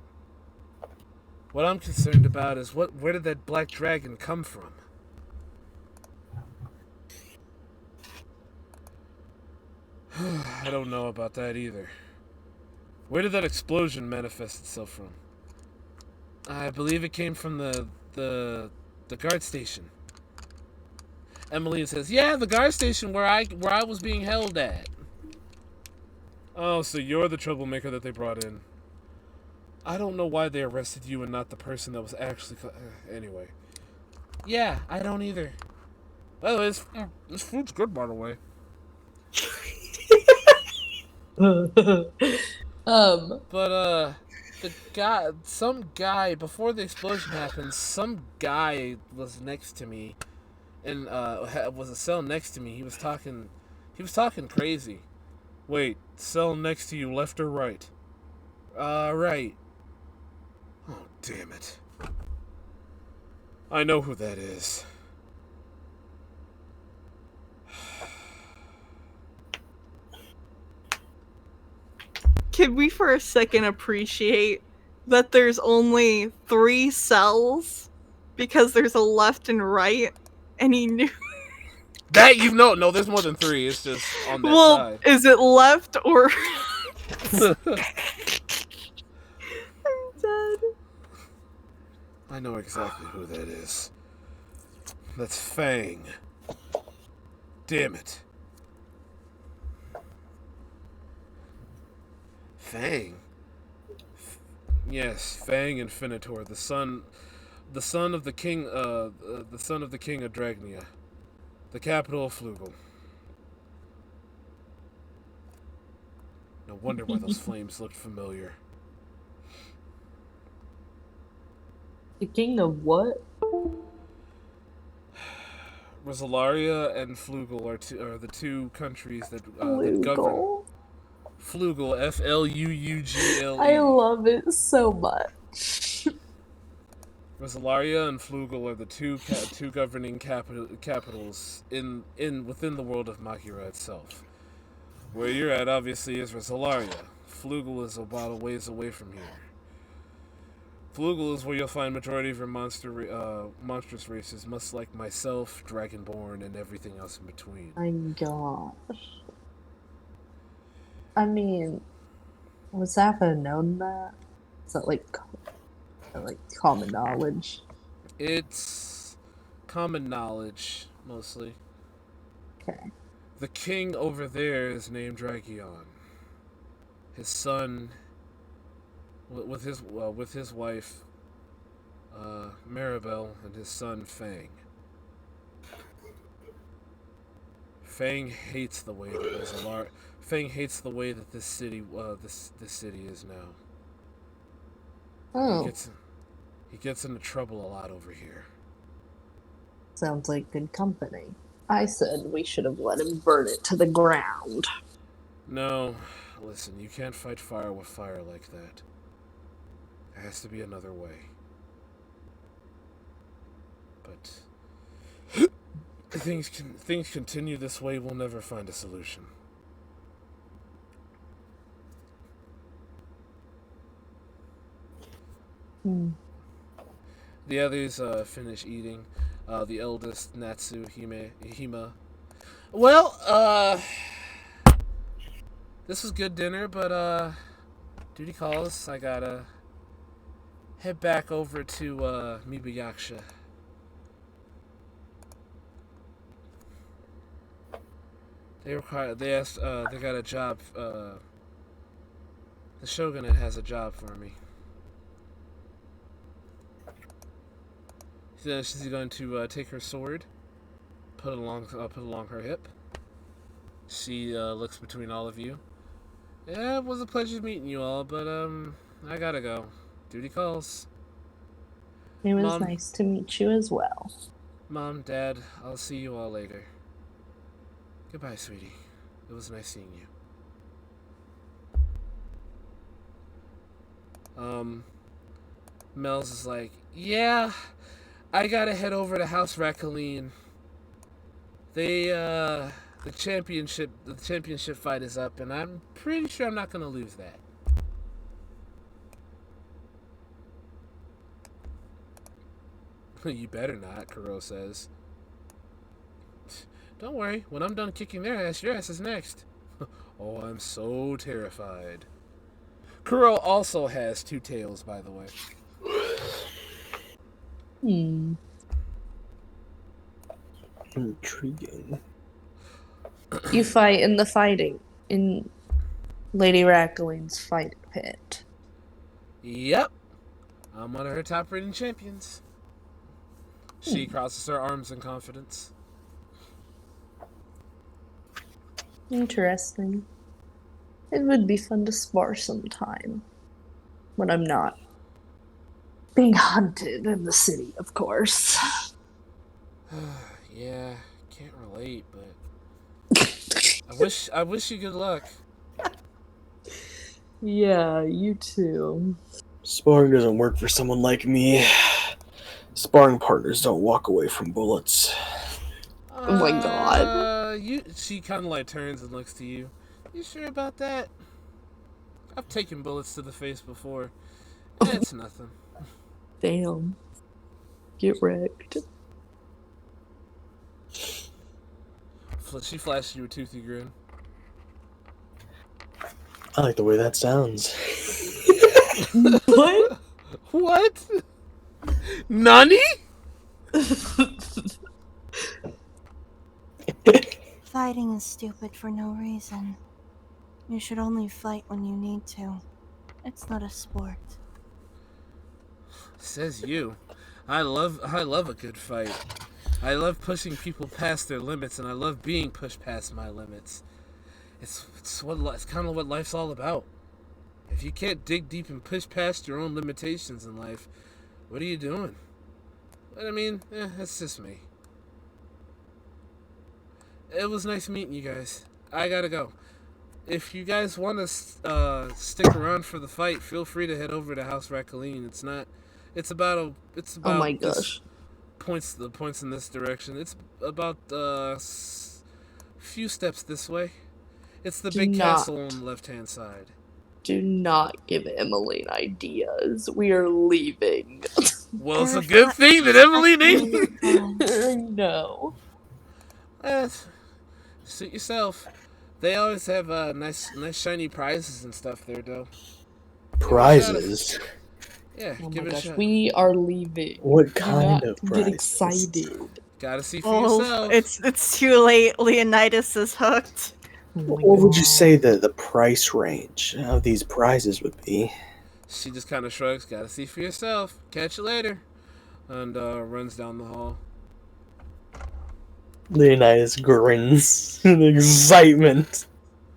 What I'm concerned about is where did that black dragon come from? I don't know about that either. Where did that explosion manifest itself from? I believe it came from the guard station. Emmeline says, "Yeah, the guard station where I was being held at." Oh, so you're the troublemaker that they brought in. I don't know why they arrested you and not the person that was actually... Anyway. Yeah, I don't either. By the way, this food's good, by the way. But, some guy, before the explosion happened, some guy was next to me, and, was a cell next to me. He was talking crazy. Wait, cell next to you, left or right? Right. Oh, damn it. I know who that is. Can we for a second appreciate that there's only 3 cells because there's a left and right, and he knew. That you know, no, there's more than 3. It's just on that Well, side. is it left or? I'm dead. I know exactly who that is. That's Fang. Damn it. Fang? Yes, Fang Infinitor, the son of the king, the son of the king of Dragnia, the capital of Flugel. No wonder why those flames looked familiar. The king of what? Rosalaria and Flugel are the 2 countries that govern. Flugel, F-L-U-U-G-L-E. I love it so much. Rosalaria and Flugel are the 2 governing capitals within the world of Magira itself. Where you're at, obviously, is Rosalaria. Flugel is about a ways away from here. Flugel is where you'll find majority of your monstrous races, much like myself, Dragonborn, and everything else in between. My gosh. I mean, was Zappa known that? Is that like common knowledge? It's common knowledge, mostly. Okay. The king over there is named Dragion. His son, with his wife, Maribel, and his son Fang. Fang hates the way that this city is now. Oh. He gets into trouble a lot over here. Sounds like good company. I said we should have let him burn it to the ground. No, listen, you can't fight fire with fire like that. There has to be another way. But if things continue this way, we'll never find a solution. The others finish eating. The eldest, Natsu, Hima. Well, this was good dinner, but duty calls. I gotta head back over to Mibayaksha. They got a job. The shogunate has a job for me. She's going to take her sword, put it along her hip. She looks between all of you. Yeah, it was a pleasure meeting you all, but I gotta go. Duty calls. It was Mom, nice to meet you as well. Mom, Dad, I'll see you all later. Goodbye, sweetie. It was nice seeing you. Mel's is like, yeah, I gotta head over to House Racaline. The championship fight is up, and I'm pretty sure I'm not gonna lose that. You better not, Kuro says. Don't worry, when I'm done kicking their ass, your ass is next. Oh, I'm so terrified. Kuro also has 2 tails, by the way. Intriguing. You fight in the fighting in Lady Rackline's fight pit. Yep. I'm one of her top rated champions. She crosses her arms in confidence. Interesting. It would be fun to spar sometime. When I'm not being hunted in the city, of course. Yeah, can't relate, but I wish you good luck. Yeah, you too. Sparring doesn't work for someone like me. Sparring partners don't walk away from bullets. Oh my god. She kind of like turns and looks to you. You sure about that? I've taken bullets to the face before. It's nothing. Damn. Get wrecked. She flashed you a toothy grin. I like the way that sounds. What? What? Nani? Fighting is stupid for no reason. You should only fight when you need to. It's not a sport. Says you. I love a good fight. I love pushing people past their limits, and I love being pushed past my limits. It's kind of what life's all about. If you can't dig deep and push past your own limitations in life, what are you doing? But I mean, that's just me. It was nice meeting you guys. I gotta go. If you guys want to stick around for the fight, feel free to head over to House Racaline. It's about Oh my gosh. The points in this direction. It's about few steps this way. It's the big castle on the left-hand side. Do not give Emmeline ideas. We are leaving. Well, it's a good thing that Emmeline ain't. No. Suit yourself. They always have nice shiny prizes and stuff there, though. Prizes? Yeah, Oh give my it a gosh, shot. we are leaving. What Do kind not of get prizes? excited. Gotta see for yourself. It's too late. Leonidas is hooked. Oh my What would you God. say the price range of these prizes would be? She just kind of shrugs. Gotta see for yourself. Catch you later. And runs down the hall. Leonidas grins in excitement.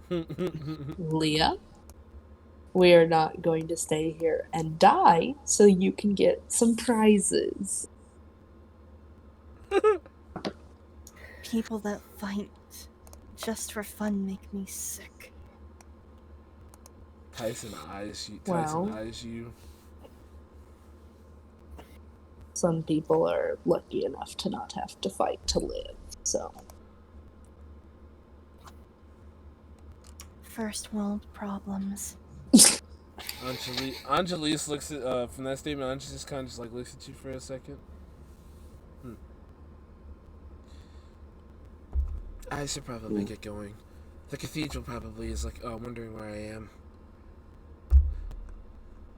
Leah, we are not going to stay here and die so you can get some prizes. People that fight just for fun make me sick. Tyson eyes Wow. you. Some people are lucky enough to not have to fight to live, so. First world problems. Angelis looks at from that statement. Angelis kind of just like looks at you for a second. I should probably get going. The cathedral probably is like wondering where I am.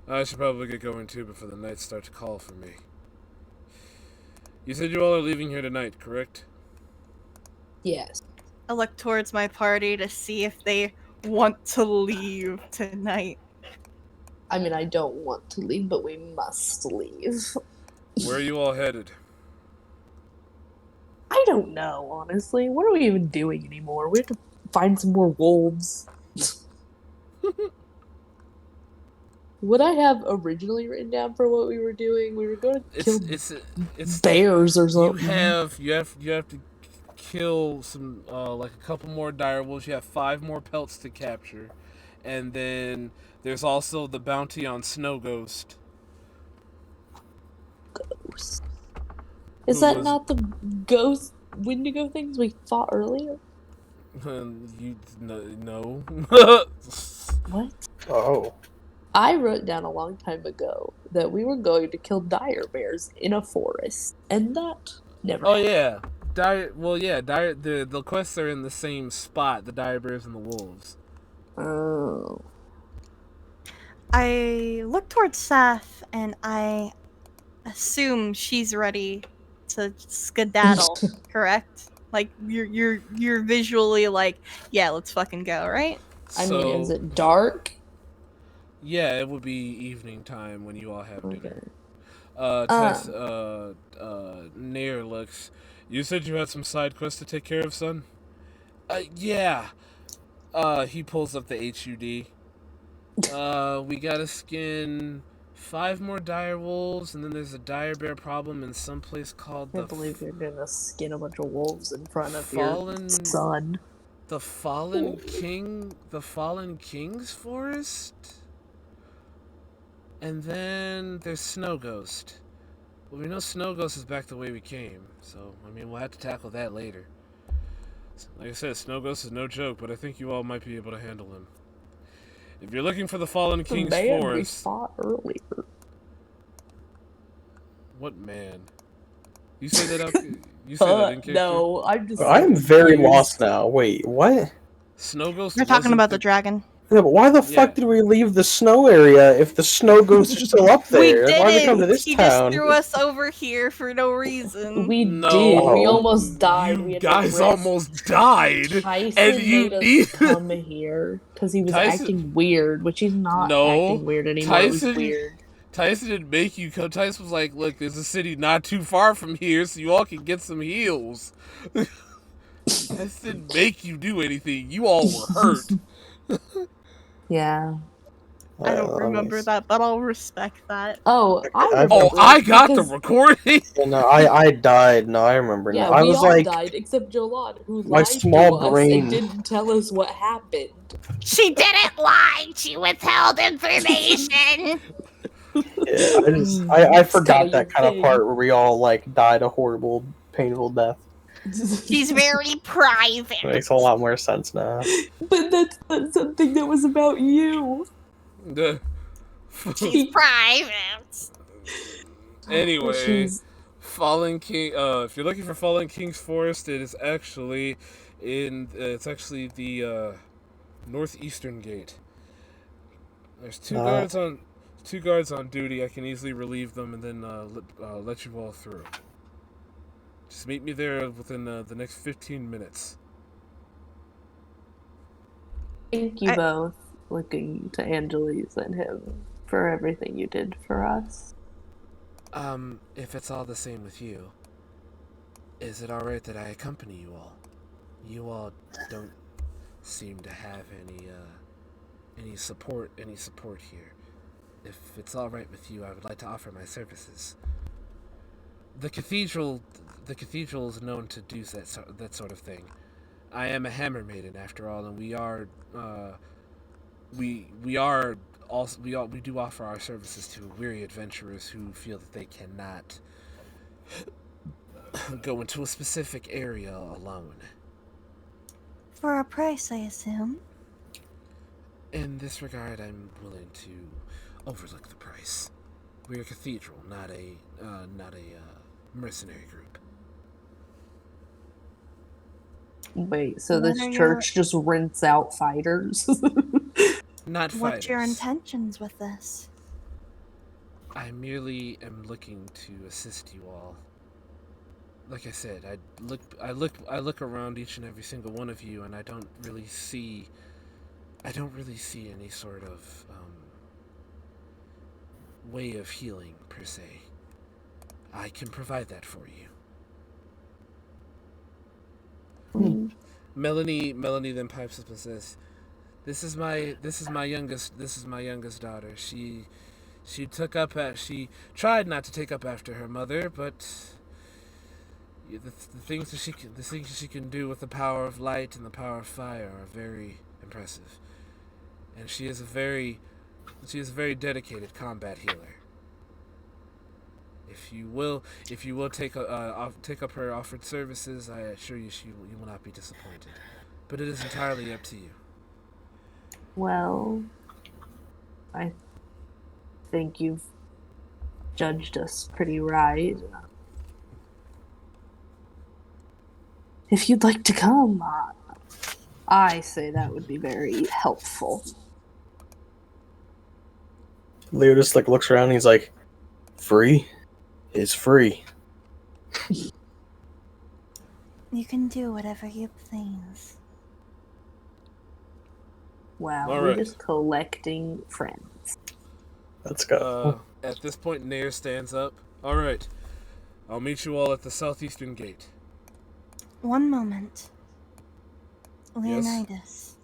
I should probably get going too before the nights start to call for me. You said you all are leaving here tonight, correct? Yes. I look towards my party to see if they want to leave tonight. I mean, I don't want to leave, but we must leave. Where are you all headed? I don't know, honestly. What are we even doing anymore? We have to find some more wolves. What I have originally written down for what we were doing, we were going to kill It's bears or something. You have to kill some like a couple more dire wolves. You have 5 more pelts to capture, and then there's also the bounty on Snow Ghost. Ghost. Is that not the ghost Wendigo things we fought earlier? No. What? Oh. I wrote down a long time ago that we were going to kill dire bears in a forest, and that never happened. Yeah. The quests are in the same spot, the dire bears and the wolves. Oh. I look towards Seth and I assume she's ready to skedaddle, correct? Like you're visually like, yeah, let's fucking go, right? I mean, is So, it dark? yeah, it would be evening time when you all have dinner. Okay. Tess, Nair looks. You said you had some side quests to take care of, son? Yeah. He pulls up the HUD. We gotta skin 5 more dire wolves, and then there's a dire bear problem in some place called I the can't believe you're gonna skin a bunch of wolves in front of Fallen- your son. the Fallen King's Forest? And then there's Snow Ghost. Well, we know Snow Ghost is back the way we came, so, I mean, we'll have to tackle that later. Like I said, Snow Ghost is no joke, but I think you all might be able to handle him. If you're looking for the Fallen King's The man we Forest... fought earlier. What man? You said that out... You said that in character? No, I'm just. I'm very confused. lost now. Wait, what? Snow Ghost You're talking wasn't about the dragon. Yeah, but why the fuck did we leave the snow area if the snow ghosts are still up We there? Why did we come to didn't. this He town? just threw us over here for no reason. We No. did. We almost died. You We had guys to risk. almost died! Tyson and you made us need- come here because he was Tyson- acting weird, which he's not No, acting weird anymore. It was Tyson- weird. Tyson didn't make you come. Tyson was like, look, there's a city not too far from here, so you all can get some heals. Tyson didn't make you do anything. You all were hurt. Yeah. I don't remember that, but I'll respect that. Oh, I I- remember. I got the because- recording. No, I died. No, I remember Yeah, now. I we was all like, died except Jolad, who my lied small to us brain- and didn't tell us what happened. She didn't lie. She withheld information. yeah, I forgot Tell that your kind of thing. part where we all like died a horrible, painful death. She's very private. It makes a lot more sense now. But that's not something that was about you. She's private. Anyway, She's- Fallen King. If you're looking for Fallen King's Forest, it is actually in. It's actually the northeastern gate. There's two guards on duty. I can easily relieve them and then let you all through. Just meet me there within the next 15 minutes. Thank you both, looking to Angeles and him, for everything you did for us. If it's all the same with you, is it alright that I accompany you all? You all don't seem to have any support here. If it's alright with you, I would like to offer my services. The cathedral is known to do that sort of thing. I am a hammer maiden after all, and we do offer our services to weary adventurers who feel that they cannot go into a specific area alone. For a price, I assume. In this regard, I'm willing to overlook the price. We're a cathedral, not a mercenary group. Wait, so What this are church just rents out fighters? Not fighters. What's your intentions with this? I merely am looking to assist you all. Like I said, I look around each and every single one of you, and I don't really see any sort of way of healing per se. I can provide that for you. Melanie then pipes up and says, This is my youngest daughter. She tried not to take up after her mother, but the things that she can do with the power of light and the power of fire are very impressive. And she is a very dedicated combat healer. If you will take up her offered services, I assure you you will not be disappointed. But it is entirely up to you. Well, I think you've judged us pretty right. If you'd like to come, I say that would be very helpful. Leo just like looks around and he's like, free is free. You can do whatever you please. Wow, All we're right. just collecting friends. Let's go. At this point, Nair stands up. All right. I'll meet you all at the southeastern gate. One moment. Yes? Leonidas,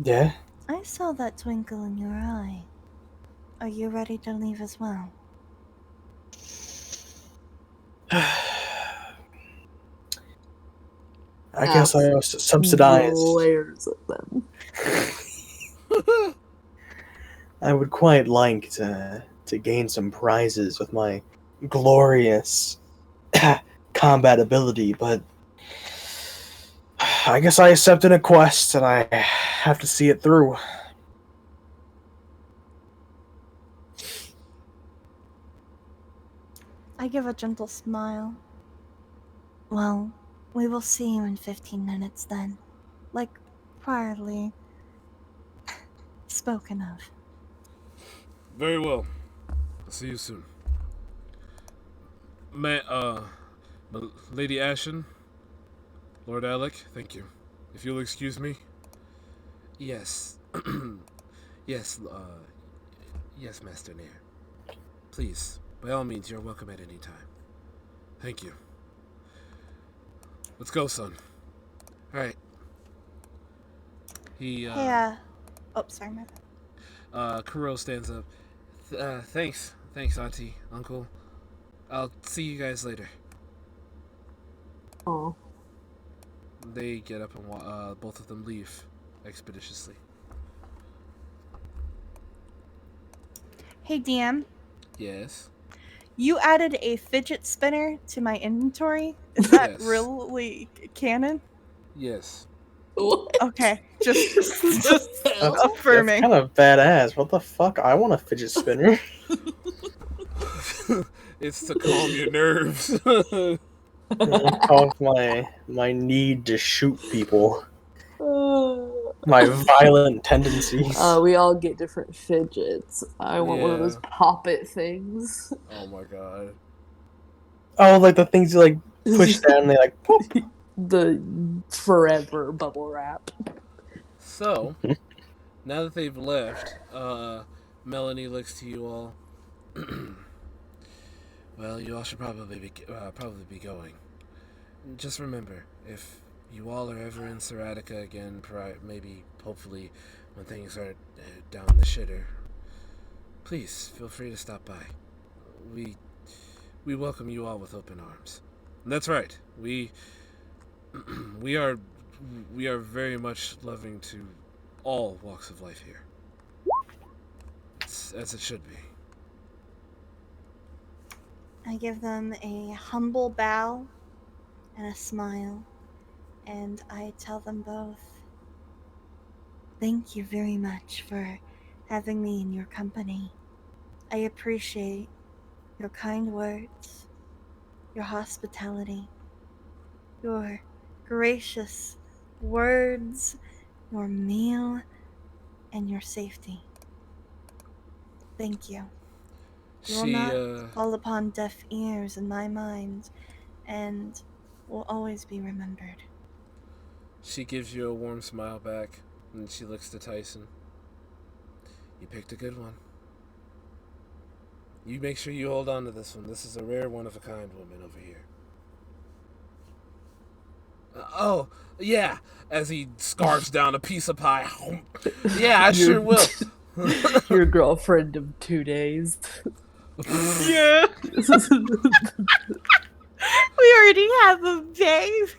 Yeah? I saw that twinkle in your eye. Are you ready to leave as well? I guess I was subsidized. Layers of them. I would quite like to gain some prizes with my glorious combat ability, but I guess I accepted a quest and I have to see it through. I give a gentle smile. Well, we will see you in 15 minutes then. Like priorly spoken of. Very well. I'll see you soon. Lady Aschen, Lord Alec, thank you. If you'll excuse me. Yes. Yes, yes, Master Nair. Please, by all means, you're welcome at any time. Thank you. Let's go, son. Alright. He, Oh, sorry, my bad. Kuro stands up. Thanks, Auntie, Uncle. I'll see you guys later. Oh, They get up and both of them leave expeditiously. Hey, DM. Yes. You added a fidget spinner to my inventory. Is that Yes. really canon? Yes. Okay, just That's affirming. kind of badass. What the fuck? I want a fidget spinner. It's to calm your nerves. Off my need to shoot people. My violent tendencies. we all get different fidgets. I want one of those Yeah. pop-it things. Oh my god. Oh, like the things you like push down and they like pop. The forever bubble wrap. So, now that they've left, Melanie looks to you all. Well, you all should probably be going. Just remember, if you all are ever in Serratica again, maybe, hopefully, when things are down the shitter, please feel free to stop by. We welcome you all with open arms. And that's right. We are very much loving to all walks of life here. It's as it should be. I give them a humble bow and a smile, and I tell them both, thank you very much for having me in your company. I appreciate your kind words, your hospitality, your gracious words, your meal, and your safety. Thank you. You will not fall upon deaf ears in my mind, and will always be remembered. She gives you a warm smile back, and she looks to Tyson. You picked a good one. You make sure you hold on to this one. This is a rare one-of-a-kind woman over here. Oh, yeah, as he scarfs down a piece of pie. Yeah, I sure will. Your girlfriend of 2 days. Yeah. We already have a babe.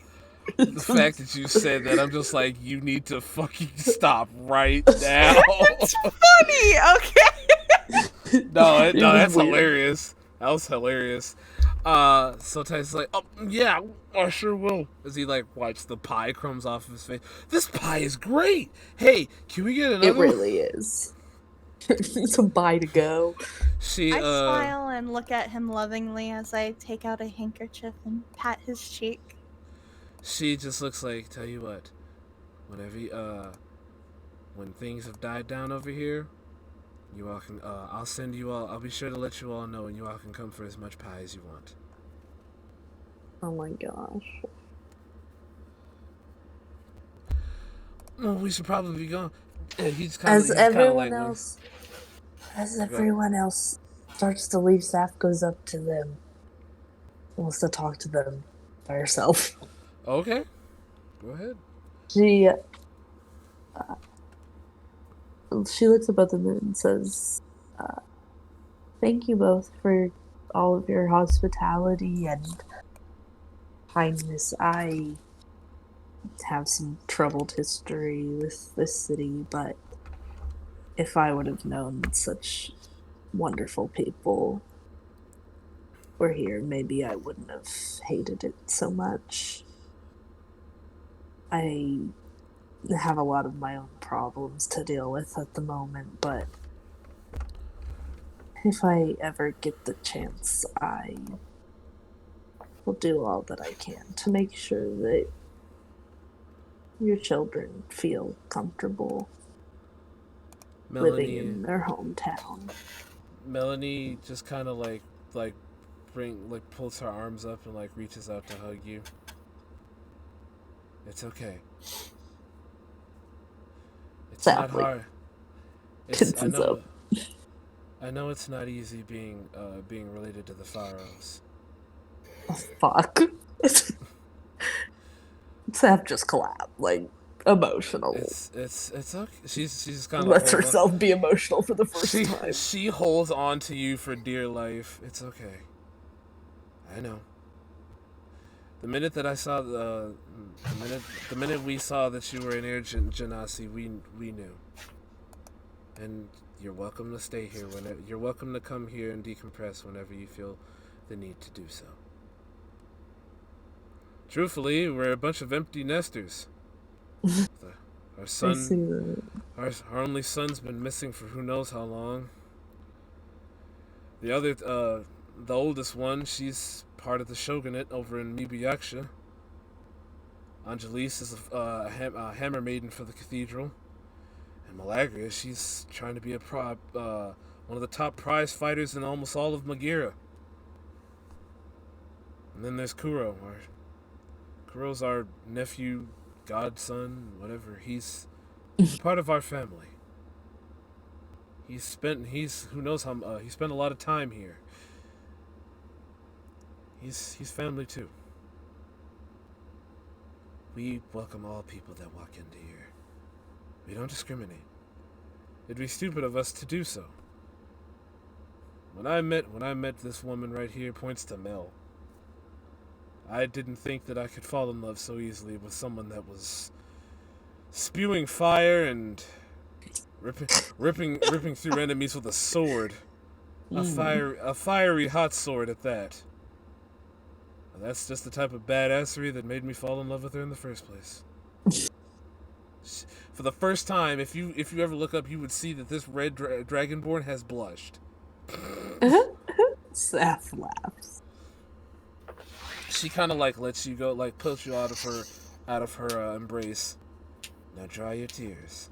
The fact that you said that, I'm just like, you need to fucking stop right now. It's funny, okay? No, that's weird. hilarious. That was hilarious. So Tyson's like, oh, yeah, I sure will. As he, like, wipes the pie crumbs off of his face. This pie is great. Hey, can we get another It really is. It's a bye to go. She, I smile and look at him lovingly as I take out a handkerchief and pat his cheek. She just looks like, tell you what, whenever when things have died down over here, you all can. I'll send you all. I'll be sure to let you all know, and you all can come for as much pie as you want. Oh my gosh. Well, we should probably be going. He's As everyone like, else, as everyone else starts to leave, Saf goes up to them, wants to talk to them by herself. Okay, go ahead. She looks up at them and says, "Thank you both for all of your hospitality and kindness. I have some troubled history with this city, but if I would have known such wonderful people were here, maybe I wouldn't have hated it so much. I have a lot of my own problems to deal with at the moment, but if I ever get the chance, I will do all that I can to make sure that your children feel comfortable living in their hometown." Melanie just kind of pulls her arms up and like reaches out to hug you. It's okay. It's not hard. I know it's not easy being related to the pharaohs. Oh, fuck. Saf just collapsed, like, emotional. It's okay. She's kind of lets herself be emotional for the first time. She holds on to you for dear life. It's okay. I know. The minute that I saw the minute we saw that you were in Air Genasi, we knew. And you're welcome to stay here whenever. You're welcome to come here and decompress whenever you feel the need to do so. Truthfully, we're a bunch of empty nesters. Our son, our only son's been missing for who knows how long. The oldest one, she's part of the shogunate over in Mibiyaksha. Angelise is a hammer maiden for the cathedral. And Magira, she's trying to be one of the top prize fighters in almost all of Magira. And then there's Kuro. Kuro's our nephew, godson, whatever. He's part of our family. He spent a lot of time here. He's family too. We welcome all people that walk into here. We don't discriminate. It'd be stupid of us to do so. When I met this woman right here, points to Mel, I didn't think that I could fall in love so easily with someone that was spewing fire and ripping through enemies with a sword. A fiery hot sword at that. That's just the type of badassery that made me fall in love with her in the first place. For the first time, if you ever look up, you would see that this red dragonborn has blushed. Saf laughs. She kind of like lets you go, like pulls you out of her embrace. Now dry your tears.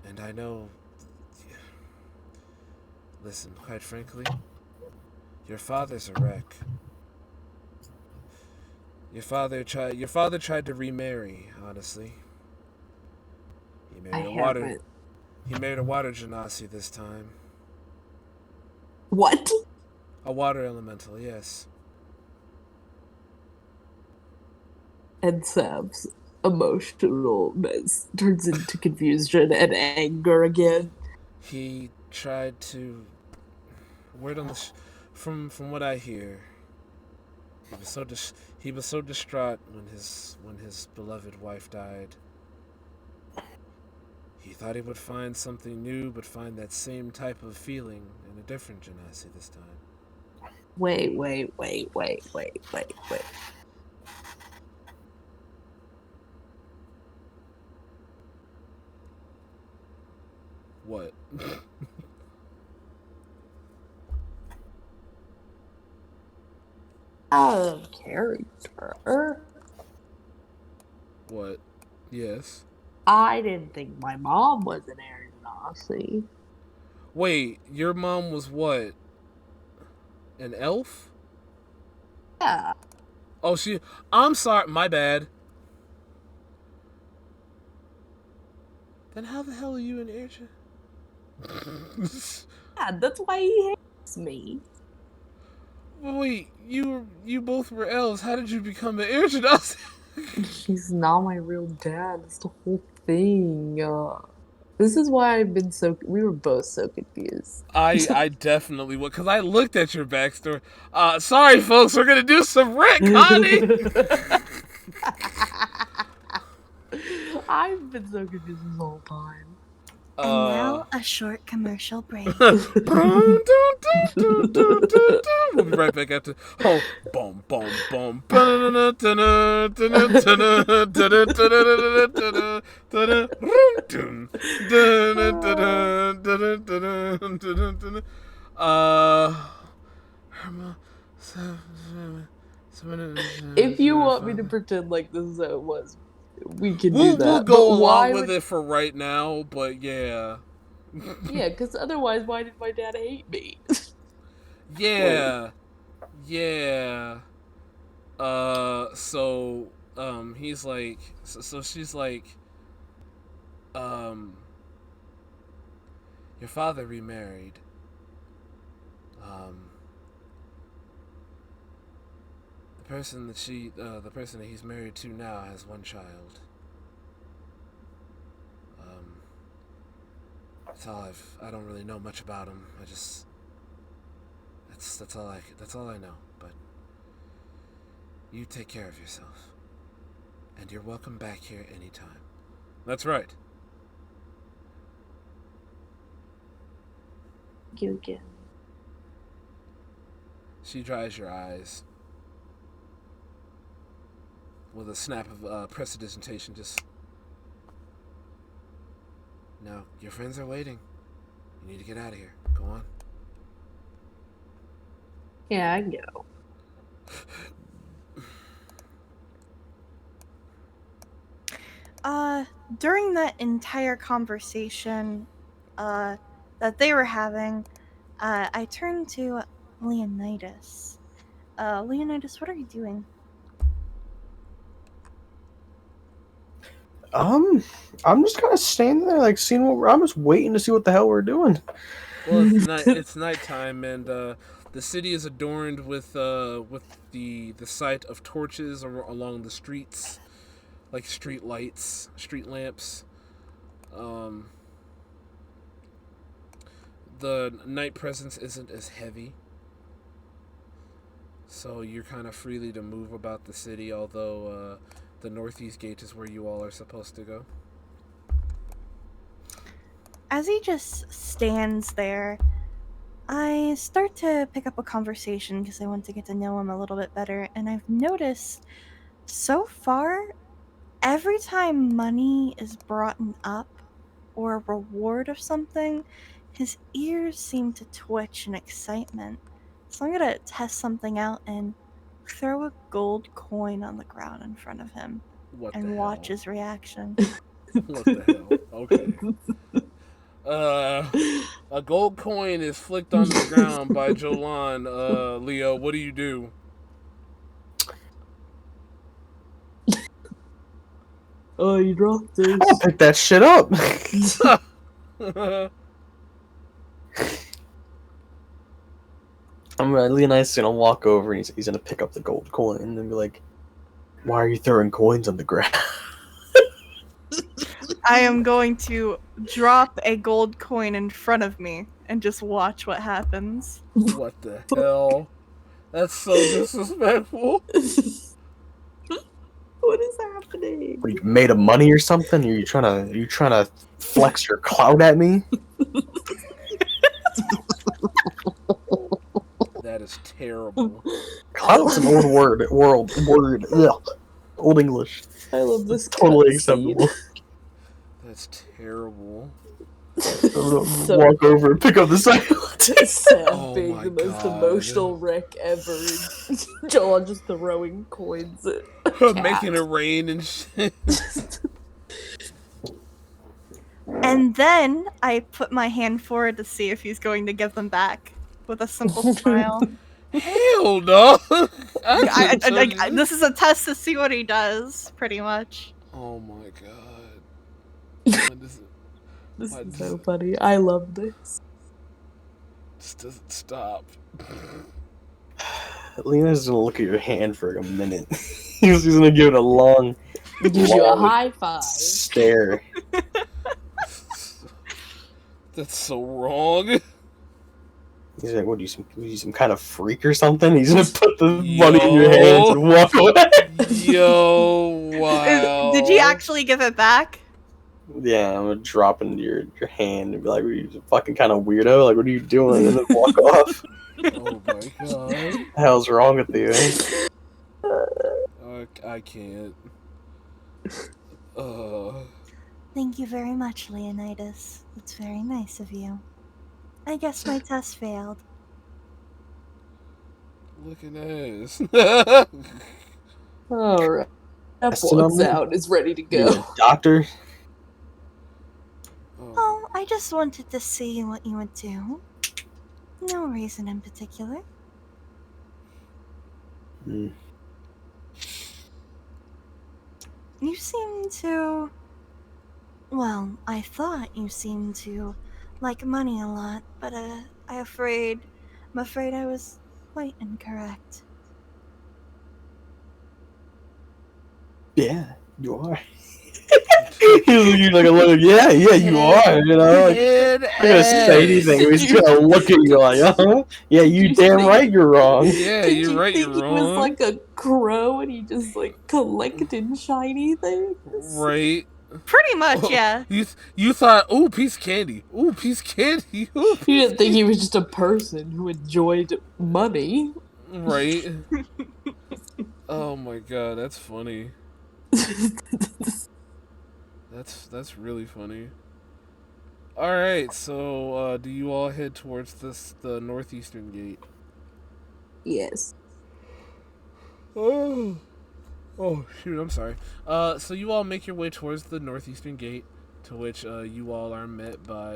And I know. Listen, quite frankly, your father's a wreck. Your father tried to remarry, honestly. He married a water genasi this time. What? A water elemental, yes. And Sam's emotionalness turns into confusion and anger again. He tried to. From what I hear, he was so distraught when his beloved wife died. He thought he would find something new, but find that same type of feeling in a different genasi this time. Wait. What? Out of character. What? Yes. I didn't think my mom was an Aeronauty. Wait, your mom was what? An elf? Yeah. Oh, I'm sorry, my bad. Then how the hell are you an urchin? Yeah, that's why he hates me. Wait, you both were elves. How did you become an urchin? He's not my real dad. That's the whole thing. This is why we were both so confused. I definitely would, because I looked at your backstory. Sorry, folks, we're going to do some retconning. I've been so confused this whole time. And now a short commercial break. We'll be right back after. Oh, boom, boom, boom. If you want me to pretend like this is how it was, we can do that. We'll go along with it for right now, but yeah. Yeah, because otherwise, why did my dad hate me? Yeah. Yeah. He's like, so she's like, your father remarried. The person that he's married to now has one child. I don't really know much about him. That's all I know. But you take care of yourself, and you're welcome back here anytime. That's right. Thank you again. She dries your eyes with a snap of prestidigitation. Just now, your friends are waiting. You need to get out of here. Go on. Yeah, I go. During that entire conversation that they were having, I turned to Leonidas. Leonidas, what are you doing? I'm just kind of standing there, like, seeing I'm just waiting to see what the hell we're doing. Well, it's nighttime, and the city is adorned with the sight of torches along the streets, like street lights, street lamps. The night presence isn't as heavy, so you're kind of freely to move about the city, although the northeast gate is where you all are supposed to go. As he just stands there, I start to pick up a conversation because I want to get to know him a little bit better, and I've noticed so far, every time money is brought up or a reward of something, his ears seem to twitch in excitement. So I'm gonna test something out and throw a gold coin on the ground in front of him and watch his reaction. What the hell? Okay. A gold coin is flicked on the ground by Jolan. Leo, what do you do? Oh, you dropped this. I'll pick that shit up. Leonidas gonna walk over and he's gonna pick up the gold coin and be like, "Why are you throwing coins on the ground?" I am going to drop a gold coin in front of me and just watch what happens. What the hell? That's so disrespectful. What is happening? Are you made of money or something? Are you trying to flex your clout at me? That is terrible. Clout's an old word. Ugh. Old English. I love this. Totally acceptable. That's terrible. So Walk over and pick up the silent. Sam Oh being my the most God. emotional wreck ever. Joel just throwing coins at Making it rain and shit. And then I put my hand forward to see if he's going to give them back with a simple smile. Hell no. This is a test to see what he does, pretty much. Oh my god. This is so funny. I love this. This doesn't stop. Lena's gonna look at your hand for a minute. He's gonna give it a long, Gives you a high five. stare. That's so wrong. He's like, "What are you some kind of freak or something?" He's gonna put the money in your hands and walk away. Yo, wow. Did you actually give it back? Yeah, I'm gonna drop into your hand and be like, "Are you a fucking kind of weirdo? Like, what are you doing?" And then walk off. Oh my god. What the hell's wrong with you? I can't. Thank you very much, Leonidas. It's very nice of you. I guess my test failed. Looking ass. Alright. F Testing walks on me? out, is ready to You're go. a doctor? Oh, I just wanted to see what you would do. No reason in particular. Hmm. You seem to... Well, I thought you seemed to like money a lot, but I'm afraid I was quite incorrect. Yeah, you are. He's like, yeah, you are. You know, like, I'm not gonna say anything. He's gonna look at you like, yeah, you damn right, you're wrong. Yeah, Did you're you right, think you're he was wrong. like a crow and he just like collected shiny things? Right. Pretty much, yeah. You thought, ooh, piece of candy. Ooh, piece of candy. Ooh, You piece didn't think he was just a person who enjoyed money. Right. Oh my god, that's funny. That's really funny. Alright, so do you all head towards the northeastern gate? Yes. Oh shoot, I'm sorry. So you all make your way towards the northeastern gate, to which you all are met by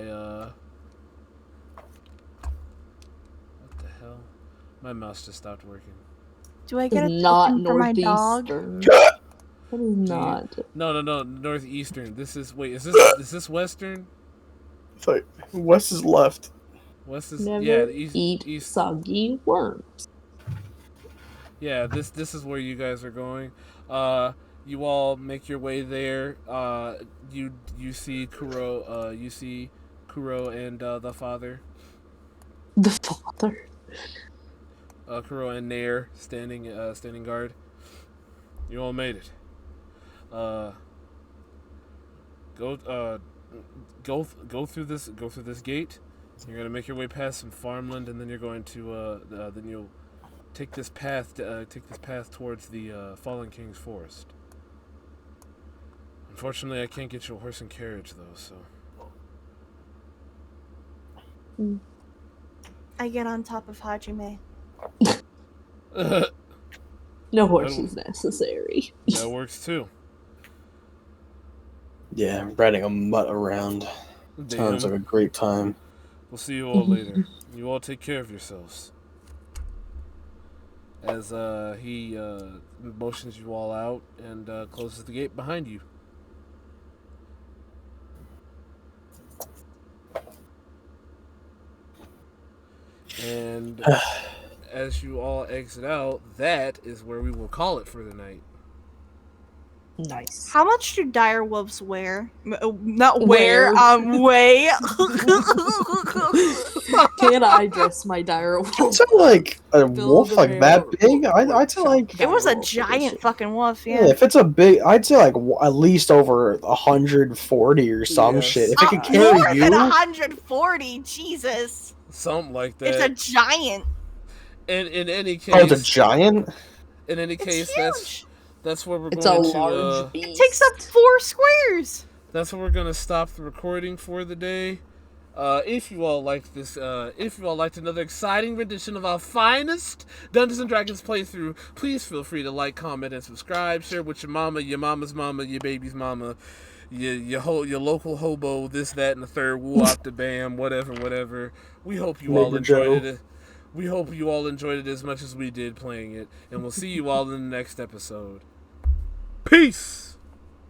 what the hell? My mouse just stopped working. Do I get a Not token for my dog? northeastern. That is not. No, northeastern. Is this western? It's like West is left. West is Never yeah, the eat soggy worms. Yeah, this is where you guys are going. You all make your way there. You see Kuro. You see Kuro and the father. The father. Kuro and Nair standing guard. You all made it. Go through this gate. You're gonna make your way past some farmland, and then you're going to then you'll take this path towards the Fallen King's forest. Unfortunately, I can't get you a horse and carriage though. So I get on top of Hajime. No horse is necessary. that works too. Yeah, riding a mutt around. Sounds like a great time. We'll see you all later. You all take care of yourselves. As he motions you all out and closes the gate behind you. And as you all exit out, that is where we will call it for the night. Nice. How much do dire wolves wear? Not wear, weigh. Can I dress my dire wolf? I'd say like a Build wolf a like bear that or- big. or I'd say like It was a dire wolf giant edition. fucking wolf, yeah. yeah. If it's a big, I'd say like at least over 140 or some Yes. shit. If it can More carry than you, 140, Jesus. Something like that. It's a giant. And in any case, oh, it's a giant. in any It's case, huge. that's where we're It's a going to. large It beast. takes up 4 squares. That's where we're gonna stop the recording for the day. If you all liked this, if you all liked another exciting rendition of our finest Dungeons and Dragons playthrough, please feel free to like, comment, and subscribe. Share with your mama, your mama's mama, your baby's mama, your local hobo, this, that, and the third, woo op the bam, whatever. We hope you all Neighbor enjoyed Joe. it. We hope you all enjoyed it as much as we did playing it, and we'll see you all in the next episode. Peace!